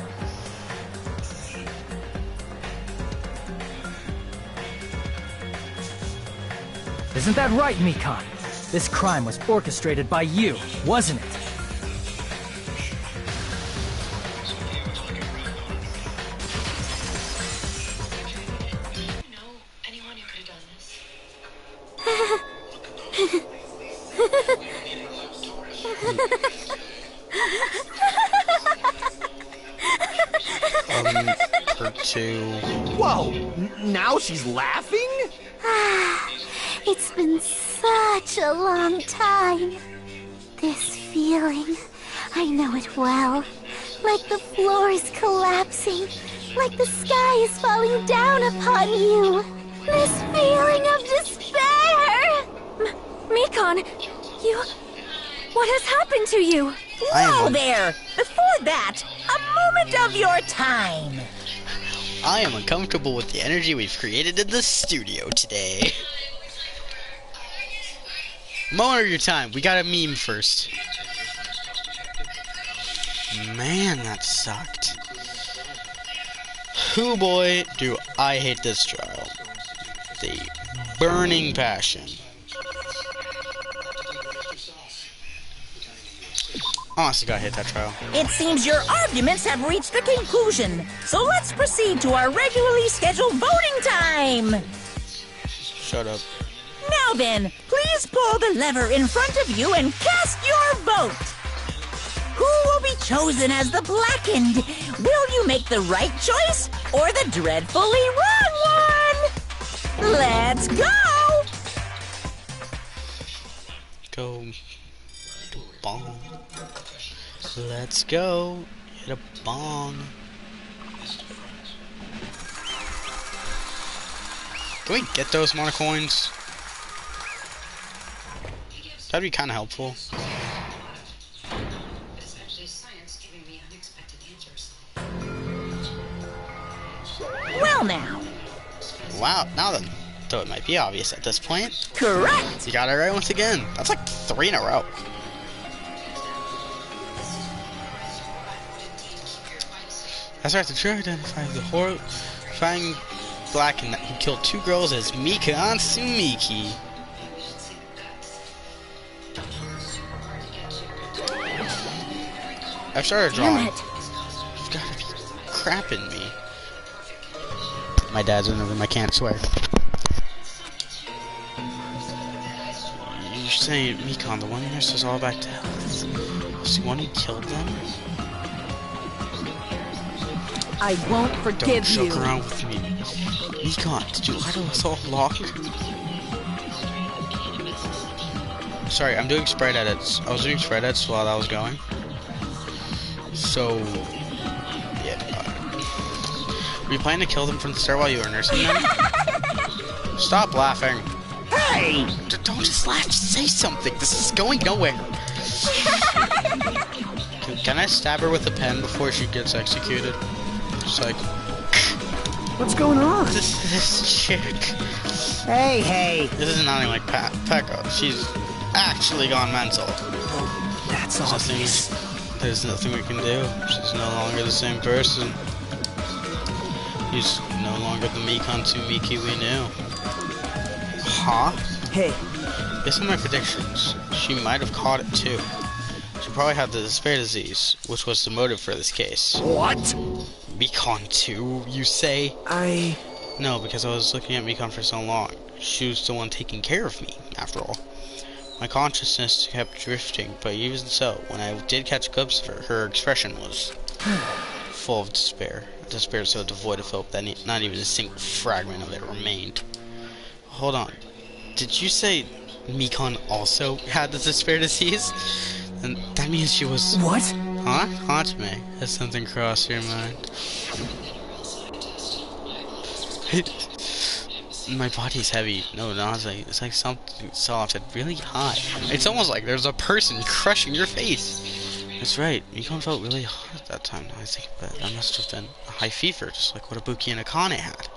Isn't that right, Mikan? This crime was orchestrated by you, wasn't it? Whoa! Now she's laughing? It's been such a long time. This feeling, I know it well. Like the floor is collapsing, like the sky is falling down upon you. This feeling of despair! Mikan, you... What has happened to you? Whoa there! Before that, a moment of your time. I am uncomfortable with the energy we've created in the studio today. Moment of your time. We got a meme first. Man, that sucked. Who boy, do I hate this trial. The burning passion. Honestly, gotta hit that trial. It seems your arguments have reached a conclusion, so let's proceed to our regularly scheduled voting time. Shut up. Now then, please pull the lever in front of you and cast your vote. Who will be chosen as the blackened? Will you make the right choice or the dreadfully wrong one? Let's go! Go. Hit a bong. Let's go. Hit a bong. Can we get those amount of coins? That'd be kind of helpful. It's actually science giving me unexpected answers. Well now. Wow, now then. Though it might be obvious at this point. Correct! You got it right once again. That's like 3 in a row. That's right, the jury identified the horrifying black and who killed 2 girls as Mika and Sumiki. I've started drawing. You've got to be crapping me. My dad's in the room, I can't swear. You're saying Mikon, the one nurse, was all back to health? Was the one who killed them? I won't forgive you. Don't joke around with me. Mikon, did you lie to us all along? Sorry, I'm doing sprite edits. I was doing sprite edits while that was going. So, yeah. Were you planning to kill them from the start while you were nursing them? Stop laughing. Hey! Don't just laugh, just say something. This is going nowhere. Can I stab her with a pen before she gets executed? Just like... What's going on? This chick. Hey. This is nothing like Pekka. She's actually gone mental. That's obvious. There's nothing we can do. She's no longer the same person. He's no longer the Mikon Tsumiki we knew. Huh? Hey. Based on my predictions, she might have caught it too. She probably had the despair disease, which was the motive for this case. What? Mikon 2, you say? No, because I was looking at Mikon for so long. She was the one taking care of me, after all. My consciousness kept drifting, but even so, when I did catch a glimpse of her, her expression was full of despair. Despair so devoid of hope that not even a single fragment of it remained. Hold on. Did you say Mikon also had the despair disease? And that means she was... What? Huh? Hajime, has something crossed your mind? My body's heavy. No, nausea. It's like something soft and really hot. It's almost like there's a person crushing your face. That's right. Mikon felt really hot at that time. I think that must have been a high fever, just like what Ibuki and Akane had.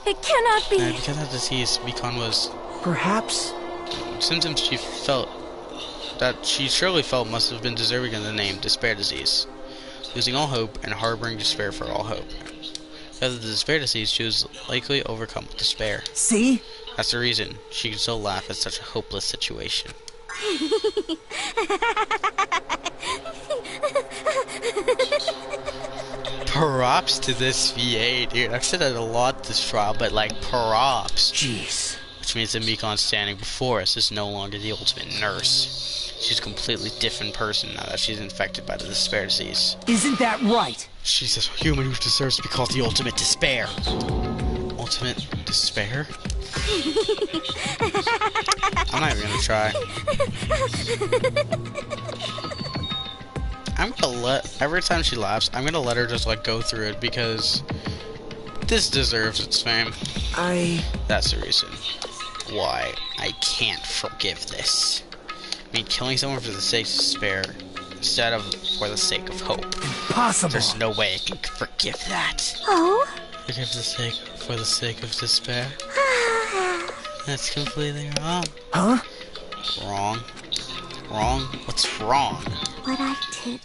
It cannot be. Because of that disease, Mikon was... Perhaps... Symptoms she felt... that she surely felt must have been deserving of the name despair disease. Losing all hope and harboring despair for all hope. Because of the despair disease, she was likely overcome with despair. See? That's the reason she could still laugh at such a hopeless situation. Props to this VA, dude. I've said that a lot this trial, but like, props. Jeez. Which means that Mikon standing before us is no longer the ultimate nurse. She's a completely different person now that she's infected by the despair disease. Isn't that right? She's a human who deserves to be called the ultimate despair. Ultimate despair? I'm not even gonna try. I'm gonna every time she laughs, I'm gonna let her just like go through it because this deserves its fame. That's the reason why I can't forgive this. I mean, killing someone for the sake of despair instead of for the sake of hope. Impossible. There's no way I can forgive that. Oh? For the sake of despair. That's completely wrong. Huh? Wrong? What's wrong? What I did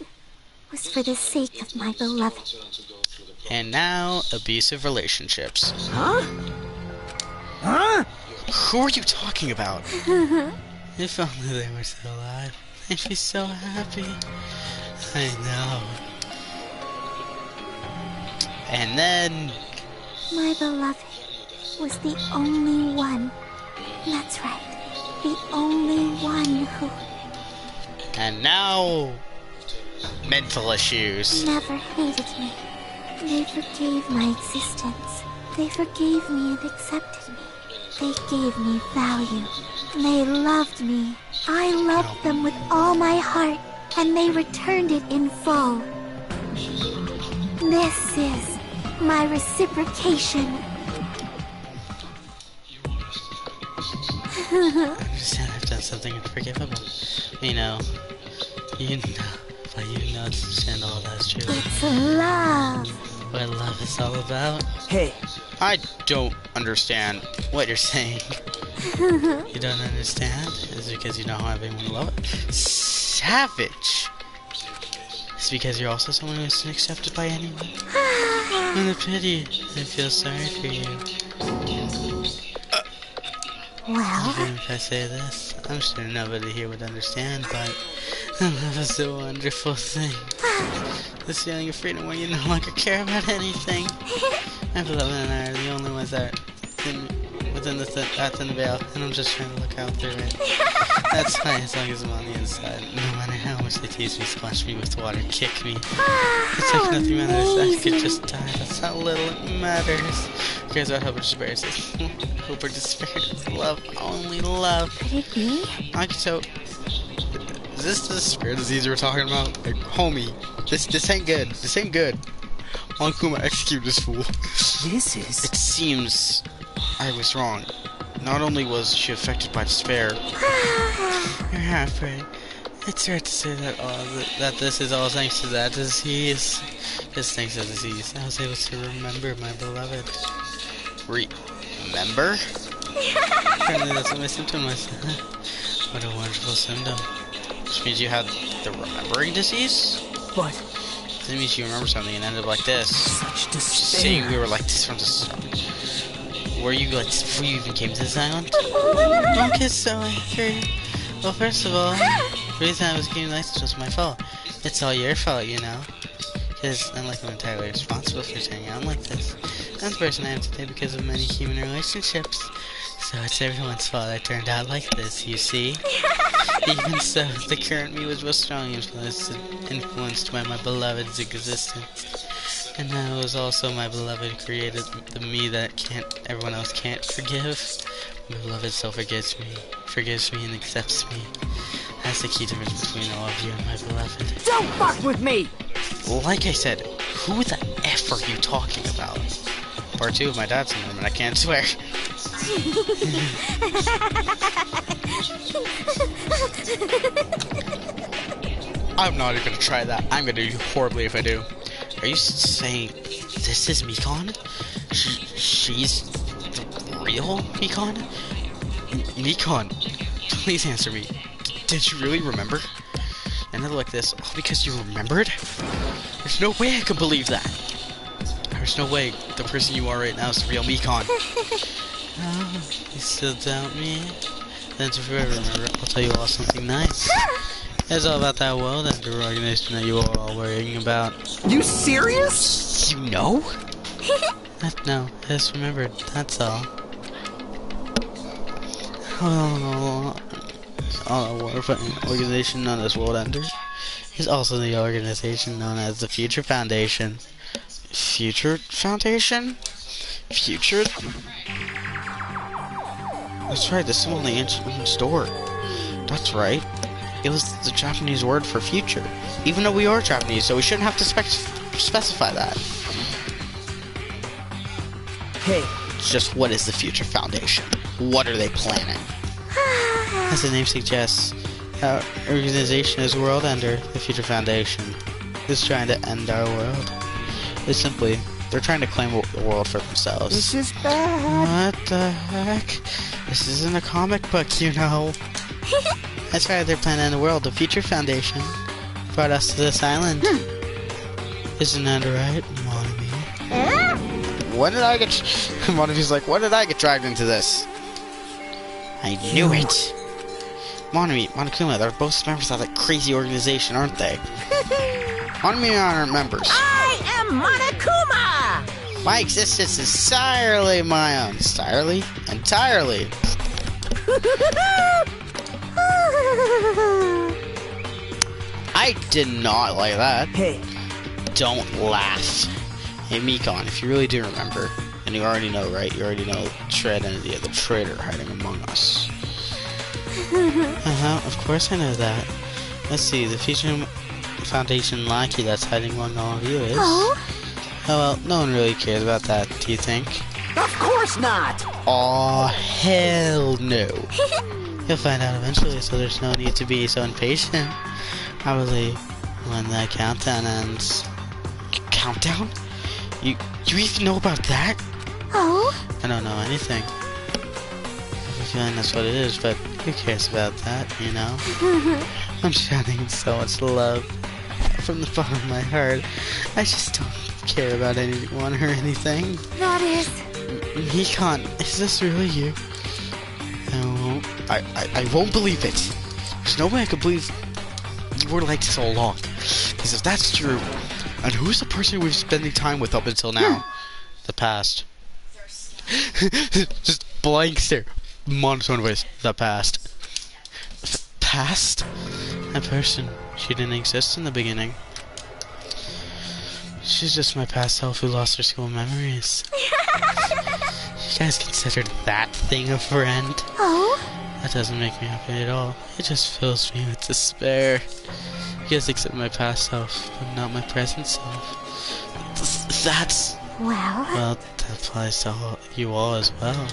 was for the sake of my beloved. And now, abusive relationships. Huh? Huh? Who are you talking about? If only they were still alive, they'd be so happy. I know. And then... My beloved was the only one. That's right. The only one who And now... mental issues. never hated me. They forgave my existence. They forgave me and accepted me. They gave me value. They loved me. I loved them with all my heart, and they returned it in full. This is my reciprocation. I understand I've done something unforgivable. You know, but you know to understand all that's true. It's love. What love is all about. Hey. I don't understand what you're saying. You don't understand? It's because you know how everyone loves it. Savage! It's because you're also someone who isn't accepted by anyone. What a pity. I feel sorry for you. Well, Even if I say this, I'm sure nobody here would understand, but love is a wonderful thing. This feeling of freedom where you no longer care about anything. My beloved and I are the only ones that are within the thin veil, and I'm just trying to look out through it. That's fine as long as I'm on the inside. No matter how much they tease me, splash me with water, kick me. It's like nothing matters. I could just die. That's how little it matters. Who cares about hope or despair? Hope or despair? It's love. Only love. could it be? So, is this the despair disease we're talking about? Like, homie, this ain't good. This ain't good. On Kuma, execute this fool. This is... It seems I was wrong. Not only was she affected by despair. You're halfway. It's fair to say that that this is all thanks to that disease. Just thanks to the disease, I was able to remember my beloved. Remember? Apparently that's what my symptom was. What a wonderful symptom. Which means you had the remembering disease? But... that means you remember something and ended up like this. such despair. Saying we were like this from the start. Were you like this before you even came to this island? Don't get so angry. Well, first of all, the reason I was getting like this was my fault. It's all your fault, you know. Because I'm like I'm entirely responsible for turning out like this. I'm the person I am today because of many human relationships. So it's everyone's fault I turned out like this, you see? Even so, the current me was most strongly influenced by my beloved's existence. And now it was also my beloved created the me that everyone else can't forgive. My beloved still forgives me and accepts me. That's the key difference between all of you and my beloved. Don't fuck with me! Like I said, who the F are you talking about? Part 2 of my dad's name, and I can't swear. I'm not even gonna try that. I'm gonna do horribly if I do. Are you saying this is Mikon? She's the real Mikon? Mikon, please answer me. Did you really remember? And then like this, all because you remembered? There's no way I could believe that. There's no way the person you are right now is the real Mikon. Oh, you still doubt me? Then to forever remember, I'll tell you all something nice. It's all about that world ender organization that you are all worrying about. You serious? You know? No, just remembered, that's all. A organization known as World Ender is also the organization known as the Future Foundation. Future Foundation? Future? That's right, the symbol in the ancient store. That's right. It was the Japanese word for future. Even though we are Japanese, so we shouldn't have to specify that. Hey. Just what is the Future Foundation? What are they planning? As the name suggests, Our organization is World Ender, the Future Foundation, is trying to end our world. It's simply, they're trying to claim the world for themselves. This is bad. What the heck? This isn't a comic book, you know. That's why they're planning to end the world. The Future Foundation brought us to this island. Isn't that right, Monami? When did I get... Monami's like, when did I get dragged into this? I knew it. Monami, Monokuma, they're both members of that crazy organization, aren't they? Monami and I are members. I am Monokuma! My existence is entirely my own. Entirely? Entirely. I did not like that. Hey. Don't laugh. Hey, Mikon, if you really do remember, and you already know, right? You already know true identity of the traitor hiding among us. Of course I know that. Let's see, the Future Foundation lackey that's hiding among all of you is... Oh, well, no one really cares about that, do you think? Of course not! Aw, hell no. You'll find out eventually, so there's no need to be so impatient. Probably when the countdown ends. Countdown? You even know about that? Oh? I don't know anything. I have a feeling that's what it is, but who cares about that, you know? I'm shouting so much love from the bottom of my heart. I just don't care about anyone or anything. That is... Mikon, is this really you? I won't believe it. There's no way I could believe you were like this all along. Because if that's true, and who's the person we've been spending time with up until now? The past. Just blank stare. Monotone voice. The past. The past? That person. She didn't exist in the beginning. She's just my past self who lost her school memories. You guys considered that thing a friend? Oh? That doesn't make me happy at all. It just fills me with despair. You guys accept my past self, but not my present self. That's... Well, that applies to you all as well.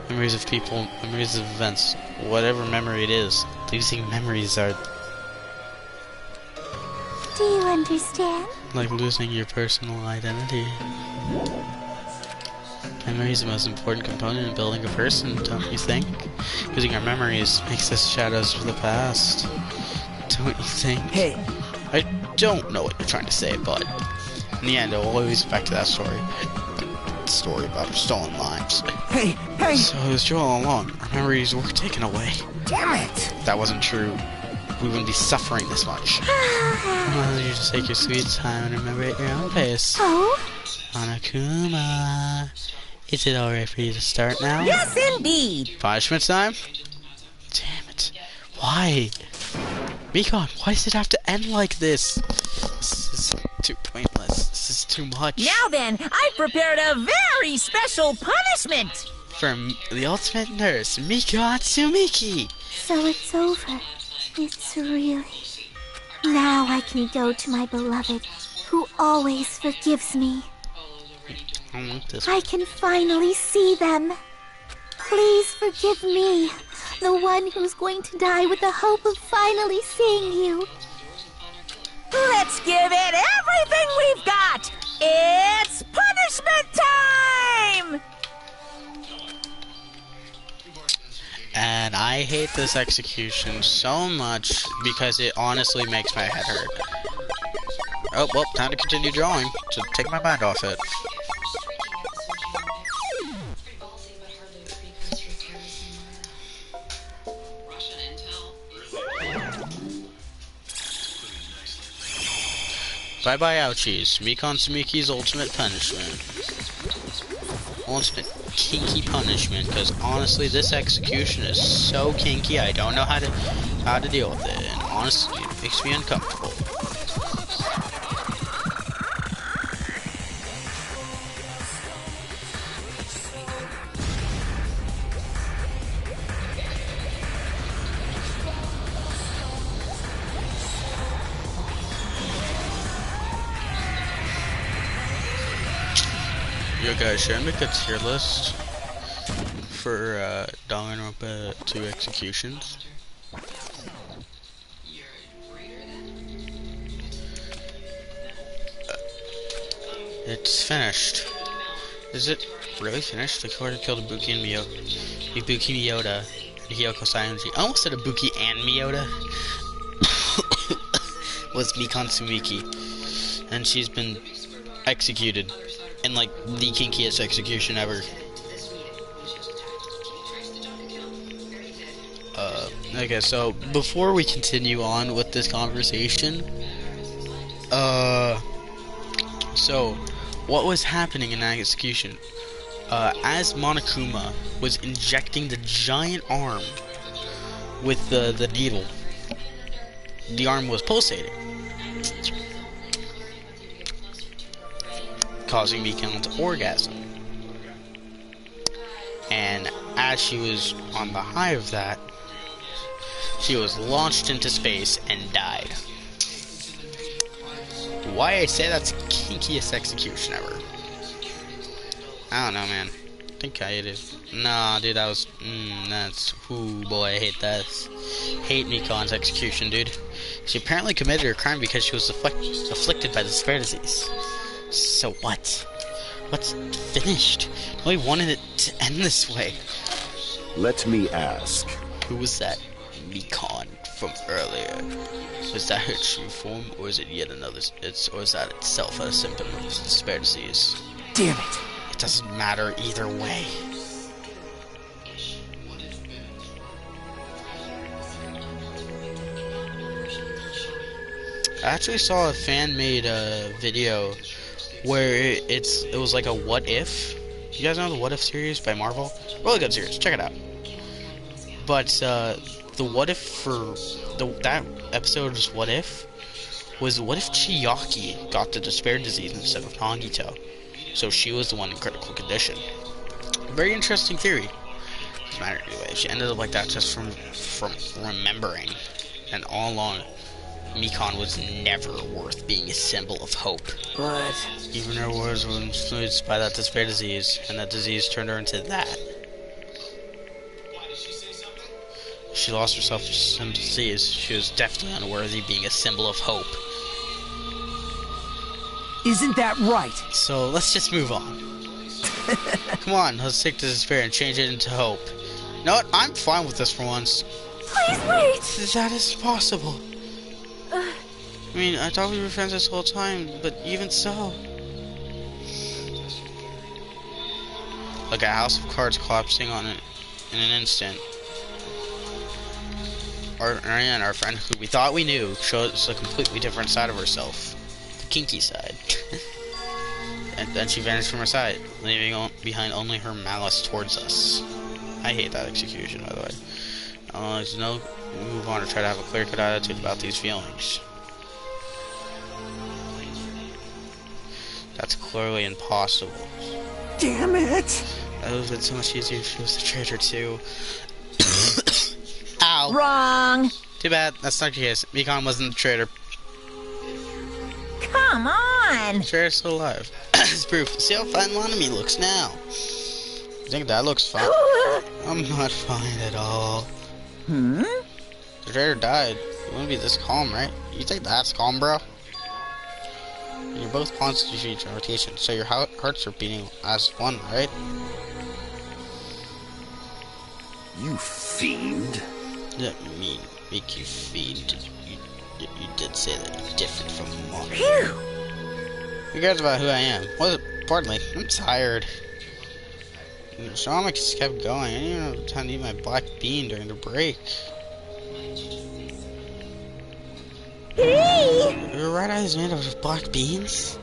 Memories of people, memories of events, whatever memory it is. Losing memories are... Do you understand? Like losing your personal identity. Memory is the most important component in building a person, don't you think? Losing our memories makes us shadows of the past. Don't you think? Hey. I don't know what you're trying to say, but in the end, it will always go back to that story. The story about our stolen lives. Hey, hey! So it was true all along. Our memories were taken away. Damn it! If that wasn't true, we wouldn't be suffering this much. Well, you just take your sweet time and remember at your own pace. Oh? Monokuma, is it alright for you to start now? Yes, indeed. Punishment time? Damn it. Why? Mikon, why does it have to end like this? This is too pointless. This is too much. Now then, I've prepared a very special punishment. From the ultimate nurse, Mikon Tsumiki. So it's over. It's really... Now I can go to my beloved, who always forgives me. I want this. I can finally see them. Please forgive me, the one who's going to die with the hope of finally seeing you. Let's give it everything we've got. It's punishment time! And I hate this execution so much because it honestly makes my head hurt. Oh, well, time to continue drawing to take my mind off it. Bye bye ouchies. Mikon Tsumiki's ultimate punishment. Ultimate kinky punishment, because honestly this execution is so kinky I don't know how to deal with it, and honestly it makes me uncomfortable. Yo guys, should I make a tier list for Danganronpa 2 executions? It's finished. Is it really finished? The killer killed Ibuki and Mioda and Hiyoko Saionji. I almost said Ibuki and Mioda. Was Mikan Sumiki. And she's been executed in like the kinkiest execution ever. Okay, so before we continue on with this conversation, so what was happening in that execution? As Monokuma was injecting the giant arm with the needle, the arm was pulsating, causing Mikan to orgasm. And as she was on the high of that, she was launched into space and died. Why I say that's the kinkiest execution ever? I don't know, man. I think I did. Nah, dude, that was... that's... Ooh, boy, I hate that. Hate Mikan's execution, dude. She apparently committed her crime because she was afflicted by the despair disease. So what? What's finished? Nobody wanted it to end this way. Let me ask. Who was that Mikan from earlier? Was that her true form, or is it yet another? Or is that itself a symptom of despair disease? Damn it! It doesn't matter either way. I actually saw a fan-made video where it was like a what if. You guys know the What If series by Marvel? Really good series. Check it out. But the what if for that episode's what if was what if Chiaki got the despair disease instead of Nagito, so she was the one in critical condition. Very interesting theory. Doesn't matter anyway. She ended up like that just from remembering, and all along, Mikan was never worth being a symbol of hope. But even her words were influenced by that despair disease, and that disease turned her into that. She lost herself to some disease. She was definitely unworthy being a symbol of hope. isn't that right? So let's just move on. Come on, let's take the despair and change it into hope. You know what? I'm fine with this for once. Please wait! That is possible. I mean, I thought we were friends this whole time, but even so. Like a house of cards collapsing on it in an instant. Ariane, our friend who we thought we knew, showed us a completely different side of herself. The kinky side. And then she vanished from our sight, leaving behind only her malice towards us. I hate that execution, by the way. There's no move on to try to have a clear-cut attitude about these feelings. That's clearly impossible. Damn it! That would have been so much easier if she was the traitor too. Ow! Wrong! Too bad, that's not the case. Mikan wasn't the traitor. Come on! The traitor's still alive. It's proof. See how fine Monami looks now. You think that looks fine? I'm not fine at all. Hmm? The traitor died. You wouldn't be this calm, right? You think that's calm, bro? You're both constituting rotation, so your hearts are beating as one, right? You fiend. That mean make you fiend. You did say that you're different from Mon. Who cares about who I am? Pardon me, I'm tired. Shama just kept going. I didn't even have time to eat my black bean during the break. Hey! Your right eye is made out of black beans?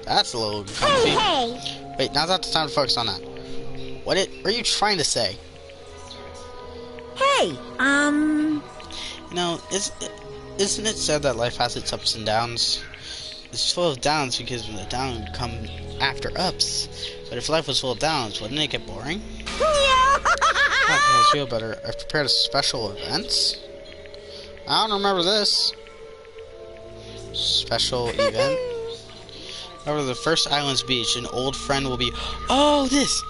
That's a little comfy. Hey! Wait, now's not the time to focus on that. What are you trying to say? Hey, No, isn't it said that life has its ups and downs? It's full of downs because when the down come after ups. But if life was full of downs, wouldn't it get boring? I feel better. I've prepared a special event. I don't remember this. Special event. Over the first island's beach, an old friend will be. Oh, this!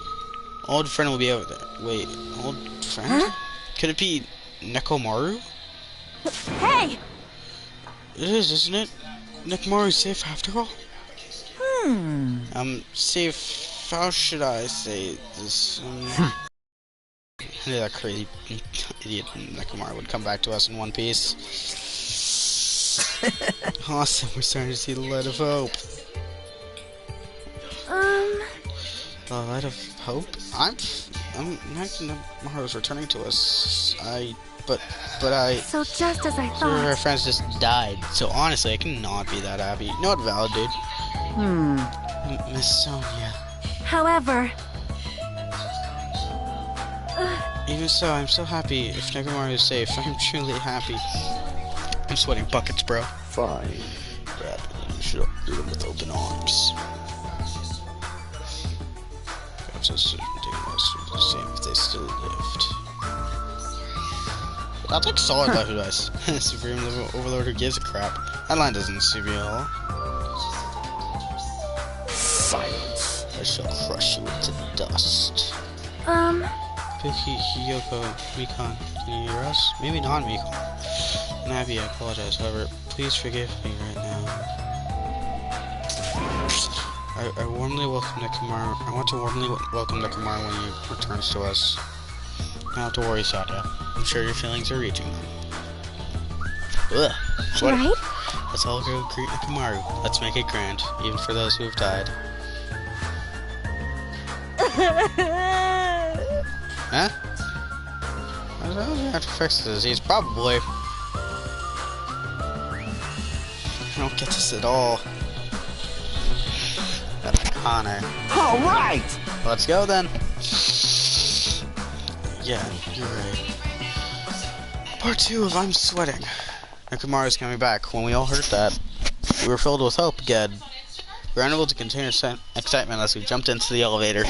Old friend will be over there. Wait, old friend? Huh? Could it be Nekomaru? Hey! It is, isn't it? Nekomaru's safe after all? Safe, how should I say this? I knew that crazy idiot Nekomaru would come back to us in one piece. Awesome, we're starting to see the light of hope. The light of hope? I'm Nekomaru's returning to us. But I... So just as I Some of our thought. friends just died, so honestly, I cannot be that happy. Not valid, dude. Miss Sonia. However, Even so, I'm so happy. If Nekomaru is safe, I'm truly happy. I'm sweating buckets, bro. Fine. Grab it. You should greet them with open arms. Perhaps I should take most of the same if they still lived. That's like solid life advice. Supreme Overlord who gives a crap. That line doesn't suit me at all. Silence. I shall crush you into dust. Ibuki, Hiyoko, Mikan, can you hear us? Maybe not, Mikan. Nabi, I apologize. However, please forgive me right now. I warmly welcome Nekomaru. I want to warmly welcome Nekomaru when he returns to us. Don't have to worry, Sato. I'm sure your feelings are reaching them. Ugh. Sweaty. right? Let's all go greet Nekomaru. Let's make it grand, even for those who have died. Huh? I don't know if you have to fix the disease. Probably. I don't get this at all. That's Connor. All right! Let's go then. Yeah, you're right. Part 2 of I'm Sweating. Nekomaru's coming back. When we all heard that, we were filled with hope again. We were unable to contain our excitement as we jumped into the elevator.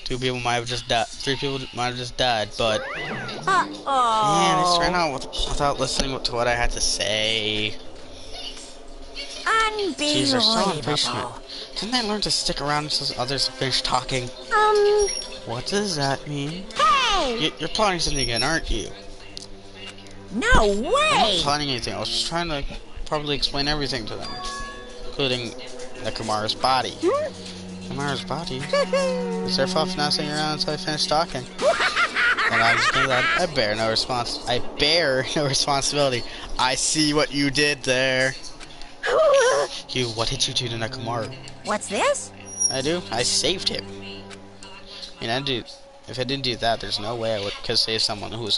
2 people might have just died. 3 people might have just died, but... Man, I just ran out without listening to what I had to say. Jeez, they're so impatient. Didn't I learn to stick around until others have finished talking? What does that mean? Hey! You're plotting something again, aren't you? No I'm not way! plotting anything. I was just trying to probably explain everything to them, including Nekomaru's body. Nekomaru's body? It's their fault for not sitting around until I finished talking. And I'm just gonna let I bear no responsibility. I see what you did there. What did you do to Nekomaru? What's this? I saved him. I mean, if I didn't do that, there's no way I could save someone who was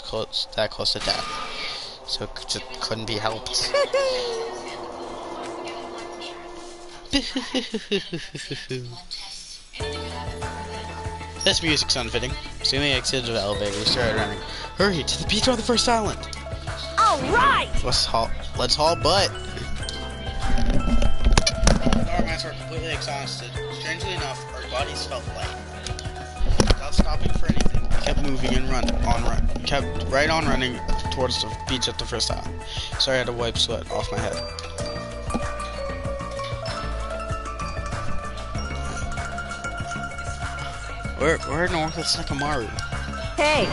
that close to death. So it just couldn't be helped. This music's unfitting. Soon we exited the elevator. We started running. Hurry to the beach on the first island. All right! Let's haul butt. Our minds were completely exhausted. Strangely enough, our bodies felt light. Without stopping for anything, we kept moving and kept right on running towards the beach at the first island. Sorry, I had to wipe sweat off my head. We're north of Nekomaru. Hey!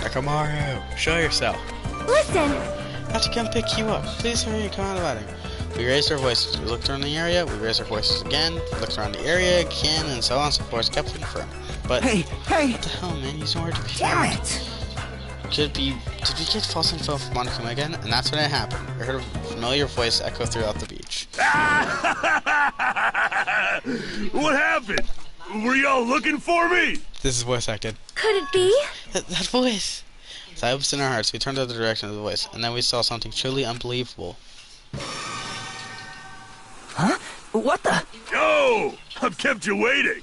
Nekomaru, show yourself. Listen! I have to come pick you up. Please hurry and come out of hiding. We raised our voices. We looked around the area. We raised our voices again. We looked around the area again, and so on and so forth. Kept looking for him. But Hey! what the hell, man? He's nowhere to be Damn found. it! Did we get false info from Monokuma again? And that's when it happened. I heard a familiar voice echo throughout the beach. What happened? Were y'all looking for me? This is voice acted. Could it be? That voice! Silence in our hearts, we turned to the direction of the voice, and then we saw something truly unbelievable. Huh? What the? Oh, I've kept you waiting.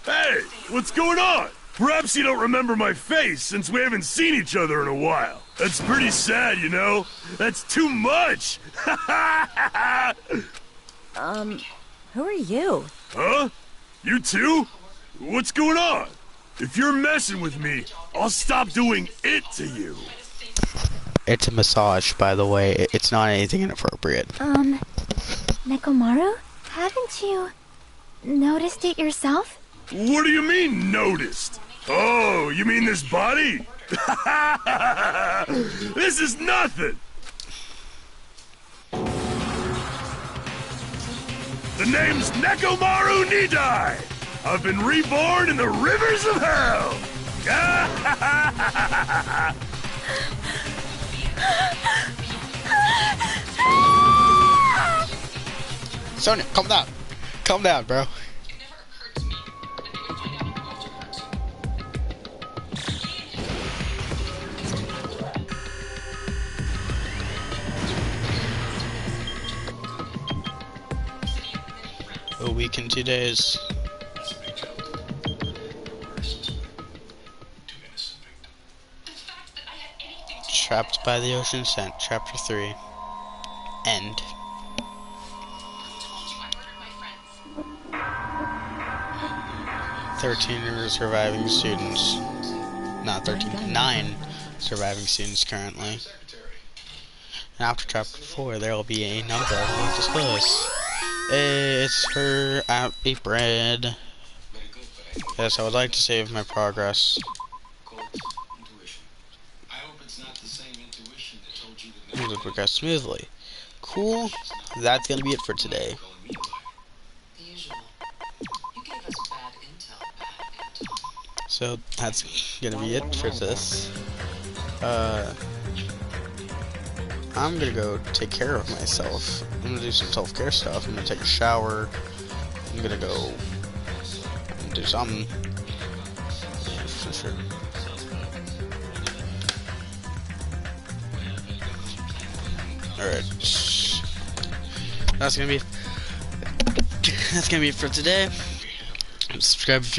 Hey, what's going on? Perhaps you don't remember my face since we haven't seen each other in a while. That's pretty sad, you know? That's too much! Who are you? Huh? You too? What's going on? If you're messing with me, I'll stop doing it to you. It's a massage, by the way. It's not anything inappropriate. Nekomaru? Haven't you noticed it yourself? What do you mean, noticed? Oh, you mean this body? This is nothing! The name's Nekomaru Nidai. I've been reborn in the rivers of hell. Sonia, calm down. Calm down, bro. A week and 2 days. Trapped by the Ocean Scent, Chapter 3. End. "13 surviving students." Not 13, 9 surviving students currently. And after Chapter 4, there will be a number not disclosed. It's for Happy Bread. Yes, I would like to save my progress. It will progress smoothly. Cool. That's gonna be it for today. So that's gonna be it for this. I'm gonna go take care of myself. I'm gonna do some self-care stuff. I'm gonna take a shower. I'm gonna go do something. Yeah, for sure. Alright. That's gonna be it for today. Subscribe if you